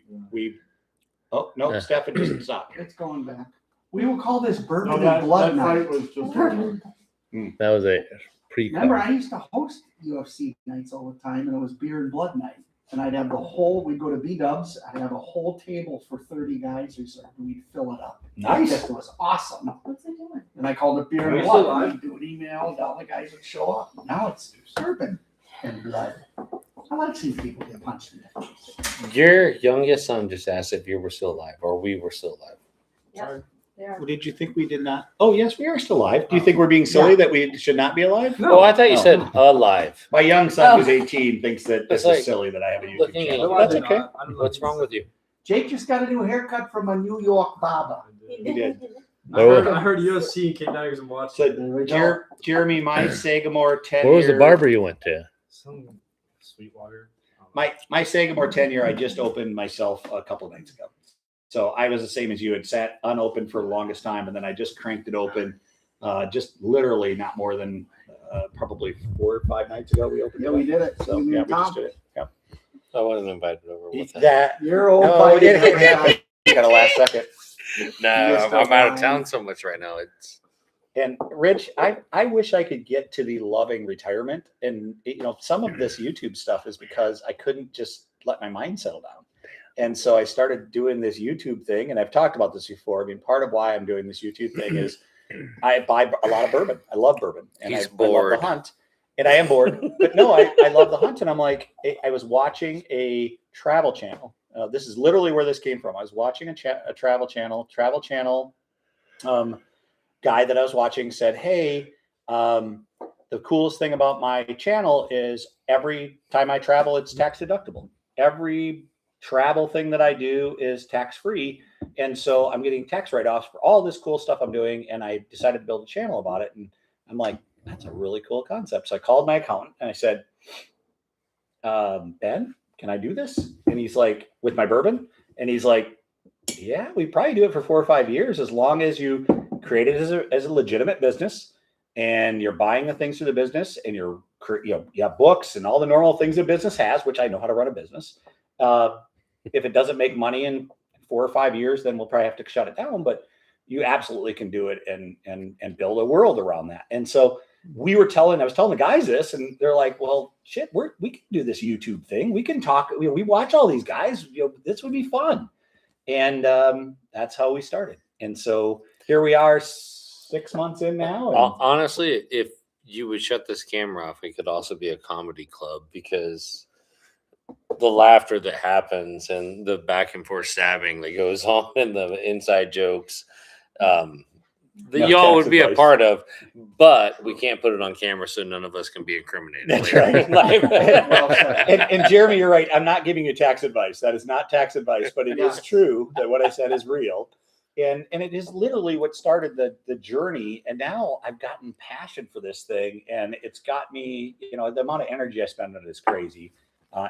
Oh no, Stefan just stopped. It's going back. We will call this Bourbon No, and Blood that Night. fight was just. That was a pre. Remember, I used to host UFC nights all the time, and it was beer and blood night. And I'd have we'd go to B-Dubs, I'd have a whole table for 30 guys reserved, and we'd fill it up. Nice. It was awesome. What's it doing? And I called it beer and Are you blood. still live? I'd do an email, and all the guys would show up. Now it's bourbon and blood. I like seeing people get punched in the face. Your youngest son just asked if you were still alive or we were still alive. Yeah. Yeah. Well, did you think we did not? Oh, yes, we are still alive. Do you think we're being silly that we should not be alive? Oh, I thought you No. said alive. My young son, who's 18, thinks that this It's like is silly that I have a YouTube looking at channel. you. That's okay. What's wrong with you? Jake just got a new haircut from a New York barber. He did. I heard UFC came down here and watched So, it. There we go. Jeremy, my Sagamore 10 Where was the barber you went to? Some Sweetwater. My Sagamore 10-year, I just opened myself a couple nights ago. So I was the same as you. It sat unopened for the longest time, and then I just cranked it open. Just literally not more than probably 4 or 5 nights ago. We opened Yeah, it. we did it. So You yeah, and we just Tom. did it. Yeah. I wasn't invited over with that. That You're old. no, fighting it every happened. time. You got a last second. No, You just I'm out of don't town mind. so much right now. It's And Rich, I wish I could get to the loving retirement. And some of this YouTube stuff is because I couldn't just let my mind settle down. And so I started doing this YouTube thing, and I've talked about this before. I mean, part of why I'm doing this YouTube thing is I buy a lot of bourbon. I love bourbon, and He's I love bored. the hunt. And I am bored, but no, I love the hunt. And I'm like, I was watching a travel channel. This is literally where this came from. I was watching a travel channel. Guy that I was watching said, "Hey, the coolest thing about my channel is every time I travel, it's tax deductible. Every travel thing that I do is tax free, and so I'm getting tax write-offs for all this cool stuff I'm doing." And I decided to build a channel about it. And I'm like, that's a really cool concept. So I called my accountant and I said, Ben, can I do this? And he's like, with my bourbon? And he's like, yeah, we probably do it for 4 or 5 years as long as you create it as a legitimate business and you're buying the things through the business and you have books and all the normal things a business has, which I know how to run a business. If it doesn't make money in 4 or 5 years, then we'll probably have to shut it down. But you absolutely can do it and build a world around that. And so I was telling the guys this, and they're like, well, shit, we can do this YouTube thing. We can talk. We watch all these guys. This would be fun. And that's how we started. And so here we are 6 months in now. And honestly, if you would shut this camera off, it could also be a comedy club because the laughter that happens and the back and forth stabbing that goes on and the inside jokes that y'all would be a part of, but we can't put it on camera so none of us can be incriminated. That's later. right. and Jeremy, you're right. I'm not giving you tax advice. That is not tax advice, but it is true that what I said is real. And it is literally what started the journey. And now I've gotten passion for this thing, and it's got me, the amount of energy I spend on it is crazy.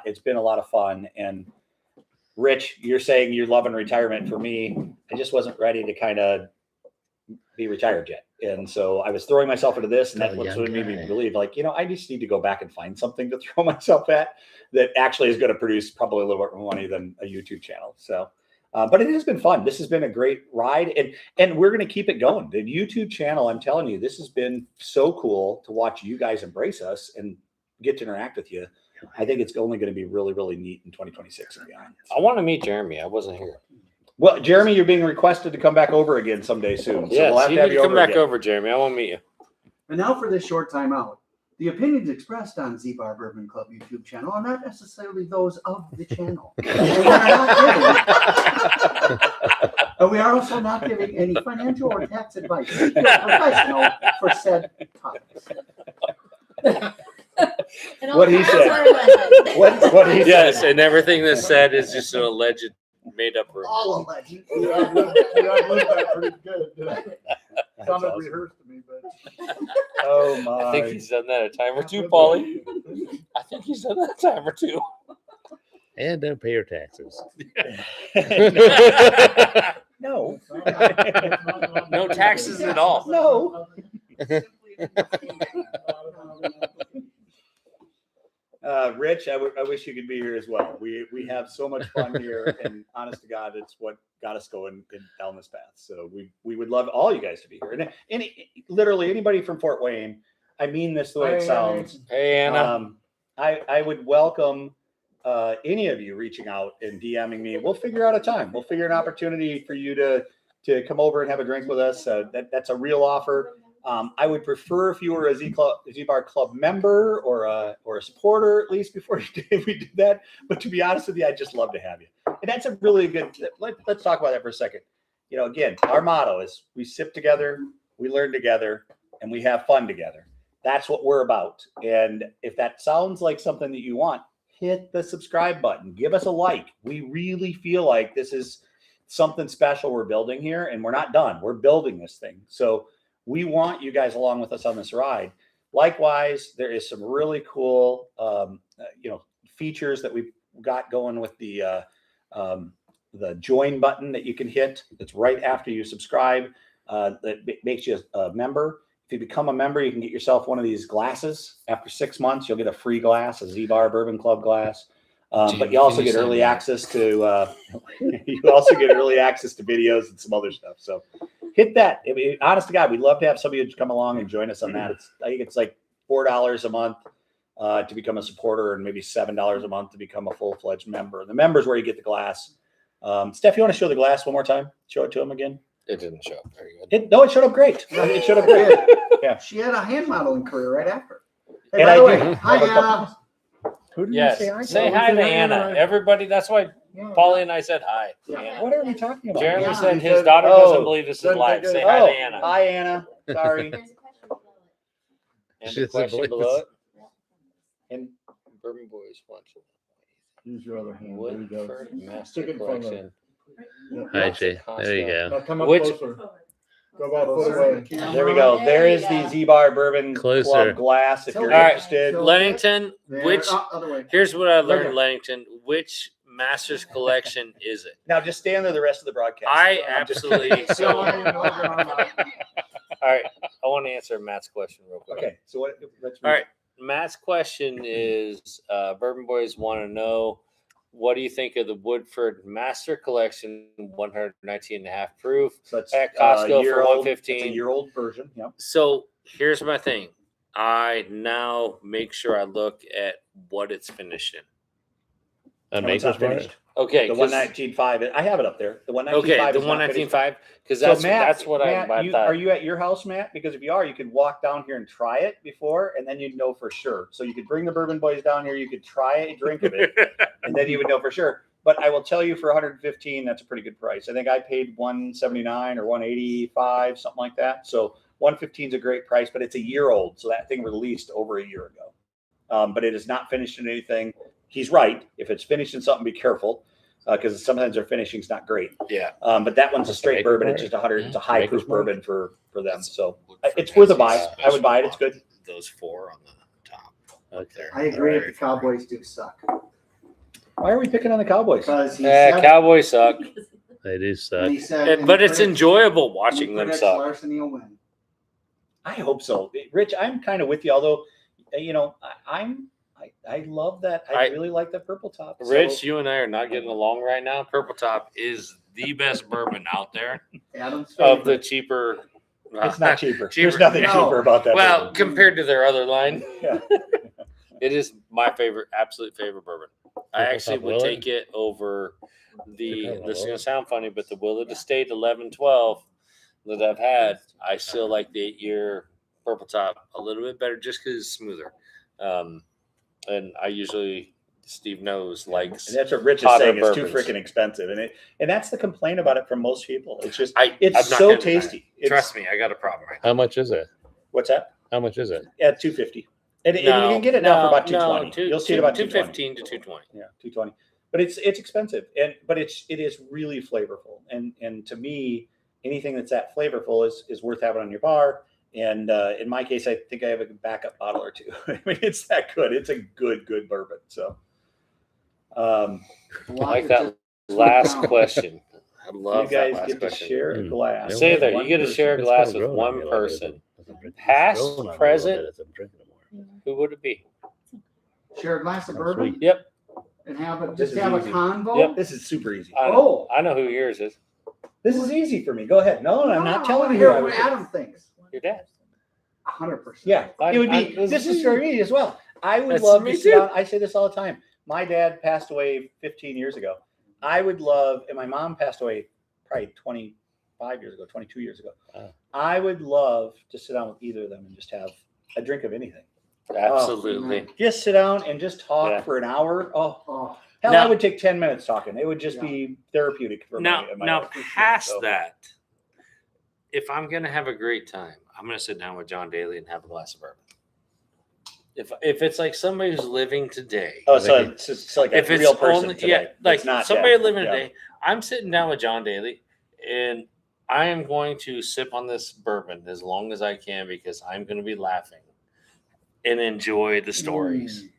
It's been a lot of fun. And Rich, you're saying you're loving retirement. For me, I just wasn't ready to kind of be retired yet. And so I was throwing myself into this, and that's what made me believe, I just need to go back and find something to throw myself at that actually is going to produce probably a little bit more money than a YouTube channel. So, but it has been fun. This has been a great ride, and we're going to keep it going. The YouTube channel, I'm telling you, this has been so cool to watch you guys embrace us and get to interact with you. I think it's only going to be really, really neat in 2026 and beyond. I want to meet Jeremy. I wasn't here. Well, Jeremy, you're being requested to come back over again someday soon. So Yes, we'll have you to have need you to come over back again. over, Jeremy. I want to meet you. And now for this short time out. The opinions expressed on ZBar Bourbon Club YouTube channel are not necessarily those of the channel. And we are also not giving any financial or tax advice. We are professional for said topics. What he said. What he said. Yes, and everything that's said is just an alleged made-up rumor. All alleged. We outlived that pretty good. Sounded awesome. rehearsed to me, but Oh my! I think he's done that a time or two, Paulie. I think think you said that a time or two. And don't pay your taxes. No. No taxes at all. No. Rich, I wish you could be here as well. We have so much fun here, and honest to God, it's what got us going down this path. So we would love all you guys to be here, and literally anybody from Fort Wayne. I mean this the way it sounds. Hey, Anna. I would welcome any of you reaching out and DMing me. We'll figure out a time. We'll figure an opportunity for you to come over and have a drink with us. That's a real offer. I would prefer if you were a ZBar Club member or a supporter, at least before we do that. But to be honest with you, I'd just love to have you. And that's a really good, let's talk about that for a second. You know, again, our motto is we sip together, we learn together, and we have fun together. That's what we're about. And if that sounds like something that you want, hit the subscribe button. Give us a like. We really feel like this is something special we're building here, and we're not done. We're building this thing. So we want you guys along with us on this ride. Likewise, there is some really cool, features that we've got going with the join button that you can hit. That's right after you subscribe. That makes you a member. If you become a member, you can get yourself one of these glasses. After 6 months, you'll get a free glass, a ZBar Bourbon Club glass. But you also get early access to videos and some other stuff. So hit that. I mean, honest to God, we'd love to have somebody to come along and join us on that. I think it's like $4 a month to become a supporter, and maybe $7 a month to become a full-fledged member. The member's where you get the glass. Steph, you want to show the glass one more time? Show it to him again. It didn't show up very good. It showed up great. It showed up great. Yeah. She had a hand modeling career right after. Hey, And by I the way, do. hi, Anna. Who did Yes. you say hi to? Say hi to Anna. Everybody, that's why Paulie and I said hi. Yeah. Anna. What are we talking about? Jeremy Yeah, said he his said- daughter Oh. doesn't believe this is live. Say hi to Anna. Hi, Anna. Sorry. There's a question below it. And She the doesn't question believe below this. it. And Bourbon Boys wants it. Use your other hand. There you go. Woodford Stick Master it in front of Collection. Hi, Jay. There you go. Now come up Which- closer. Go about a foot away. There we go. There is the ZBar Bourbon Closer. Club glass. If you're All right. interested, Lennington, There, which other way. here's what I Right learned, here. Lennington. Which Masters collection is it? now just stand there the rest of the broadcast. I I'm just- absolutely So, all right. I want to answer Matt's question real quick. Okay, so what? Let's All right. Matt's question is Bourbon Boys want to know, what do you think of the Woodford Master Collection 119.5 proof? So it's At Costco year for old. $115. It's a year-old version. Yep. So here's my thing. I now make sure I look at what it's finished in. No, it's not finished. Okay. The 'cause- 119.5. I have it up there. The 119.5. Okay, the is not finished. 119.5, because So that's what Matt, I thought. are you at your house, Matt? Because if you are, you could walk down here and try it before, and then you'd know for sure. So you could bring the Bourbon Boys down here. You could try a drink of it, and then you would know for sure. But I will tell you, for 115, that's a pretty good price. I think I paid 179 or 185, something like that. So 115 is a great price, but it's a year old. So that thing released over a year ago. But it is not finished in anything. He's right. If it's finished in something, be careful, because sometimes their finishing's not great. Yeah. But that one's a straight Maker bourbon. bar? It's just 100. It's a high proof Maker's bar? bourbon for them. So it's worth a buy. I would buy it. It's good. Those four on the top. Okay. I agree that the Cowboys do suck. Why are we picking on the Cowboys? Because he said, Cowboys suck. They do and suck. he said, But it's enjoyable watching them suck. Larceny will win. I hope so. Rich, I'm kind of with you. Although, I love that. I really like the purple top. Rich, So, you and I are not getting along right now. Purple Top is the best bourbon out there Adam's of the favorite. cheaper. it's not cheaper. Cheaper. There's nothing No. cheaper about that. Well, bourbon. compared to their other line, Yeah. it is my favorite, absolute favorite bourbon. I Purple actually Top would Willard? take it over the. Purple This is gonna Willard? sound funny, but the Willard Estate 11-12 that I've had, I still like the 8-year Purple Top a little bit better, just because it's smoother. And I usually, Steve knows, likes. And that's what Rich is hotter saying. It's too bourbons. freaking expensive, and that's the complaint about it from most people. It's just I'm it's not so gonna deny it. tasty. It's, Trust me, I got a problem right now. How much is it? What's that? How much is it? Yeah, $250. And you can get it now for about $220. You'll see it about $220. 215 to 220. Yeah, $220. But it's expensive, but it is really flavorful. And to me, anything that's that flavorful is worth having on your bar. And in my case, I think I have a backup bottle or two. I mean, it's that good. It's a good bourbon. So, I like that last question. I love you guys that last get to question. share a glass. Say that One you get to person. share a It's glass kinda with grown on one me a little bit. person. As I'm drinking- Past, it's grown on me a little present? bit as I'm drinking it more. Who would it be? Share a glass of That's bourbon Yep. and have it, This just is have a easy. convo. Yep. This is super easy. I know who yours is. This is easy for me. Go ahead. No, I'm not telling you. Hear I what would- Adam thinks. Your dad. 100%. Yeah, it would be. This is for me as well. I would That's love me to sit too. down. I say this all the time. My dad passed away 15 years ago. I would love, and my mom passed away probably 25 years ago, 22 years ago. Wow. I would love to sit down with either of them and just have a drink of anything. Absolutely. Just sit down and just talk Yeah. for an hour. Oh, Hell, Now- I would take 10 minutes talking. It would just be therapeutic for Now, my now life. past So, that, if I'm gonna have a great time, I'm gonna sit down with John Daly and have a glass of bourbon. If it's like somebody who's living today, Oh, so it's like a if it's real person only today. like It's not somebody dead. living Yeah. today, I'm sitting down with John Daly and I am going to sip on this bourbon as long as I can because I'm going to be laughing and enjoy the stories.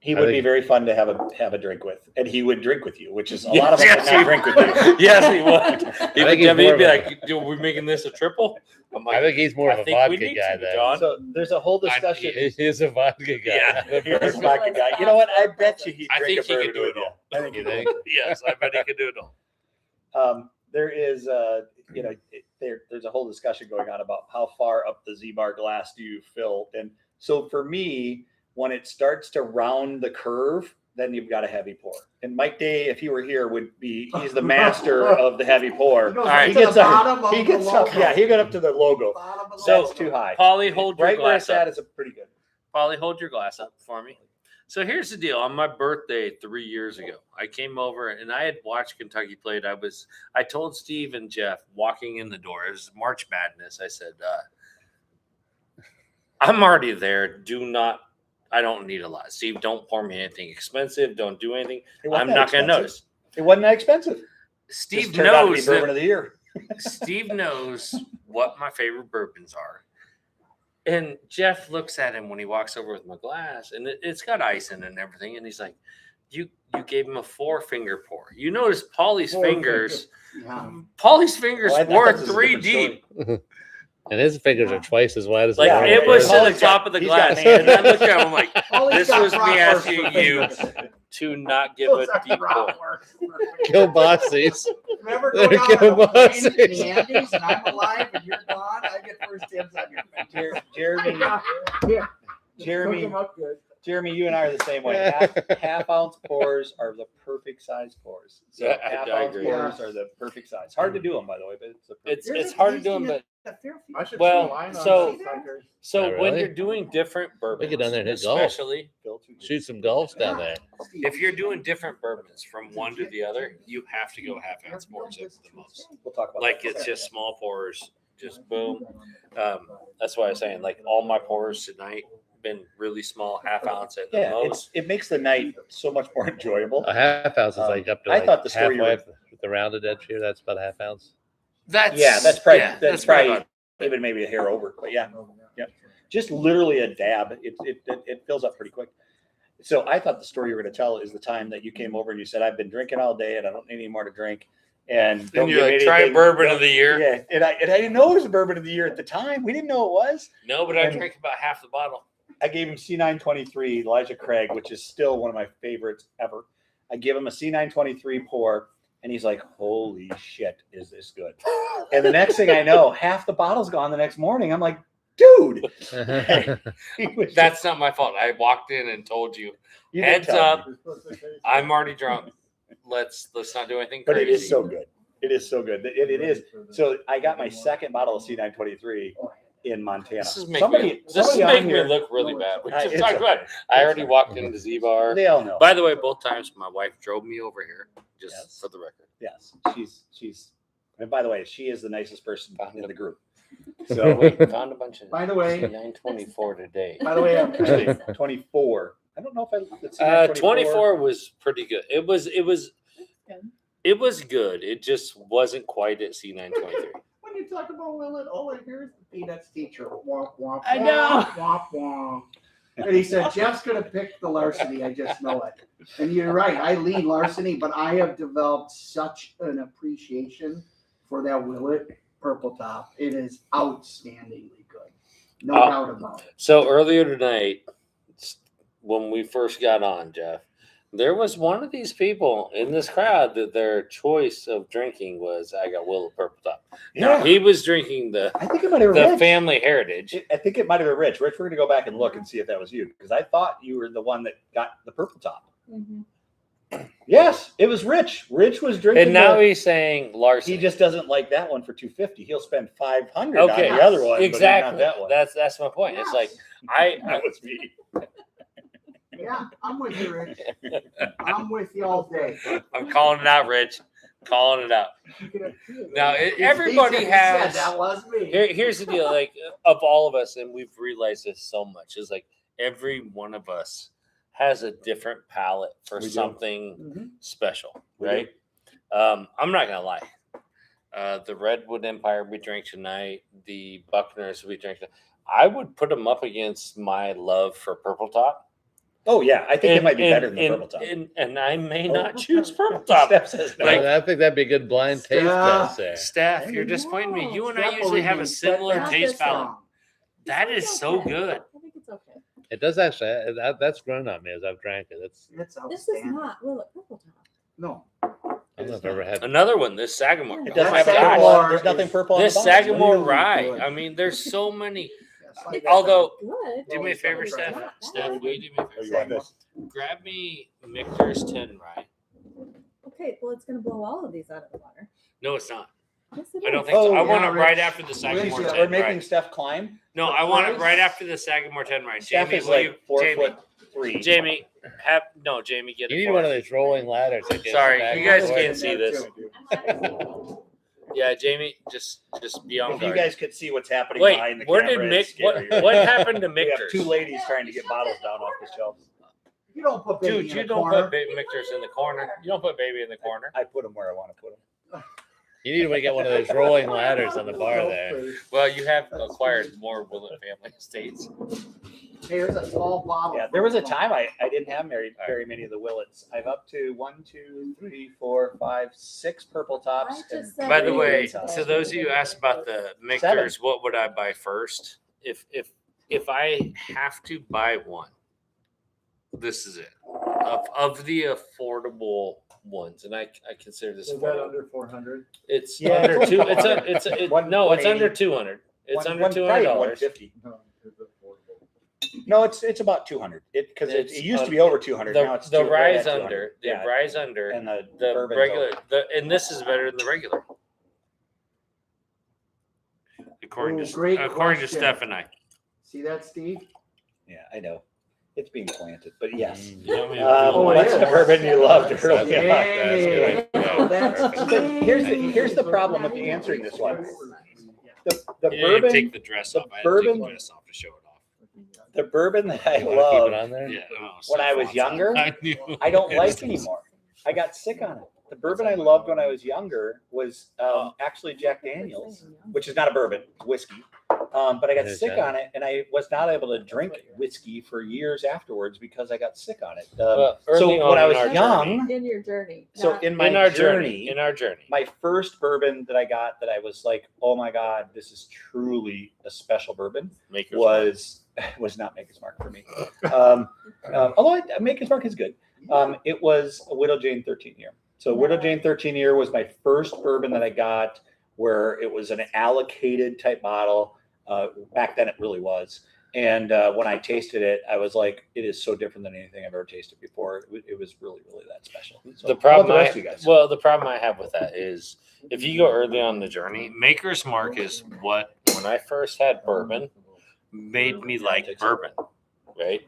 He I would be think- very fun to have a drink with, and he would drink with you, which is a Yes, lot of us yes, would not he drink with would. you. Yes, he would. He I would think he's he'd more be of a- like, "Are we making this a triple?" I'm like, I think he's more of I a think we vodka need guy to, then. John. So there's a whole discussion. He is a vodka guy. Yeah. Here's a vodka guy. You know what? I bet you he'd I drink think a he could bourbon do with it you. all. I think You he think? would. Yes, I bet he could do it all. There is, there's a whole discussion going on about how far up the ZBar glass do you fill, and so for me, when it starts to round the curve, then you've got a heavy pour. And Mike Day, if he were here, he's the master of the heavy pour. He goes All right. He to the gets up. bottom of He gets the up. logo. Yeah, he got up to the logo. Bottom of the So- That's too high. Polly, hold your Right where glass it's at up. is a pretty good. Polly, hold your glass up for me. So here's the deal. On my birthday 3 years ago, I came over and I had watched Kentucky played. I told Steve and Jeff walking in the door, it was March Madness. I said, I'm already there. I don't need a lot. Steve, don't pour me anything expensive. Don't do anything. It wasn't I'm that not going to expensive. notice. It wasn't that expensive. Steve Just turned out to be knows bourbon that of the year. Steve knows what my favorite bourbons are. And Jeff looks at him when he walks over with my glass, and it's got ice in it and everything. And he's like, "You gave him a 4-finger pour. You notice Paulie's Four fingers. Yeah. Paulie's fingers Oh, I thought were this was a 3 different deep. And his fingers are twice as wide as Like Yeah, it was to Paulie's the top got- of the he's got glass. hands. And I looked at him I'm like, Paulie's this got was me bratwurst asking for you fingers. to not give Those a are deep pour. bratwurst for fingers. Kielbasis. Remember They're go down on a plane in kielbasis. the Andes and I'm alive and you're gone? I get first dibs on your fingers. Jeremy, Yeah. Jeremy, Cook 'em up good. Jeremy, you and I are the same way. Half ounce pours are the perfect size pours. So Yeah, I half ounce agree. pours are the perfect size. Hard to do them, by the way, but it's a perfect. It's hard to do them, but The Fairfield. I should Well, see mine on so- those suckers. so Oh, when really? you're doing different bourbons, get down there and hit golf. especially Shoot some golfs down there. if you're doing different bourbons from one to the other, you have to go half ounce pours at the most. We'll talk about Like that. it's just small pours, just boom. That's why I was saying, like all my pours tonight been really small, half ounce at the Yeah, most. it makes the night so much more enjoyable. A half ounce is like up to I like thought the story you halfway with the rounded edge here. That's about a half ounce. That's That's probably about- even maybe a hair over, but yeah, just literally a dab. It fills up pretty quick. So I thought the story you were going to tell is the time that you came over and you said, "I've been drinking all day and I don't need any more to drink." And And you're give like, me try anything- bourbon don't- of the year. Yeah, and I didn't know it was a bourbon of the year at the time. We didn't know it was. No, but I And- drank about half the bottle. I gave him C923 Elijah Craig, which is still one of my favorites ever. I give him a C923 pour, and he's like, "Holy shit, is this good?" And the next thing I know, half the bottle's gone the next morning. I'm like, "Dude, he was That's not my fault. I walked in and told you, you didn't heads tell up, me. I'm already drunk. Let's not do anything But crazy. it is so good. It is so good. It is. So I got my second bottle of C923 in Montana. This is making Somebody on me here- look really bad. We just It's talked about okay. it. I already walked into ZBar. They all know. By the way, both times my wife drove me over here, just Yes. for the record. Yes, she's. And by the way, she is the nicest person in the group. So So we found a bunch of By the way, 924 today. by the way, actually, 24. I don't know if I. Let's see, 24 was pretty good. It was good. It just wasn't quite at C923. when you talk about Willet? Oh, and here's the Peanuts teacher. Womp, womp, I know. Womp, womp. And he said, Jeff's going to pick the Larceny. I just know it. And you're right. I lean Larceny, but I have developed such an appreciation for that Willet Purple Top. It is outstandingly good. No doubt about it. So earlier tonight, when we first got on, Jeff, there was one of these people in this crowd that their choice of drinking was I got Willet Purple Top. Now he was drinking I think it might have been the Rich. family heritage. I think it might have been Rich. Rich, we're going to go back and look and see if that was you because I thought you were the one that got the purple top. Mhm. Yes, it was Rich. Rich was drinking. And now he's saying Larceny. he just doesn't like that one for $250. He'll spend $500 okay, on the other one. exactly. But not that one. That's my point. It's like I That was me. Yeah, I'm with you, Rich. I'm with you all day. I'm calling it out, Rich. Calling it out. Now everybody He said has. that was me. Here's the deal. Like of all of us, and we've realized this so much, is like every one of us has a different palate for We do. something Mhm. special, We right? I'm not gonna lie. The Redwood Empire we drank tonight, the Buckners we drank tonight, I would put them up against my love for Purple Top. Oh, yeah. I think it might be better than the purple top. And I may not choose Purple Top. Steph says no. Like- I think that'd be a good blind taste test there. Steph, you're disappointing me. You and I Steph usually will have a be similar set taste that palette. song. That is so Okay. good. I think it's okay. It does actually. That's grown on me as I've drank it. It's. It's This is outstanding. not Willet Purple Top. No. I don't know if I've ever had. Another one, this Sagamore. It Oh doesn't my have gosh. Sagamore. There's nothing purple on This the bottom. Sagamore Really rye. good. I mean, there's so many. Yes, like Although, Good. do me a favor, It's Steph. not Steph, bad. will you do me a Oh, you favor? want this? Grab me Michters 10 rye. Okay, well, it's going to blow all of these out of the water. No, it's not. Yes, it I don't is. think so. Oh, I want yeah, it right Rich. after the Sagamore Rich, 10 We're rye. making Steph climb. No, I want it right after the Sagamore 10 rye. Steph Jamie, is will like you? 4'3". Jamie, Jamie, get You it need for one me. of those rolling ladders. that gets Sorry, back you and guys forth. can't see this. Yeah, Jamie, just be on If you guard. guys could see what's happening Wait, behind the where did camera, it's Mick? What, scary. what happened to We have Michters? two ladies trying to get bottles down off the shelf. You don't put baby Dude, in you a don't corner. put Michters in the corner. You don't put baby in the corner. I put them where I want to put them. You need to get one of those rolling ladders on the bar there. Well, you have acquired more Willet family estates. Here's a small bottle. Yeah, there was a time I didn't have very many of the Willets. I've up to 1, 2, 3, 4, 5, 6 purple tops. I just and said By the three way, red tops. to those of you who asked about the Seven. Michters, what would I buy first? If I have to buy one, this is it. Of the affordable ones, and I consider this Is that affordable. under 400? It's Yeah, under it's two. like It's $100. One- no, it's 180. under 200. It's under Probably $200. 150. No, it's affordable. No, it's about 200. Because it It's used to be over 200. Now it's The right rise at 200. under. The Yeah, rise under. and the The bourbon's regular. over. And this is better than the regular. According Ooh, to great according to question. Steph and I. See that, Steve? Yeah, I know. It's being planted, but yes. You know what I mean? Oh, it What's is. the bourbon you loved That's early on? Hey, That's that's But here's the problem with answering this one. The Yeah, bourbon, take the dress the off. I had to take bourbon- the dress off to show it off. the bourbon that I You wanna keep it love, on there? Yeah. When I was younger, I knew. I don't like anymore. I got sick on it. The bourbon I loved when I was younger was actually Jack Daniels, which is not a bourbon, it's whiskey. But I got It is, sick yeah. on it, and I was not able to drink whiskey for years afterwards because I got sick on it. Well, So early on when I in was our young, In your journey. so not- in my in our journey, in our journey. my first bourbon that I got that I was like, oh my God, this is truly a special bourbon Maker's was not Maker's Mark for me. Although Maker's Mark is good. It was a Widow Jane 13 year. So Widow Jane 13 year was my first bourbon that I got where it was an allocated type bottle. Back then it really was. And when I tasted it, I was like, it is so different than anything I've ever tasted before. It was really, really that special. So, The how problem, about the rest of you guys? well, the problem I have with that is if you go early on the journey, Maker's Mark is what when I first had bourbon made me like bourbon, right?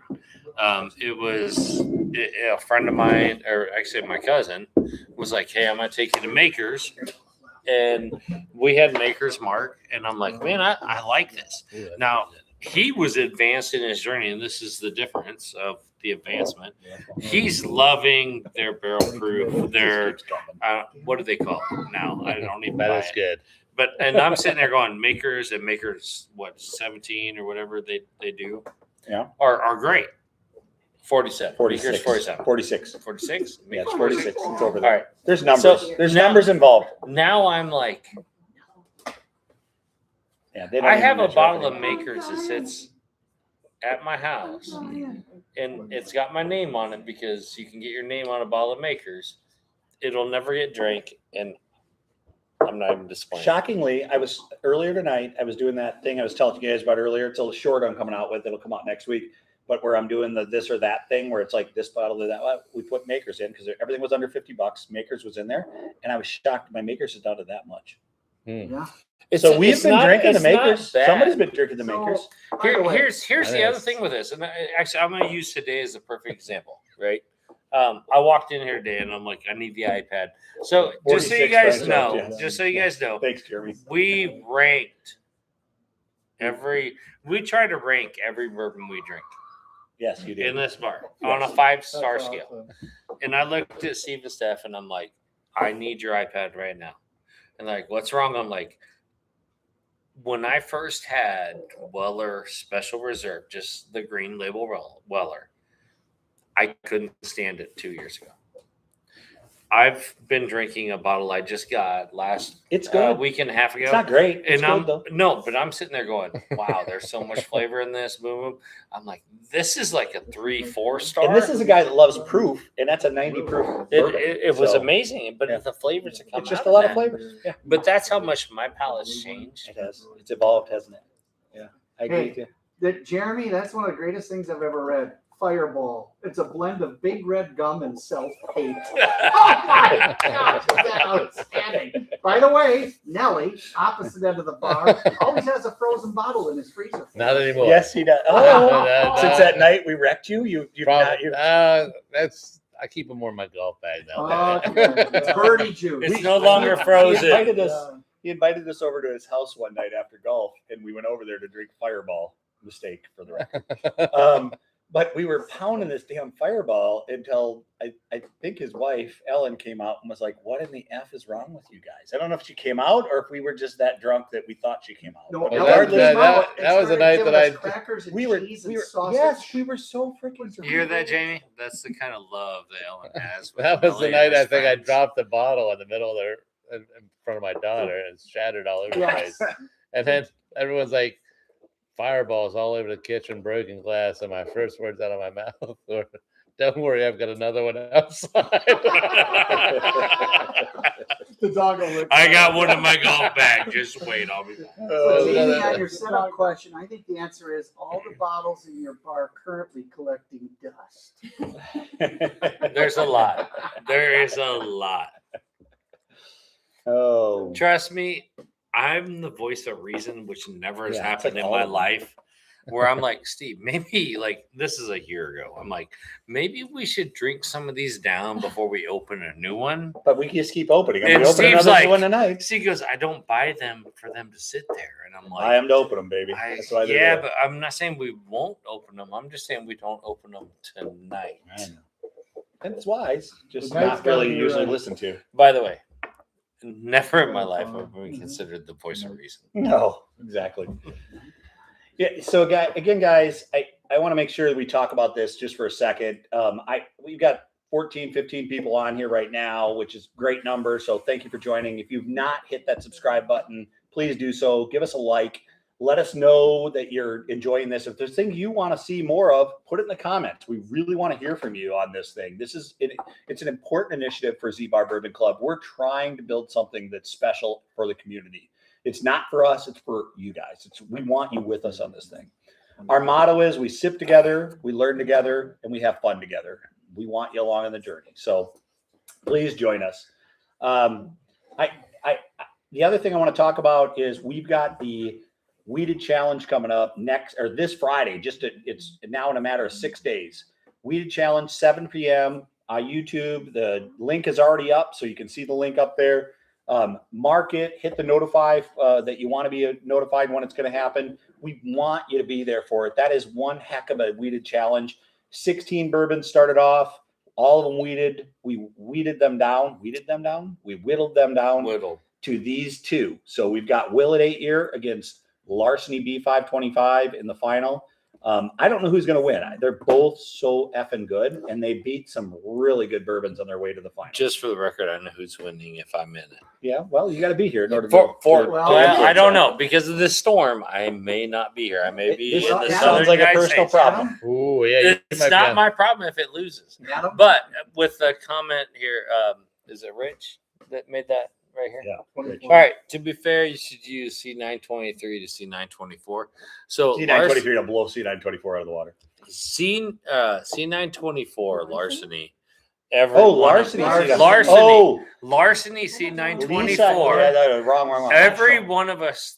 It was a friend of mine, or actually my cousin, was like, "Hey, I'm gonna take you to Maker's," and we had Maker's Mark, and I'm like, "Man, I like this." Now he was advanced in his journey, and this is the difference of the advancement. He's loving their barrel proof, their what do they call it now? I don't even buy That is it. good. and I'm sitting there going, makers and makers, what, 17 or whatever they do, Yeah. are great. 47. 46. Makers 47. 46. 46. Yeah, it's 46. It's over All there. right. There's numbers. So, There's now- numbers involved. Now I'm like, Yeah, they don't I even have a measure bottle of everything. makers that sits at my house, and it's got my name on it because you can get your name on a bottle of makers. It'll never get drank, and I'm not even disappointed. Shockingly, I was earlier tonight. I was doing that thing I was telling you guys about earlier. It's a short I'm coming out with. It'll come out next week. But where I'm doing the this or that thing, where it's like this bottle or that, we put makers in because everything was under $50. Makers was in there, and I was shocked. My makers is down to that much. Yeah. So we've been drinking the it's not makers. bad. Somebody's been drinking the So, makers. by the way, Here's the other thing with this, and actually I'm going to use today as a perfect example, right? I walked in here today and I'm like, I need the iPad. So just so you 46 guys friends know, left, yes. just so you guys know, Thanks, Jeremy. we ranked we try to rank every bourbon we drink Yes, you did. in this bar on a Yes. 5-star That's scale. awesome. And I looked at Steve and Steph and I'm like, I need your iPad right now. And they're like, what's wrong? I'm like, when I first had Weller Special Reserve, just the green label Weller, I couldn't stand it 2 years ago. I've been drinking a bottle I just got last It's good. week and a half ago. It's not great. It's And good, though. no, but I'm sitting there going, wow, there's so much flavor in this. Boom, boom. I'm like, this is like a 3-4 star. And this is a guy that loves proof, and that's a 90 proof. bourbon. It was So, amazing, but yeah. the flavors are coming It's just out a lot of that. flavors. Yeah, But that's how much my palate's changed. it has. It's evolved, hasn't it? Yeah, I agree Hey. with you. that Jeremy, that's one of the greatest things I've ever read. Fireball. It's a blend of big red gum and self-hate. Oh my gosh, is that outstanding? By the way, Nelly, opposite end of the bar, always has a frozen bottle in his freezer. Not anymore. Yes, he does. Oh, Since that night we wrecked you, you've not. That's I keep them more in my golf bag now. It's birdie juice. It's no longer frozen. He invited us over to his house one night after golf, and we went over there to drink Fireball. Mistake for the record. But we were pounding this damn Fireball until I think his wife, Ellen, came out and was like, what in the F is wrong with you guys? I don't know if she came out or if we were just that drunk that we thought she came out. No, But Well, Ellen regardless, came out and that was the started night giving that us I- crackers and we were, cheese we and were sausage. yes, we were so freaking You hear that, Jamie? That's the kind of love that Ellen has. with That was the Ellie night and I his think I friends. dropped the bottle in the middle of in front of my daughter and shattered all over the Yes. place. And then everyone's like, fireballs all over the kitchen, broken glass. And my first words out of my mouth were, don't worry, I've got another one outside. The dog will lick I it. got one in my golf bag. Just wait, I'll be back. So, Jamie, another- on your setup question, I think the answer is all the bottles in your bar currently collecting dust. There's a lot. There is a lot. Oh, Trust me, I'm the voice of reason, which never has Yeah, it's happened like in all my of them. life. Where I'm like, Steve, maybe like this is a year ago. I'm like, maybe we should drink some of these down before we open a new one. but we just keep opening them. And We open Steve's another like- one tonight. Steve goes, I don't buy them for them to sit there. And I'm like, I am to open them, baby. That's why they're yeah, there. but I'm not saying we won't open them. I'm just saying we don't open them tonight. I know. That's wise. Just The night's not really gotta be usually right. listened to. By the way, never in my life have we considered the voice of reason. No, exactly. Yeah. So, guys, I want to make sure that we talk about this just for a second. We've got 14, 15 people on here right now, which is great number. So thank you for joining. If you've not hit that subscribe button, please do so. Give us a like. Let us know that you're enjoying this. If there's things you want to see more of, put it in the comments. We really want to hear from you on this thing. It's an important initiative for ZBar Bourbon Club. We're trying to build something that's special for the community. It's not for us, it's for you guys. We want you with us on this thing. Our motto is we sip together, we learn together, and we have fun together. We want you along on the journey. So please join us. The other thing I want to talk about is we've got the Weeded Challenge coming up this Friday. It's now in a matter of 6 days. Weeded Challenge, 7 p.m. YouTube. The link is already up, so you can see the link up there. Mark it, hit the notify that you want to be notified when it's going to happen. We want you to be there for it. That is one heck of a weeded challenge. 16 bourbons started off, all of them weeded. We weeded them down. We whittled them down. Little. to these two. So we've got Willet 8-year against Larceny B525 in the final. I don't know who's going to win. They're both so effing good, and they beat some really good bourbons on their way to the final. Just for the record, I know who's winning if I'm in it. Yeah, well, you got to be here in order I don't know. Because of this storm, I may not be here. I may be This in the sounds southern like a United personal States. problem. Ooh, yeah. It's not my problem if it loses. Adam? But with the comment here, is it Rich that made that right here? Yeah. 24. All right. To be fair, you should use C923 to C924. So C923 to blow C924 out of the water. C924 Larceny. Larceny. Larceny. Oh, Larceny Lisa, C924. yeah, wrong. Every one of us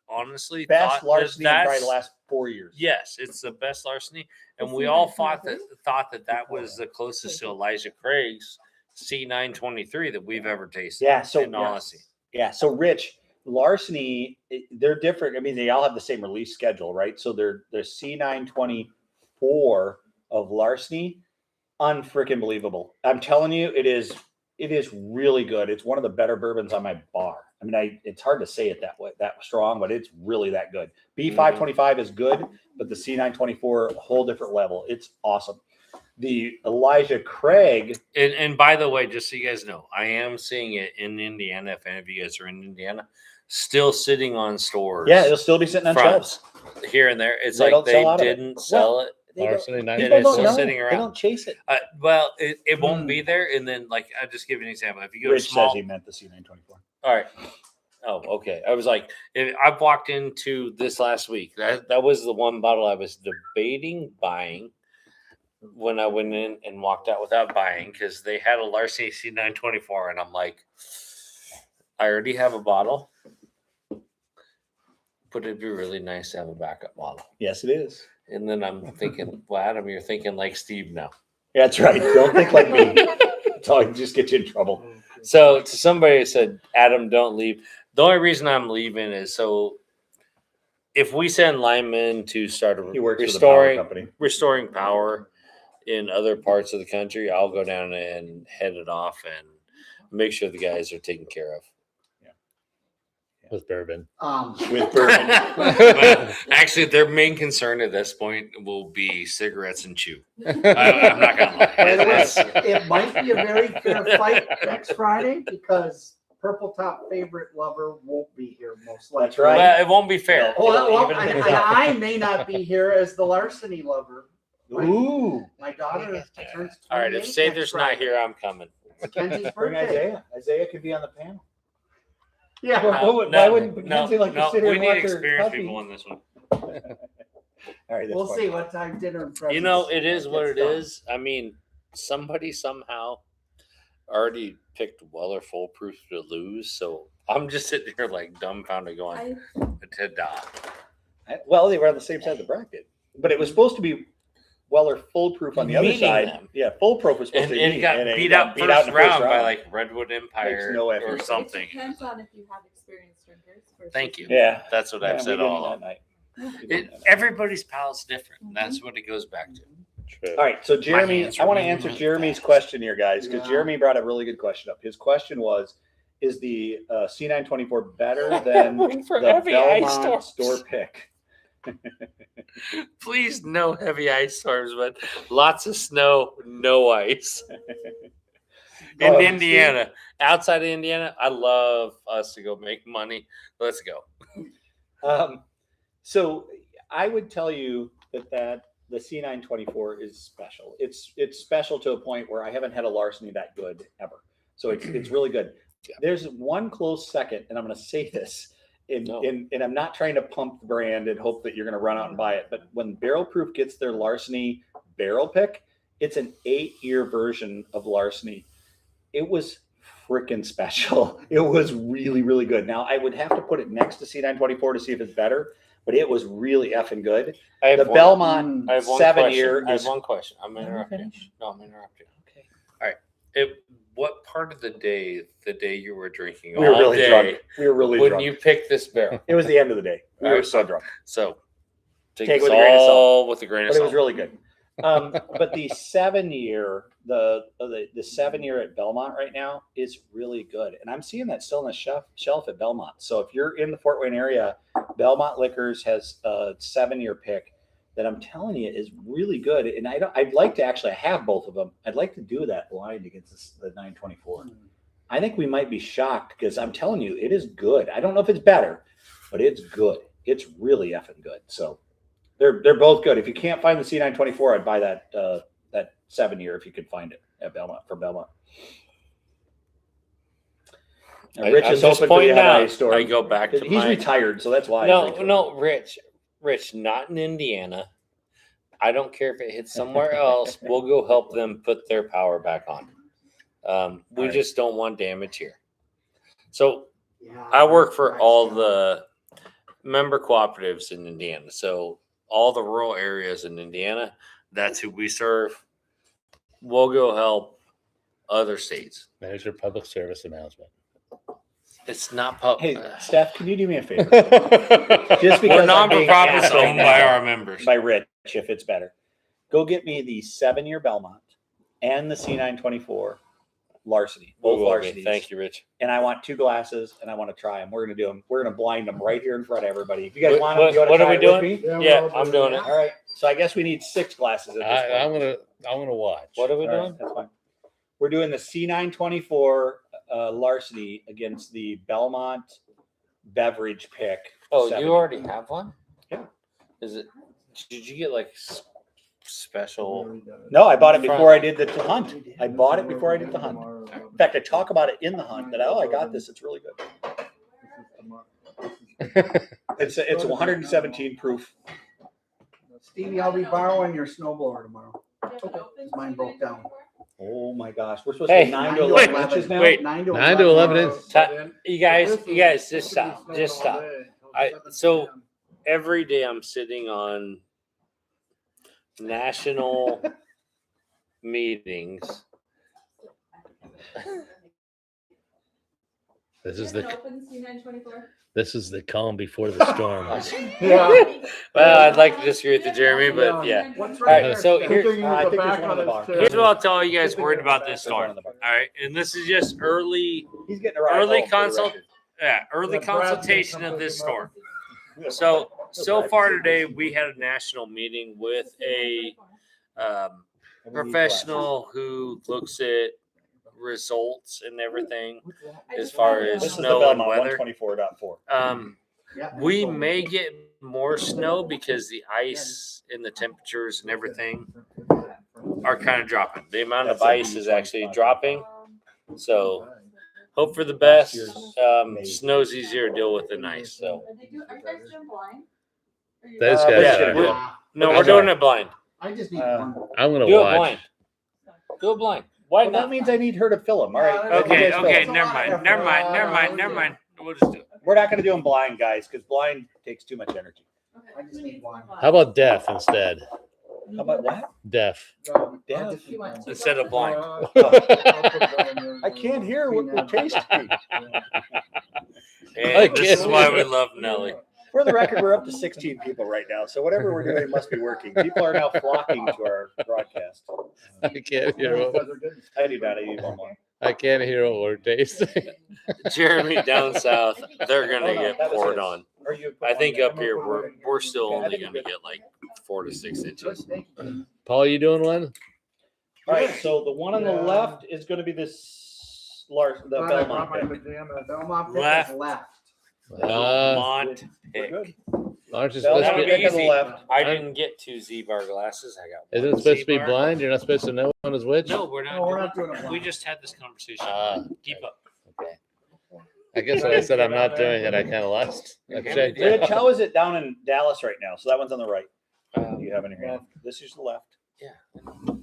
honestly Best thought Larceny in that's probably the last 4 years. yes, it's the best Larceny, and The we all C923? thought that was the closest to Elijah Craig's C923 that we've ever tasted. Yeah, so in honesty, Yeah, so Rich, Larceny, they're different. I mean, they all have the same release schedule, right? So they're C924 of Larceny, unfreaking believable. I'm telling you, it is really good. It's one of the better bourbons on my bar. I mean, it's hard to say it that way, that strong, but it's really that good. B525 is good, but the C924, a whole different level. It's awesome. The Elijah Craig. and by the way, just so you guys know, I am seeing it in Indiana. If any of you guys are in Indiana, still sitting on stores. Yeah, it'll still be sitting on shelves. here and there. It's They like don't they sell out of it. didn't sell it. Larceny And People it's don't still know. sitting They around. don't chase it. Well, it won't be there. And then, like, I'll just give you an example. If you go Rich to small, says he meant the C924. all right. Oh, okay. I was like, I've walked into this last week. That was the one bottle I was debating buying when I went in and walked out without buying because they had a Larceny C924, and I'm like, I already have a bottle, but it'd be really nice to have a backup bottle. Yes, it is. And then I'm thinking, well, Adam, you're thinking like Steve now. Yeah, that's right. Don't think like me. It's all just get you in trouble. So to somebody who said, Adam, don't leave. The only reason I'm leaving is so if we send linemen to start He works for the power restoring company. restoring power in other parts of the country, I'll go down and head it off and make sure the guys are taken care of. with bourbon. With bourbon. Well, actually, their main concern at this point will be cigarettes and chew. I'm not gonna lie. By the way, It's- it might be a very fair fight next Friday because Purple Top favorite lover won't be here most likely. That's right. well, it won't be fair. Well, Even- and I may not be here as the Larceny lover. Ooh. My daughter turns 28 All right, if Sather's next not Friday. here, I'm coming. It's Kenzie's Bring birthday. Isaiah. Isaiah could be on the panel. Yeah. Why wouldn't Mackenzie like to sit here we and need watch her experienced puppy? people on this one. All right, that's We'll fine. see what time dinner and presents. You know, it is what it gets done. is. I mean, somebody somehow already picked Weller Foolproof to lose, so I'm just sitting here like dumbfounded going, ta-da. Well, they were on the same side of the bracket, but it was supposed to be Weller Foolproof on the other Meeting side. them. Yeah, Foolproof was supposed And to it got and beat out in first the round by like Redwood Empire Makes no effort. or It something. It depends on if you have experienced drinkers. versus- Thank you. Yeah. That's what Yeah, I've we said didn't all that along. night. Everybody's palate's different. That's what it goes back to. True. All right, so Jeremy, hands I want to are answer really Jeremy's fast. question here, guys, because Yeah. Jeremy brought a really good question up. His question was, is the C924 better than Waiting for the heavy ice Belmont storms. store pick? Please, no heavy ice storms, but lots of snow, no ice. In Oh, Indiana, outside of Indiana, I love us to go make money. Let's go. So I would tell you that the C924 is special. It's special to a point where I haven't had a Larceny that good ever. So it's really good. There's one close second, and I'm going to say this, and I'm not trying to pump the brand and hope that you're going to run out and buy it. But when Barrel Proof gets their Larceny barrel pick, it's an 8-year version of Larceny. It was freaking special. It was really, really good. Now I would have to put it next to C924 to see if it's better, but it was really effing good. I have The one- Belmont I have one 7-year question. I have is one question. I'm Let me interrupting. finish. No, I'm interrupting. okay. What part of the day you were drinking We were all really day drunk. We were really when drunk. you picked this barrel? It was the end of the day. We were so drunk, So take Take it this with a grain of salt. all with a grain of but it salt. was really good. But the 7-year, the 7-year at Belmont right now is really good, and I'm seeing that still on the shelf at Belmont. So if you're in the Fort Wayne area, Belmont Liquors has a 7-year pick that I'm telling you is really good. And I'd like to actually have both of them. I'd like to do that blind against the 924. I think we might be shocked because I'm telling you, it is good. I don't know if it's better, but it's good. It's really effing good. So they're both good. If you can't find the C924, I'd buy that 7-year if you could find it at Belmont from Belmont. Now, Rich is hoping for the NI store. I go back to he's retired, so that's why. No, Rich, not in Indiana. I don't care if it hits somewhere else. We'll go help them put their power back on. We just don't want damage here. So I work for all the member cooperatives in Indiana. So all the rural areas in Indiana, that's who we serve. We'll go help other states. There's your public service announcement. It's not public. Hey, Steph, can you do me a favor? Just because We're I'm being non-profits asked right owned now by our members. by Rich, if it's better. Go get me the 7-year Belmont and the C924 Larceny. Both Larcenys. Thank you, Rich. And I want 2 glasses, and I want to try them. We're going to do them. We're going to blind them right here in front of everybody. If you guys want them, you want to What are try we it with doing? me? Yeah, I'm doing it. All right. So I guess we need 6 glasses at this point. I'm gonna watch. What are we All right, doing? that's fine. We're doing the C924 Larceny against the Belmont beverage pick. Oh, 7. you already have one? Yeah. Is it? Did you get like special? No, I bought it before I did the hunt. I bought it before I did the hunt. In fact, I talk about it in the hunt that I got this. It's really good. It's 117 proof. Stevie, I'll be borrowing your snowblower tomorrow. Mine broke down. Oh my gosh, we're supposed to be 9 to 11 inches now. wait. 9 to 9 to 11 inches. You guys, just stop. Just stop. So every day I'm sitting on national meetings. This is the open C924. this is the calm before the storm. Well, I'd like to disagree with Jeremy, but yeah. What's All right, there, so Steph? here- I think there's one on the bar. Here's what I'll tell you guys worried about this There's one storm. on the bar. All right, and this is just early He's getting a ride Early home for the consult- record. early Yeah, Brad's consultation gonna of come this up with storm. So far today, we had a national meeting with a professional who looks at results and everything as far as This is the snow and Belmont weather. 124.4. Yeah. We may get more snow because the ice and the temperatures and everything are kind of dropping. The amount of ice is actually dropping. So hope for the best. Snow's easier to deal with than ice. So Those Uh, guys yeah, are we're- good. no, we're doing it blind. I just need one. I'm gonna Do it watch. blind. Do it blind. Why Well, that not? means I need her to fill them. All right. Yeah, Okay, You guys fill okay, 'em. never mind. We'll just do it. We're not going to do them blind, guys, because blind takes too much energy. I just need one. How about deaf instead? How about what? Deaf. Yeah. Instead of blind. I can't hear what we're tasting. And this is why we love Nelly. For the record, we're up to 16 people right now. So whatever we're doing must be working. People are now flocking to our broadcast. I can't hear what I do not. I need one more. I can't hear what we're tasting. Jeremy down south, they're gonna Oh, no, get that was poured his. on. Or you put I one think there. up here we're still only gonna get like 4 to 6 inches. Paul, you doing one? All right. So the one on the left is going to be this the Belmont pick. Belmont Left. pick is left. Belmont We're pick. good. Aren't you Belmont supposed to would be? be pick on the easy. left. I didn't get 2 ZBar glasses. I got Isn't one it supposed to be ZBar. blind? You're not supposed to know which one is which? No, we're not. No, we're doing not doing it it. blind. We just had this conversation. Keep up. Okay. I guess when I said I'm not doing it, I kind of lost. I checked Rich, out. how is it down in Dallas right now? So that one's on the right. You have it in your hand. This is the left. Yeah. I thought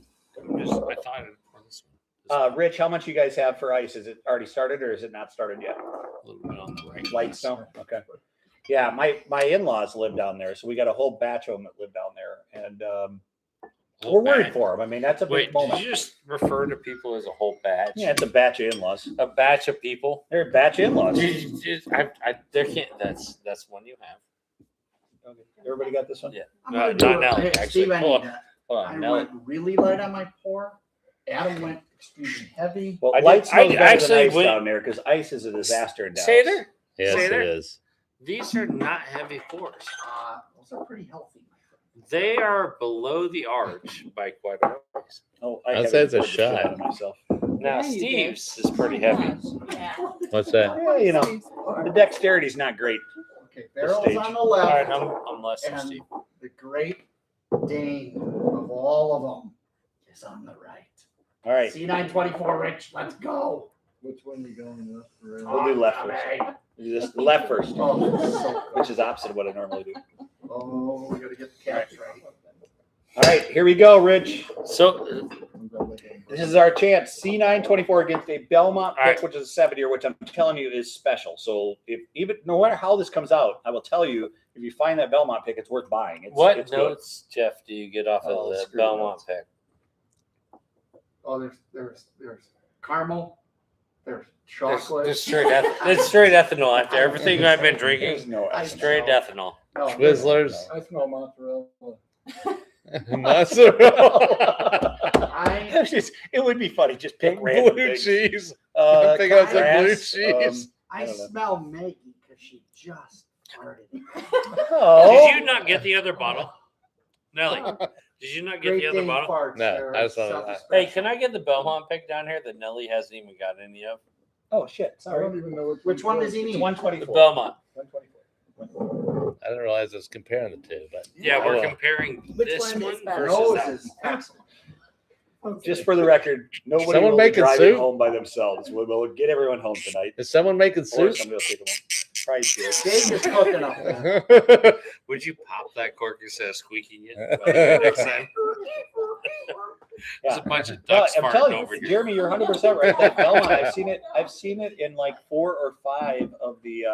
it was this one. Rich, how much you guys have for ice? Is it already started or is it not started yet? A little bit on the right. Light snow? Okay. Yeah, my in-laws live down there, so we got a whole batch of them that live down there, and we're worried for them. I mean, that's a big Wait, did moment. you just refer to people as a whole batch? Yeah, it's a batch of in-laws. A batch of people? They're a batch of in-laws. There can't. That's one you have. Everybody got this one? Yeah. I'm No, gonna do not it. now. Hey, Actually, Steve, I hold need on. that. Hold I on, Nelly. went really light on my pour. Adam went extremely heavy. Well, I light did- smells I better actually than ice went- down there because ice is a disaster in Dallas. Say there. Yes, Say it there. is. These are not heavy pours. Those are pretty healthy, my friend. They are below the arch by quite a ways. Oh, I'd haven't say it's a poured the shit out shot. of myself. Now Yeah, you did. Steve's is pretty heavy. Yeah. What's that? Yeah, you know, the dexterity's not great. Okay, barrel's stage. on the All right, left. I'm less than And Steve. the Great Dane of all of them is on the right. All right, C924, Rich, let's go. Which one you going with? we'll do left first. You just left first, Oh, which is opposite of what I normally do. we gotta get the caps right. All right, here we go, Rich. So This is our chance. C924 against a Belmont All pick, right. which is a 7-year, which I'm telling you is special. So if even no matter how this comes out, I will tell you if you find that Belmont pick, it's worth buying. It's good. notes, Jeff, do you get off Oh, of the screw the Belmont notes. pick? Oh, there's caramel, there's chocolate. There's straight ethanol after everything I've been drinking. There's no I- Straight ethanol. No, Twizzlers. I smell mozzarella. Mozzarella. It would be funny. Just pick random Blue things. cheese. Uh, I think I said blue grass, cheese. I don't know. smell Maggie because she just farted. Oh, Did you not get the other bottle? Nelly, did you not get Great the other Dane bottle? farts. No, They're I saw something that. Hey, special. can I get the Belmont pick down here that Nelly hasn't even got any of? oh shit! I Sorry. don't even know Which one does he It's need? 124. The Belmont. 124. I didn't realize I was comparing the two, but Yeah, we're Oh. comparing Which this one one is better? versus Nose that. is excellent. Just for the record, nobody Someone will be making driving soup? home by themselves. We'll get everyone home tonight. is someone making Or soup? somebody will take them home. Probably two. Dave is cooking up there. Would you pop that cork instead of squeaking it next time? There's a bunch of Well, ducks I'm farting telling over you, here. Jeremy, you're 100% right. That Belmont, I've seen it in like 4 or 5 of the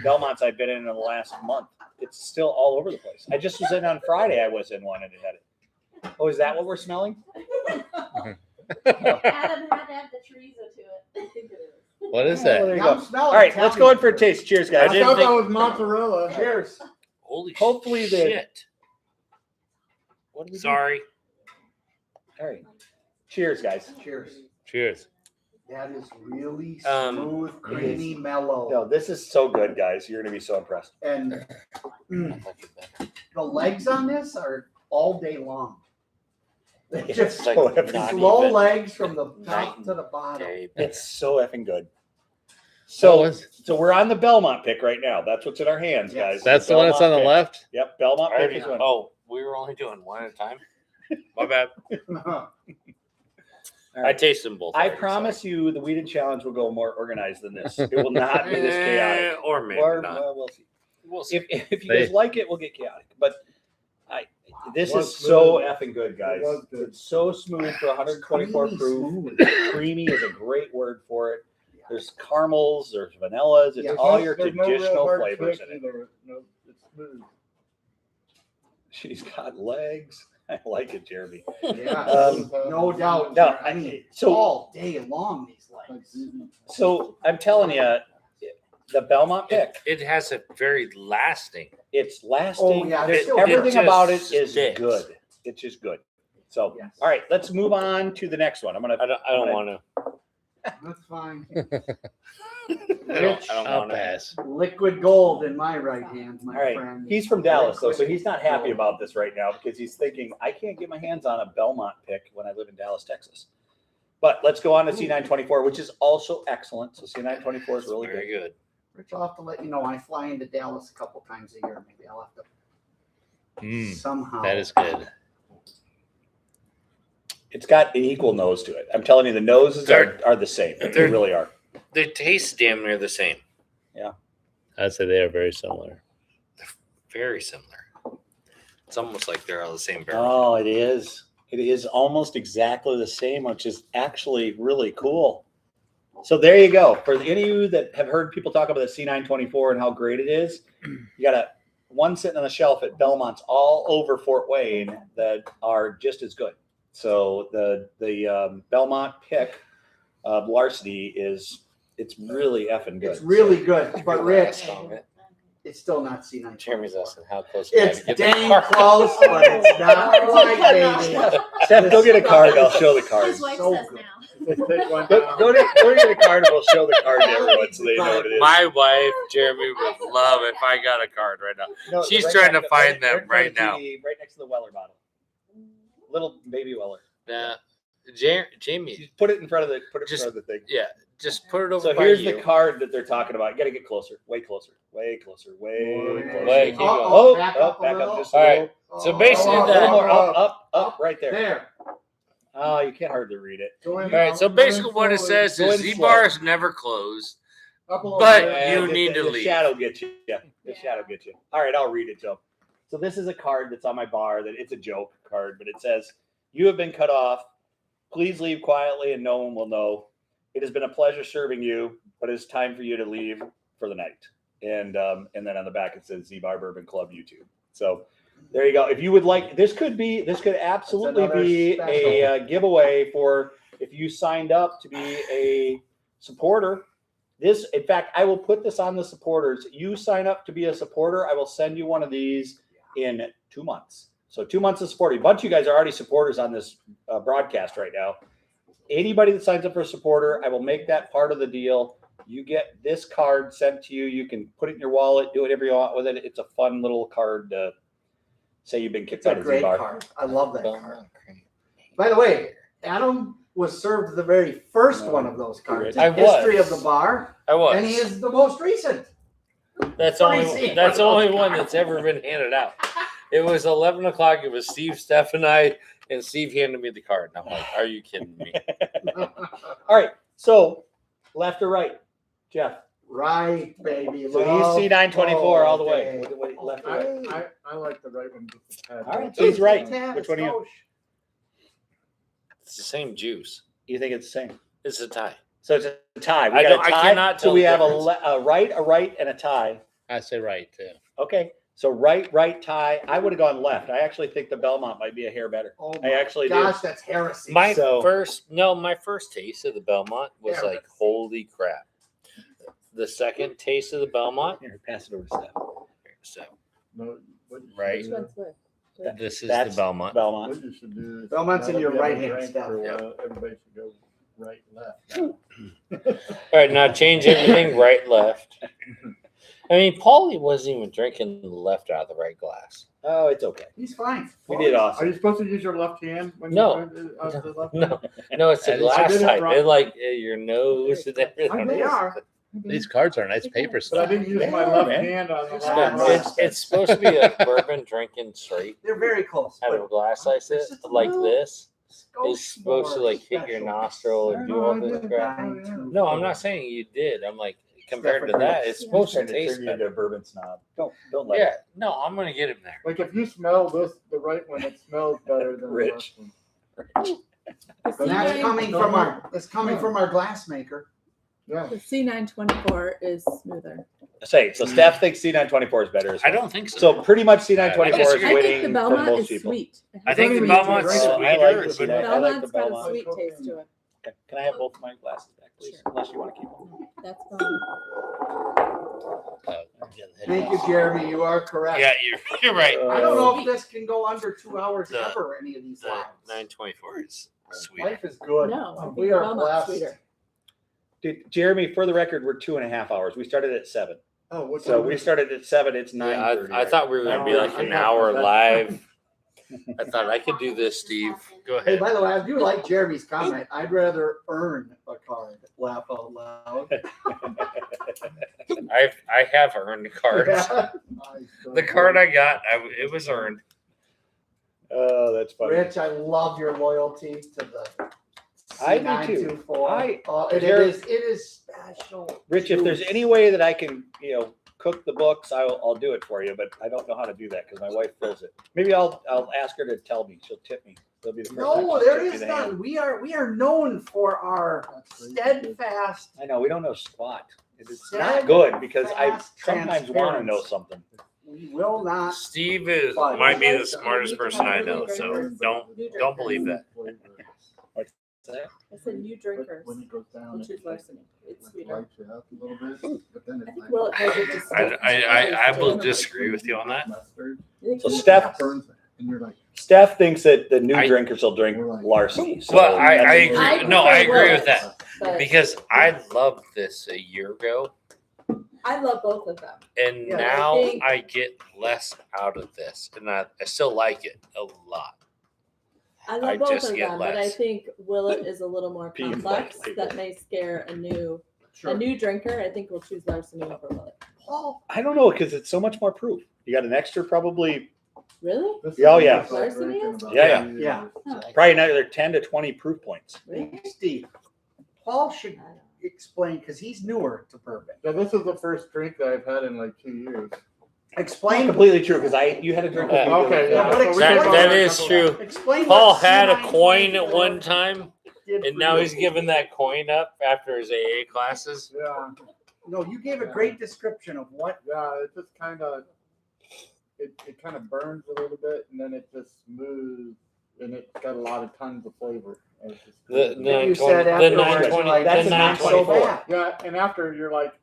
Belmonts I've been in the last month. It's still all over the place. I just was in on Friday. I was in one and it had it. Oh, is that what we're smelling? Adam had to have the chorizo to it. I think it is. What is Oh, there that? you Now go. I'm smelling All right, it. let's Tell go in me. for a taste. Cheers, I guys. I didn't thought think- that was mozzarella. Cheers. Holy Hopefully the- shit. What do we do? Sorry. All right. Cheers, guys. Cheers. Cheers. That is really Um, smooth, creamy, mellow. No, this is so good, guys. You're going to be so impressed. And the legs on this are all day long. They It's just like so not slow even legs from the night top and to the bottom. day. It's so effing good. So So we're on the Belmont pick right now. That's what's in our hands, Yes. guys. that's the one that's on the Belmont left. pick. Yep, Belmont I pick already, is one. oh, we were only doing one at a time. My bad. All I right. tasted them both. I already, promise you, the Weeded Challenge will go more organized than this. It will not be this chaotic. Or maybe Or not. well, we'll see. We'll see. If you guys Hey. like it, we'll get chaotic. But this Was is so good. effing good, guys. It was good. It's so smooth for 124 Creamy proof. smooth. Creamy is a great word for it. There's caramels, there's vanillas, it's Yeah. all your There's no real traditional hard flavors kick in it. either. No, it's smooth. She's got legs. I like it, Jeremy. Yeah, No, no doubt. I mean, so- all day long these legs. So I'm telling you, the Belmont pick, It has a very lasting. it's lasting. Oh, yeah, There's- it everything just about it is sticks. good. It's just good. So, Yes. all right, let's move on to the next one. I'm gonna. I don't want to. That's fine. I don't I'll want to. pass. Liquid gold in my right hand, my All right, friend. he's from Dallas though, so Liquid he's not happy gold. about this right now because he's thinking I can't get my hands on a Belmont pick when I live in Dallas, Texas. But let's go on to C924, which is also excellent. So C924 is really Very good. good. Rich, I'll have to let you know. I fly into Dallas a couple times a year. Maybe I'll have to Mm, somehow. that is good. It's got an equal nose to it. I'm telling you, the noses are the same. They they're- really are. They taste damn near the same. I'd say they are very similar. Very similar. It's almost like they're all the same barrel. Oh, it is. It is almost exactly the same, which is actually really cool. So there you go. For any of you that have heard people talk about the C924 and how great it is, you got one sitting on the shelf at Belmont's all over Fort Wayne that are just as good. So the Belmont pick of Larceny it's really effing good. It's really good. But Rich, It's still not C9. Jeremy's asking how close. am I It's to get the dang car? close, but it's not quite, baby. Steph, go get a card. I'll show the card. His wife So says good. now. Take one Go, down. go get a card and we'll show the card to everyone so they know what it is. My wife, Jeremy, would love if I got a card right now. No, She's right trying next to find right them right next to now. right next to the Weller bottle. Little baby Weller. Nah, Jamie, Just put it in front of the thing. yeah, just put it over So by here's you. the card that they're talking about. You got to get closer, way closer, way closer, way closer. Wait, keep going. Oh, back oh, up a back little. up just a All little. right. So basically Oh, a that- little more up, right there. There. Oh, you can't hardly read it. Go in All right, so now. basically Go what in it says Go is in ZBar is never closed. Up a little But bit. you the- need to the leave. shadow get you. Yeah, the Yeah. shadow get you. All right, I'll read it, Joe. So this is a card that's on my bar. That it's a joke card, but it says, "You have been cut off. Please leave quietly, and no one will know. It has been a pleasure serving you, but it's time for you to leave for the night." And then on the back it says ZBar Bourbon Club YouTube. So there you go. If you would like, this could absolutely another be a special. giveaway for if you signed up to be a supporter. This, in fact, I will put this on the supporters. You sign up to be a supporter, I will send you one of these in 2 months. So 2 months of supporting. A bunch of you guys are already supporters on this broadcast right now. Anybody that signs up for a supporter, I will make that part of the deal. You get this card sent to you. You can put it in your wallet, do whatever you want with it. It's a fun little card to say you've been kicked It's a out of great ZBar. card. I love that card. Belmont. By the way, Adam was served the very first one of those cards I in history was. of the bar, I was. and he is the most recent. That's Crazy. the only one that's ever been handed out. It was 11 o'clock. It was Steve, Steph, and I, and Steve handed me the card. And I'm like, "Are you kidding me?" All right. So left or right, Jeff? Right, baby. So Love he's C924 all the way. day. Left or right? I like the right one. Just a tad. All right, so he's right. Yeah, Which one are you? It's the same juice. You think it's the same? It's a tie. So it's a tie. We I got don't- a I tie. cannot So tell we the have difference. a right, and a tie. I say right too. Okay. So right, tie. I would have gone left. I actually think the Belmont might be a hair better. Oh I my actually do. gosh, that's heresy. My So- first taste of the Belmont was Yeah. like, holy crap. The second taste of the Belmont, Here, pass it over to Steph. so No, what you should Right. do- Which one's which? this is That's the Belmont. Belmont. What you should do is. Belmont's in now that your we have a right-hand drink step. for a Yeah. while, everybody should go right, left. All right, now change everything right, left. I mean, Paulie wasn't even drinking the left out of the right glass. Oh, it's okay. He's fine. We did Are awesome. you supposed to use your left hand when No. you drink out of the left No, hand? no, it's the I glass did it type. wrong. It's like your nose and everything. They are. These cards are nice paper But I stuff. didn't use my Yeah, left man. hand on the It's No, last not- glass. it's supposed to be a bourbon drinking straight They're very close. out of a But glass like this, It's just a like little this. Scotch It's supposed to more like hit your special. nostril and do all this crap. No, I'm not saying you did. I'm like compared to that, it's supposed to Trying to taste turn you into better. a bourbon snob. Don't let Yeah, no, I'm gonna get him there. Like if you smell this, the right one, it smells better than the Rich. left one. And that's coming from our glassmaker. Yeah. The C924 is smoother. Say, so Steph thinks C924 is better as I well. don't think so. So pretty much C924 is disagree. I winning think the for Belmont most is people. sweet. I think the It's Belmont's only Oh, sweeter. I like the but- C9. I like the Belmont's got a Belmont. sweet taste to it. Okay. Can I have both my glasses back, please? Sure. Unless you want to keep them. That's fine. Thank you, Jeremy. You are correct. Yeah, you're right. I don't know if this can go under 2 hours The- ever, any of these The lines. 924 is sweet. Life is good. No, I think We the are Belmont's blessed. sweeter. Dude, Jeremy, for the record, we're 2.5 hours. We started at 7. Oh, what's So we started at 7. It's Yeah, 9:30. I thought we were gonna be like an hour live. I thought I could do this, Steve. Go Hey, ahead. by the way, I do like Jeremy's comment. I'd rather earn a card. Laugh out loud. I have earned cards. The card I got, it was earned. Oh, that's funny. Rich, I love your loyalty to the I do too. C924. It Jer- is special. Rich, if there's juice. any way that I can, cook the books, I'll do it for you. But I don't know how to do that because my wife fills it. Maybe I'll ask her to tell me. She'll tip me. That'll be the first time No, she there tips me is the none. hand. We are known for our steadfast. I know we don't know squat. It's Sad, not good because I fast sometimes want to know transparency. something. We will not. Steve Fine. might be the smartest person I know, so don't believe that. I said new drinkers, When it goes down, which is Larceny. It's sweeter. lights you up a little bit, but then I it's think like. Will has it just. I will disagree with you on that. Mustard. So Steph Burns it, and you're like, Steph thinks that the new I- drinkers will drink Larceny. So Well, I that's- agree. I No, I prefer agree with Will's, that but because I loved this a year ago, I love both of them. and Yeah, I now think- I get less out of this, and I still like it a lot. I love I both just of get them, but I less. think Willet is a little more Peas complex. like That may scare a new drinker. I think we'll choose Larceny over Willet. Paul, I don't know because it's so much more proof. You got an extra probably Really? this Yeah, oh, is yeah. what I was Larceny drinking is? about Yeah, 2 yeah. years. probably another 10 to 20 proof points. Really? Steve, Paul should explain because he's newer to bourbon. Yeah, this is the first drink that I've had in like 2 years. Not Explain. completely true because you had a drink. with me the other Okay, day. yeah. but so we explain- can go That over a is couple- true. Explain. Paul what had a C9 coin at one time, did and for now you. he's giving that coin up after his AA classes. Yeah, No, you gave a great description of what. yeah, it just kind of, it kind of burns a little bit, and then it just moves, and it's got a lot of tons of flavor. It's just The crazy. You said 920, the afterwards, 920, like, the that's not so 924. bad. Yeah, and after you're like,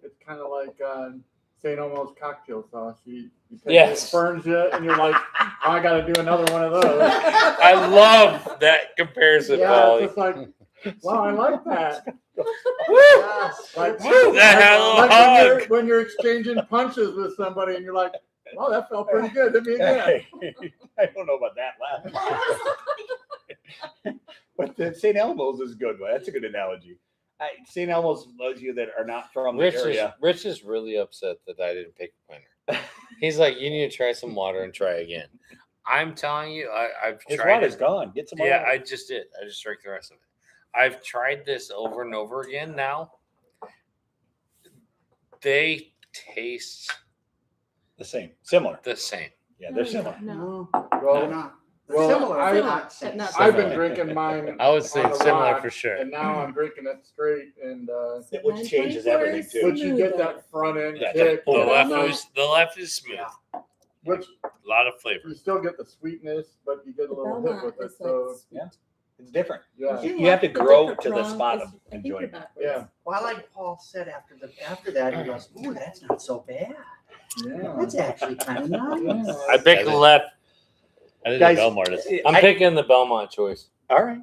it's kind of like St. Elmo's cocktail sauce. You take Yes. it, burns you, and you're like, oh, I got to do another one of those. I love that comparison, Yeah, Paulie. it's just like, wow, I like that. Yes. Like, Woo, that had a little hug. when you're exchanging punches with somebody, and you're like, wow, that felt pretty good. Hit me again. I don't know about that last. But the St. Elmo's is a good one. That's a good analogy. St. Elmo's, those of you that are not from the area. Rich is really upset that I didn't pick a winner. He's like, you need to try some water and try again. I'm telling you, I've His tried water's it. gone. Get some Yeah, water. I just did. I just drank the rest of it. I've tried this over and over again now. They taste The same. Similar. the same. Yeah, they're similar. No. Well, They're not. well, Similar, I- but not same. Not I've been similar. drinking mine, I would say on the similar rock, for sure. and now I'm drinking it straight, and Which changes everything too. which you get that front end Yeah, kick, The Yeah. left is smooth. which A lot of flavor. you still get the sweetness, but you get a The little hit Belmont with it. is So like sweet. Yeah. It's different. yeah, You have to The grow different to the prong spot is- of I think enjoying you're it. backwards. yeah, Well, like Paul said after that, he goes, "Ooh, that's not so bad. yeah. That's actually kind of nice." I picked the left. I think Guys, the Belmont is. I'm picking the Belmont choice. All right.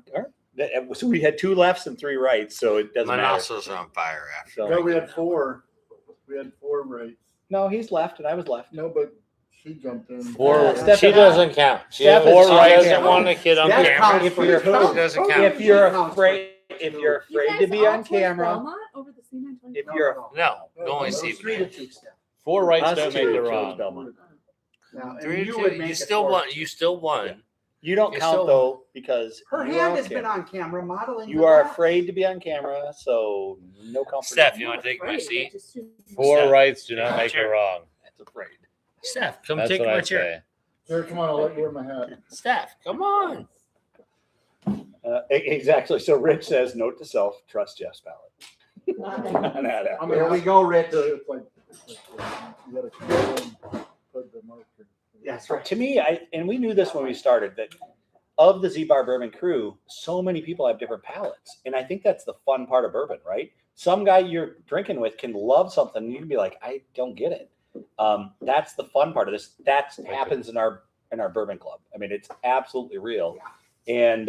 So we had 2 lefts and 3 rights, so it doesn't My matter. nostrils are on fire after. So- No, we had 4. We had 4 rights. No, he's left and I was left. No, but she jumped in. Four. Steph She and I- doesn't count. She Steph doesn't, is she right doesn't now. want a kid on That camera. counts If for you're- you. It doesn't count. If you're Counts for afraid, if you're You afraid guys to be all on chose camera, Belmont over the C924? if you're No, only No, see. It's 3-2 step. 4 rights Us don't two make it chose wrong. Belmont. Now, and Three, you two, would make you it still 4-2. won. You still won. You don't You're count still- though because Her you hand are has on been camera. on camera modeling. You the are glass. afraid to be on camera, so no comfort. Steph, you want to take my Right, seat? just choose- 4 Steph. rights do not make it Sure. wrong. That's afraid. Steph, come That's take what my I chair. say. Here, come on, I'll let you wear my hat. Steph, come on. Exactly. So Rich says, note to self, trust Jeff's palate. I'm There we go, Rich. It's like, you gotta go and put the marker. That's right. To me, and we knew this when we started, that of the ZBar Bourbon Crew, so many people have different palates. And I think that's the fun part of bourbon, right? Some guy you're drinking with can love something and you can be like, I don't get it. That's the fun part of this. That happens in our bourbon club. I mean, it's absolutely real. And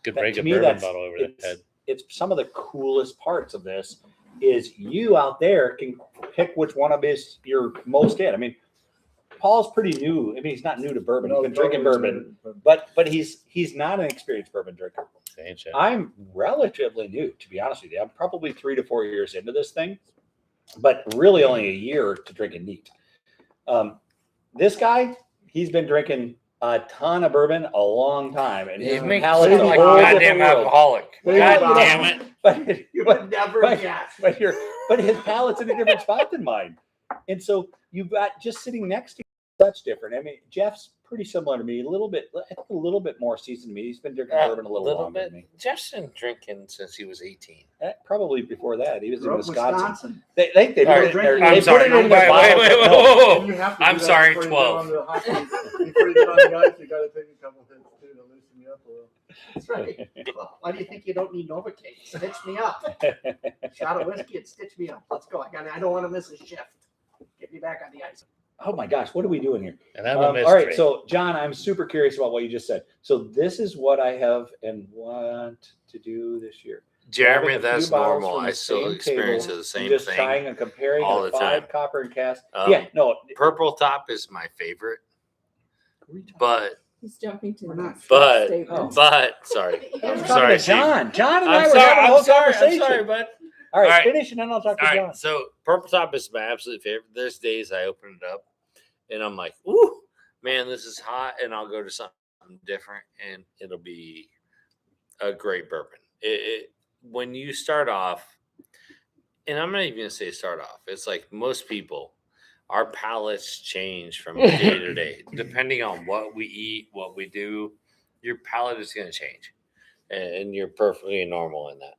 Could that- break to a me, bourbon that's- bottle over the it's- head. it's some of the coolest parts of this is you out there can pick which one of his you're most in. I mean, Paul's pretty new. I mean, he's not new to bourbon. He's been drinking bourbon, but he's not an experienced bourbon drinker. It's ancient. I'm relatively new, to be honest with you. I'm probably 3 to 4 years into this thing, but really only a year to drinking neat. This guy, he's been drinking a ton of bourbon a long time, and his You make palate me is sound like a a whole goddamn different world. alcoholic. Well, God you know- damn it. But You would never guess. but his palate's in a different spot than mine. And so you've got just sitting next to you, such different. I mean, Jeff's pretty similar to me, a little bit more seasoned to me. He's been drinking bourbon a little longer bit. than me. Jeff's been drinking since he was 18. Probably before that. He was in Grew up Wisconsin. They put All right, it in their, I'm they sorry. put it in their Wait, bottles. wait, No. And you have to do I'm that sorry, before you 12. get on the hockey- Before you get on the ice, you gotta take a couple hits too to loosen you up a little. That's right. Well, why do you think you don't need Novocaine? Stitch me up. Shot of whiskey and stitch me up. Let's go. I don't want to miss a shift. Get me back on the ice. Oh my gosh, what are we doing here? And I'm a All mystery. right, so John, I'm super curious about what you just said. So this is what I have and want to do this year. Jeremy, Grabbing a few that's bottles normal. from I the still same experience table the same and just thing. trying and comparing all the the 5 time. copper and cast. Um, Yeah, no. Purple top is my favorite, but He's jumping to We're the not- next but statement. sorry. I was I'm talking sorry, to John. John and I I'm were having a whole sorry, conversation. I'm sorry, bud. All right, All right. finish and then I'll talk to All John. right, so purple top is my absolute favorite. There's days I open it up and I'm like, ooh, man, this is hot, and I'll go to something different and it'll be a great bourbon. When you start off, and I'm not even gonna say start off, it's like most people, our palates change from day to day. Depending on what we eat, what we do, your palate is gonna change. And you're perfectly normal in that.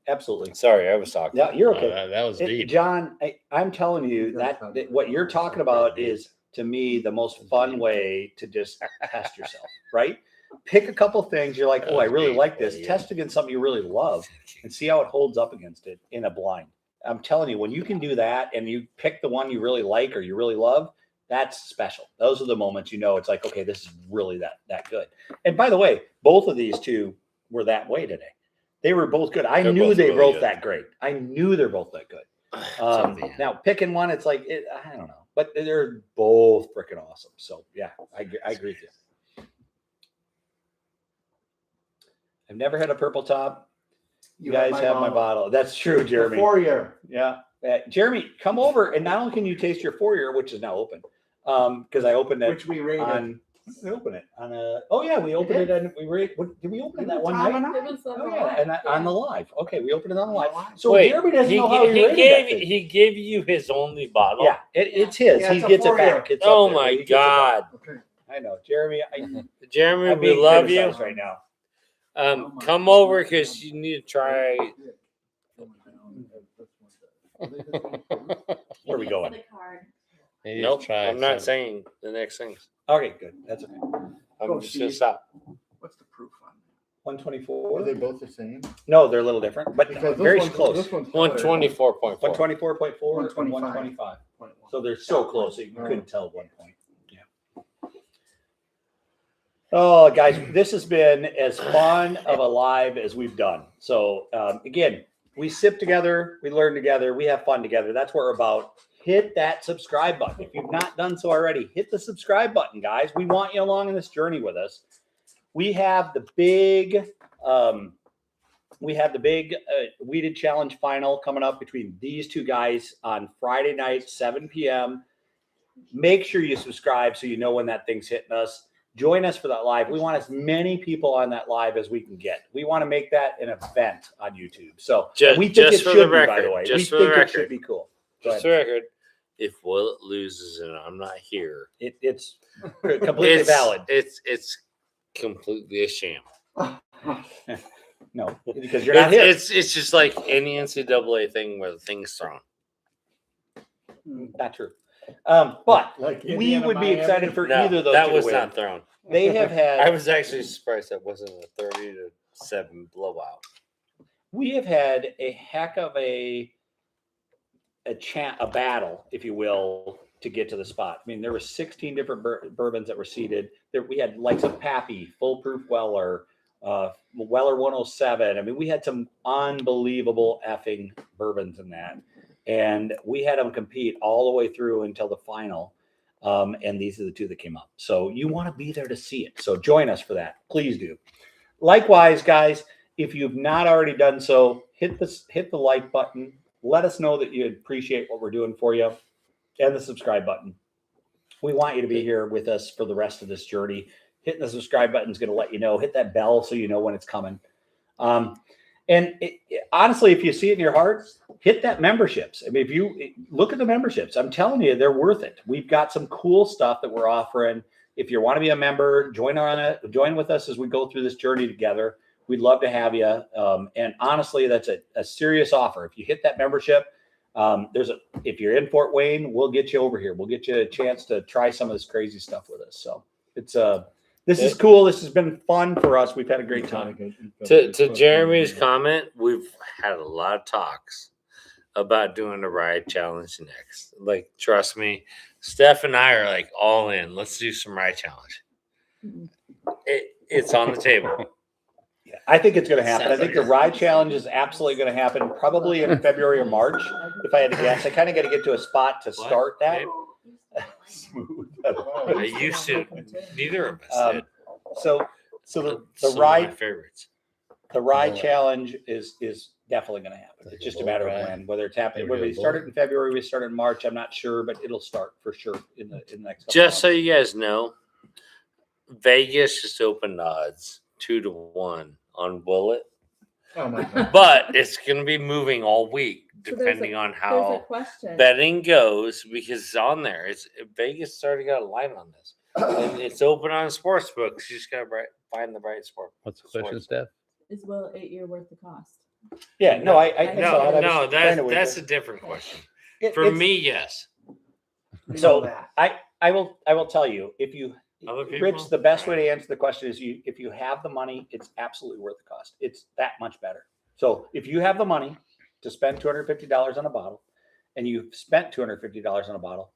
Absolutely. Sorry, I was talking. Yeah, you're Oh, okay. that was deep. John, I'm telling you that what you're talking about is, to me, the most fun way to just test yourself, right? Pick a couple things you're like, oh, I really like this. Test against something you really love and see how it holds up against it in a blind. I'm telling you, when you can do that and you pick the one you really like or you really love, that's special. Those are the moments you know it's like, okay, this is really that good. And by the way, both of these two were that way today. They were both good. I They're knew both they were really both good. that great. I knew they're both that good. Now picking one, it's like I don't know, but they're both freaking awesome. So yeah, I agree with you. I've never had a purple top. You guys have my bottle. That's true, Jeremy. 4-year. Yeah, Jeremy, come over and not only can you taste your 4-year, which is now open, because I opened it Which we rated. on. We opened it on a. Oh yeah, we opened it and we rated. Did we open it that one Tom night? and I. It was Oh yeah, and on the live. Okay, we opened it on the live. live. So Wait, Jeremy doesn't know how he rated that thing. he gave you his only bottle. Yeah, it's his. Yeah, He it's a gets it 4-year. back. It's Oh up there. my He gets it back. God, Okay. I know, Jeremy. Jeremy, I'm we being love you. criticized right now. Come over because you need to try. Where are we going? The card. Maybe Nope, try I'm not some- saying the next things. Okay, good. That's okay. I'm Go, just gonna Steve. stop. What's the proof on 124. Are they both the same? No, they're a little different, but Because very this close. This one's 124.4. 124.4 and 125. 125. that? So they're so close that you couldn't tell at one point. Yeah. Oh, guys, this has been as fun of a live as we've done. So again, we sip together, we learn together, we have fun together. That's what we're about. Hit that subscribe button. If you've not done so already, hit the subscribe button, guys. We want you along in this journey with us. We have the big Weeded Challenge final coming up between these two guys on Friday night, 7 p.m. Make sure you subscribe so you know when that thing's hitting us. Join us for that live. We want as many people on that live as we can get. We want to make that an event on YouTube. So we think Just it for should the be, by record, the way. just We for the think it should record. be cool. Go Just for ahead. the record, if Will loses and I'm not here, It's completely valid. It's completely a sham. No, because you're not here. It's just like any NCAA thing where the thing's thrown. Not true. But Like we Indiana, would be Miami? excited for No, either of those that two was to win. not thrown. They have had. I was actually surprised that wasn't a 30-7 blowout. We have had a heck of a battle, if you will, to get to the spot. I mean, there were 16 different bourbons that were seeded. There we had likes of Pappy, Foolproof Weller, Weller 107. I mean, we had some unbelievable effing bourbons in that, and we had them compete all the way through until the final. And these are the two that came up. So you want to be there to see it. So join us for that. Please do. Likewise, guys, if you've not already done so, hit the like button. Let us know that you appreciate what we're doing for you, and the subscribe button. We want you to be here with us for the rest of this journey. Hitting the subscribe button is going to let you know. Hit that bell so you know when it's coming. Honestly, if you see it in your heart, hit that memberships. I mean, if you look at the memberships, I'm telling you, they're worth it. We've got some cool stuff that we're offering. If you want to be a member, join with us as we go through this journey together. We'd love to have you. And honestly, that's a serious offer. If you hit that membership, if you're in Fort Wayne, we'll get you over here. We'll get you a chance to try some of this crazy stuff with us. So it's This is cool. This has been fun for us. We've had a great time. To Jeremy's comment, we've had a lot of talks about doing a ride challenge next. Like, trust me, Steph and I are like all in. Let's do some ride challenge. It's on the table. Yeah, I think it's going to happen. I think the ride challenge is absolutely going to happen probably in February or March. If I had to guess, I kind of got to get to a spot to start that. Smooth. I used to. Neither of us did. So Some the of my ride favorites. the ride challenge is definitely going to happen. It's just a matter of when, whether it's happening. Whether we start it in February, we start in March. I'm not sure, but it'll start for sure in the next. Couple Just so months. you guys know, Vegas just opened odds 2-1 on Bullet, Oh my God. but it's going to be moving all week So depending on There's a how question. betting goes because it's on there. It's Vegas already got a line on this, and it's open on sports books. You just got to find the right sport. What's the question, Steph? Is Will 8 year worth the cost? Yeah, no, I saw it. I No, was trying to wait that's there. a different question. For It's- me, yes. So I will tell you, if you, Other people? Rich, the best way to answer the question is if you have the money, it's absolutely worth the cost. It's that much better. So if you have the money to spend $250 on a bottle and you've spent $250 on a bottle,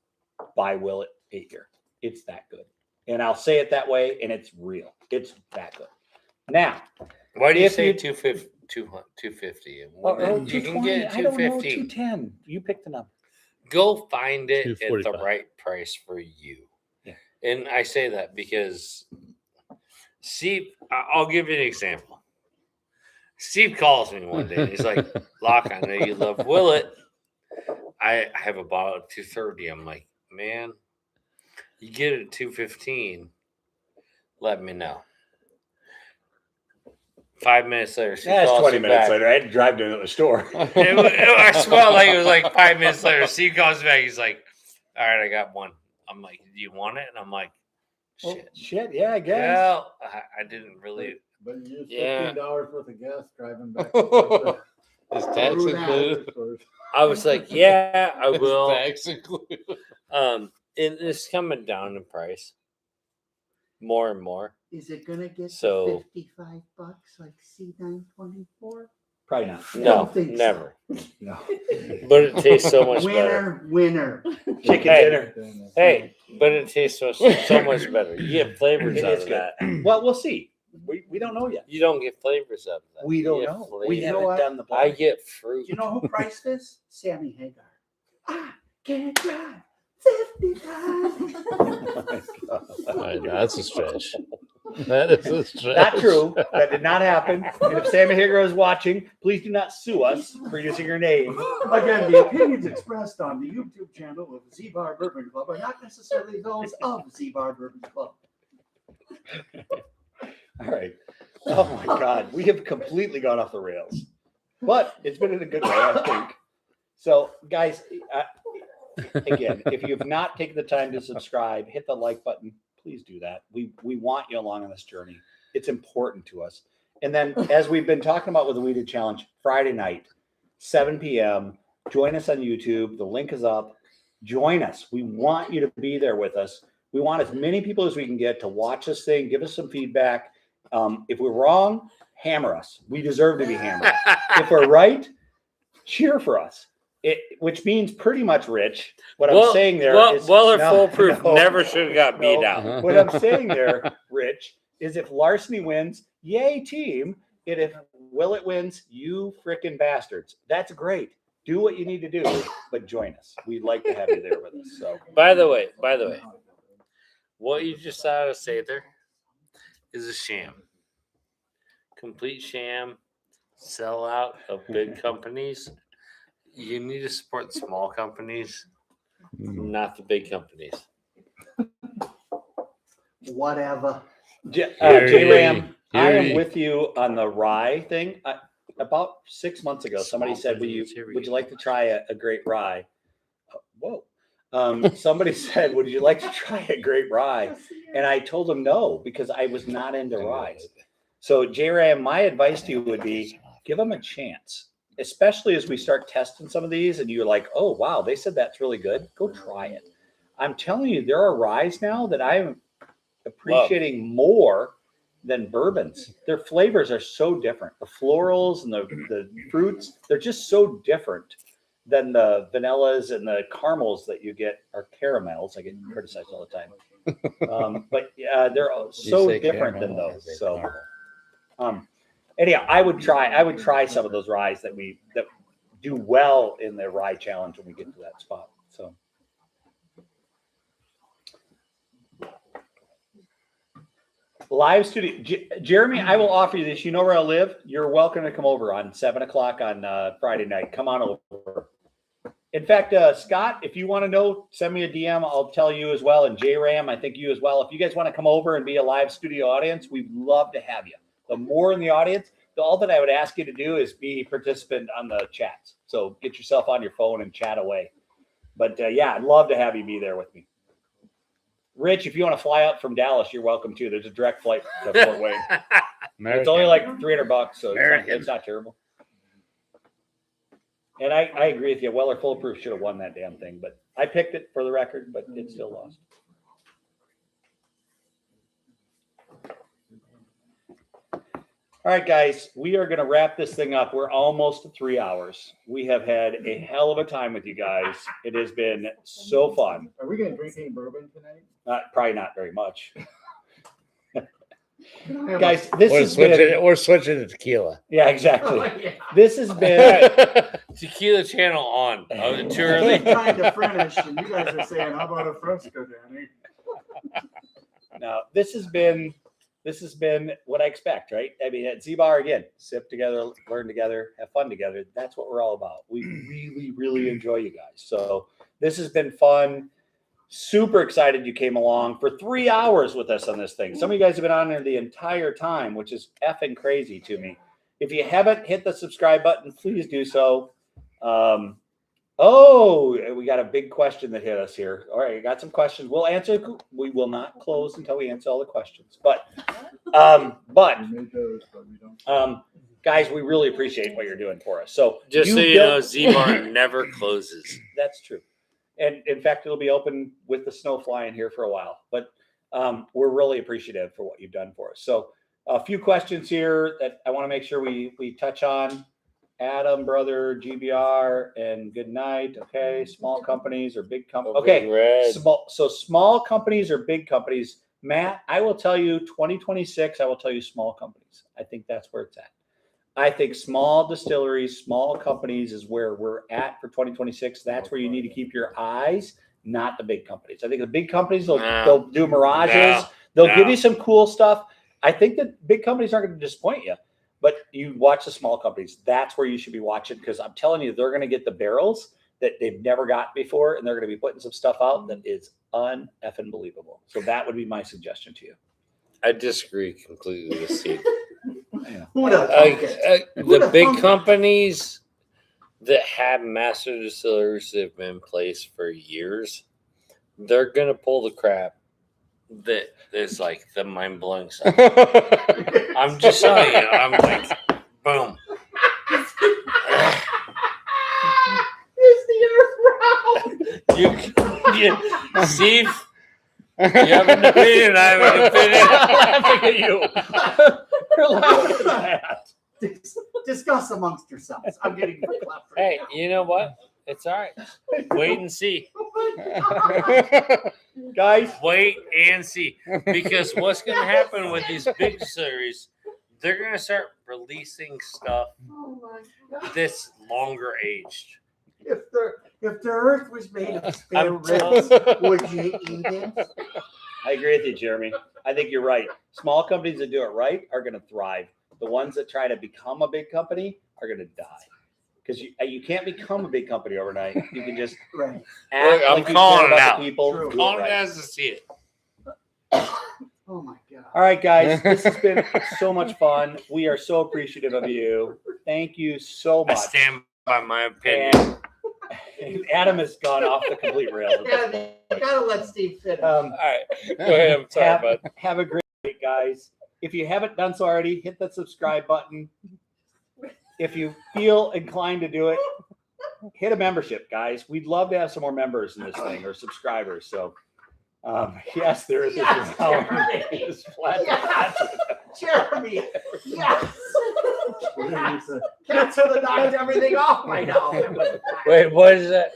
buy Willet 8 year. It's that good. And I'll say it that way, and it's real. It's that good. Now, Why do you if say you- 250? 250. you You can get I don't know, 250. 210. You pick the number. Go find it at the 245. right price for you. Yeah. And I say that because Steve, I'll give you an example. Steve calls me one day and he's like, Locke, I know you love Willet. I have a bottle of 230. I'm like, man, you get it at 215. Let me know. 5 minutes later, Steve That's calls 20 me minutes back. later. I had to drive to the store. I smelled like it was like 5 minutes later. Steve comes back. He's like, all right, I got one. I'm like, do you want it? And I'm like, Oh, shit. shit, yeah, I guess. Well, I didn't really. But you used Yeah. $15 worth of gas driving back. Is tax Through included? that. I was like, yeah, I Is will. tax included? And it's coming down in price more and more. Is it gonna get So- to $55 like C924? Probably not. I No, don't think so. never. No. But it tastes so much better. Winner. Chicken Hey. dinner. Hey, but it tastes so much better. You get flavors It out is of good. that. Well, we'll see. We don't know yet. You don't get flavors out of that. We You don't get know. flavors. We You know haven't what? done the I blind. get fruit. You know who priced this? Sammy Hagar. I can't drive 55. Right, that's a stretch. That is a stretch. Not true. That did not happen. And if Sammy Hagar is watching, please do not sue us for using her name. Again, the opinions expressed on the YouTube channel of ZBar Bourbon Club are not necessarily those of ZBar Bourbon Club. All right. Oh my God. We have completely gone off the rails. But it's been in a good way, I think. So, guys, again, if you have not taken the time to subscribe, hit the like button. Please do that. We want you along on this journey. It's important to us. And then, as we've been talking about with the Weeded Challenge, Friday night, 7 p.m., join us on YouTube. The link is up. Join us. We want you to be there with us. We want as many people as we can get to watch this thing, give us some feedback. If we're wrong, hammer us. We deserve to be hammered. If we're right, cheer for us. Which means pretty much, Rich, what I'm saying there is... Weller no, Foolproof no, never should have got beat no. out. What I'm saying there, Rich, is if Larceny wins, yay team. And if Willet wins, you frickin' bastards. That's great. Do what you need to do, but join us. We'd like to have you there with us. So By the way, what you just saw us say there is a sham. Complete sham, sellout of big companies. You need to support the small companies, not the big companies. Whatever. J-Ram, I Here am he- with you on the rye thing. About 6 months ago, somebody said, would you like to try a great rye? Whoa. Somebody said, would you like to try a great rye? And I told them no, because I was not into rye. So J-Ram, my advice to you would be give them a chance, especially as we start testing some of these and you're like, oh, wow, they said that's really good. Go try it. I'm telling you, there are ryes now that appreciating more than bourbons. Their flavors are so different. The florals and the fruits, they're just so different than the vanillas and the caramels that you get, or caramels. I get criticized all the time. But they're so different than those. So anyhow, I would try some of those ryes that do well in the rye challenge when we get to that spot. So live studio, Jeremy, I will offer you this. You know where I live. You're welcome to come over on 7 o'clock on Friday night. Come on over. In fact, Scott, if you want to know, send me a DM. I'll tell you as well. And J-Ram, I think you as well. If you guys want to come over and be a live studio audience, we'd love to have you. The more in the audience, all that I would ask you to do is be a participant on the chats. So get yourself on your phone and chat away. But yeah, I'd love to have you be there with me. Rich, if you want to fly out from Dallas, you're welcome too. There's a direct flight to Fort Wayne. It's only like $300, so it's not terrible. And I agree with you. Weller Foolproof should have won that damn thing, but I picked it for the record, but it still lost. All right, guys, we are going to wrap this thing up. We're almost 3 hours. We have had a hell of a time with you guys. It has been so fun. Are we going to drink any bourbon tonight? Probably not very much. Guys, this has been... We're switching to tequila. Yeah, exactly. This has been... Tequila channel on. Oh, is it too early? Trying to finish, and you guys are saying, how about a Fresco, Danny? No, this has been what I expect, right? I mean, at ZBar, again, sip together, learn together, have fun together. That's what we're all about. We really, really enjoy you guys. So this has been fun. Super excited you came along for 3 hours with us on this thing. Some of you guys have been on there the entire time, which is effing crazy to me. If you haven't hit the subscribe button, please do so. Oh, we got a big question that hit us here. All right, got some questions. We'll answer. We will not close until we answer all the questions. But guys, we really appreciate what you're doing for us. So just so you know, ZBar never closes. That's true. And in fact, it'll be open with the snow flying here for a while. But we're really appreciative for what you've done for us. So a few questions here that I want to make sure we touch on. Adam, brother, GBR, and good night. Okay, small companies or big companies. Okay, small companies or big companies. Matt, I will tell you 2026, I will tell you small companies. I think that's where it's at. I think small distilleries, small companies is where we're at for 2026. That's where you need to keep your eyes, not the big companies. I think the big companies, they'll do mirages. They'll give you some cool stuff. I think that big companies aren't going to disappoint you. But you watch the small companies. That's where you should be watching, because I'm telling you, they're going to get the barrels that they've never got before, and they're going to be putting some stuff out that is un-effing believable. So that would be my suggestion to you. I disagree completely with Steve. The big companies that have master distilleries that have been in place for years, they're going to pull the crap that is like the mind-blowing stuff. I'm just telling you, I'm like, boom. Is the earth round? Steve, you have an opinion, I have an opinion. I'm laughing at you. You're laughing at that. Discuss amongst yourselves. I'm getting Hey, you know what? It's all right. Wait and see. Guys, wait and see. Because what's going to happen with these big series, they're going to start releasing stuff that's longer aged. If the earth was made of spare ribs, would you eat it? I agree with you, Jeremy. I think you're right. Small companies that do it right are going to thrive. The ones that try to become a big company are going to die. Because you can't become a big company overnight. You can just act I'm like calling you care it about out. the people. I'm calling it as I see it. Oh my God. All right, guys. This has been so much fun. We are so appreciative of you. Thank you so much. I stand by my opinion. And Adam has gone off the complete rails. You gotta let Steve finish. All right. Go ahead. I'm sorry, bud. Have a great week, guys. If you haven't done so already, hit that subscribe button. If you feel inclined to do it, hit a membership, guys. We'd love to have some more members in this thing or subscribers. So Yes, there is Yes, a round Jeremy. is flat. Yes. Jeremy, yes. Cats would have knocked everything off by now. Wait, what is that?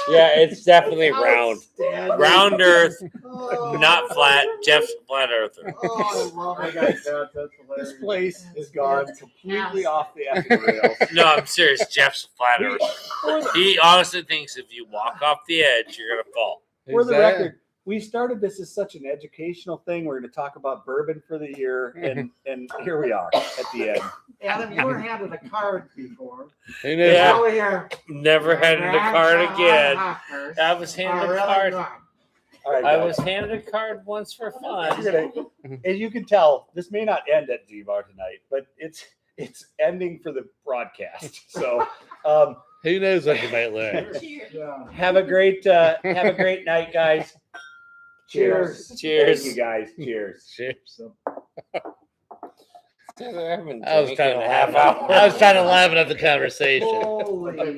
Yeah, it's definitely round. Outstanding. Round earth, Oh. not flat. Jeff's flat earther. Oh, I love I it. got that. That's hilarious. This place has gone completely off the effing rails. No, I'm serious. Jeff's flat earther. He honestly thinks if you walk off the edge, you're gonna fall. For the record, we started this as such an educational thing. We're going to talk about bourbon for the year, and here we are at the end. Adam, you were handed a card before. Who knows? Yeah. Over here. Never handed a card again. Huckers I was handed are a really card. good. All right, I guys. was handed a card once for fun. You're gonna, as you can tell, this may not end at ZBar tonight, but it's ending for the broadcast. So Who knows what you might learn? Cheers. Yeah. have a great night, guys. Cheers. Cheers. Thank you, guys. Cheers. Cheers. I I was trying to laugh at the conversation. Holy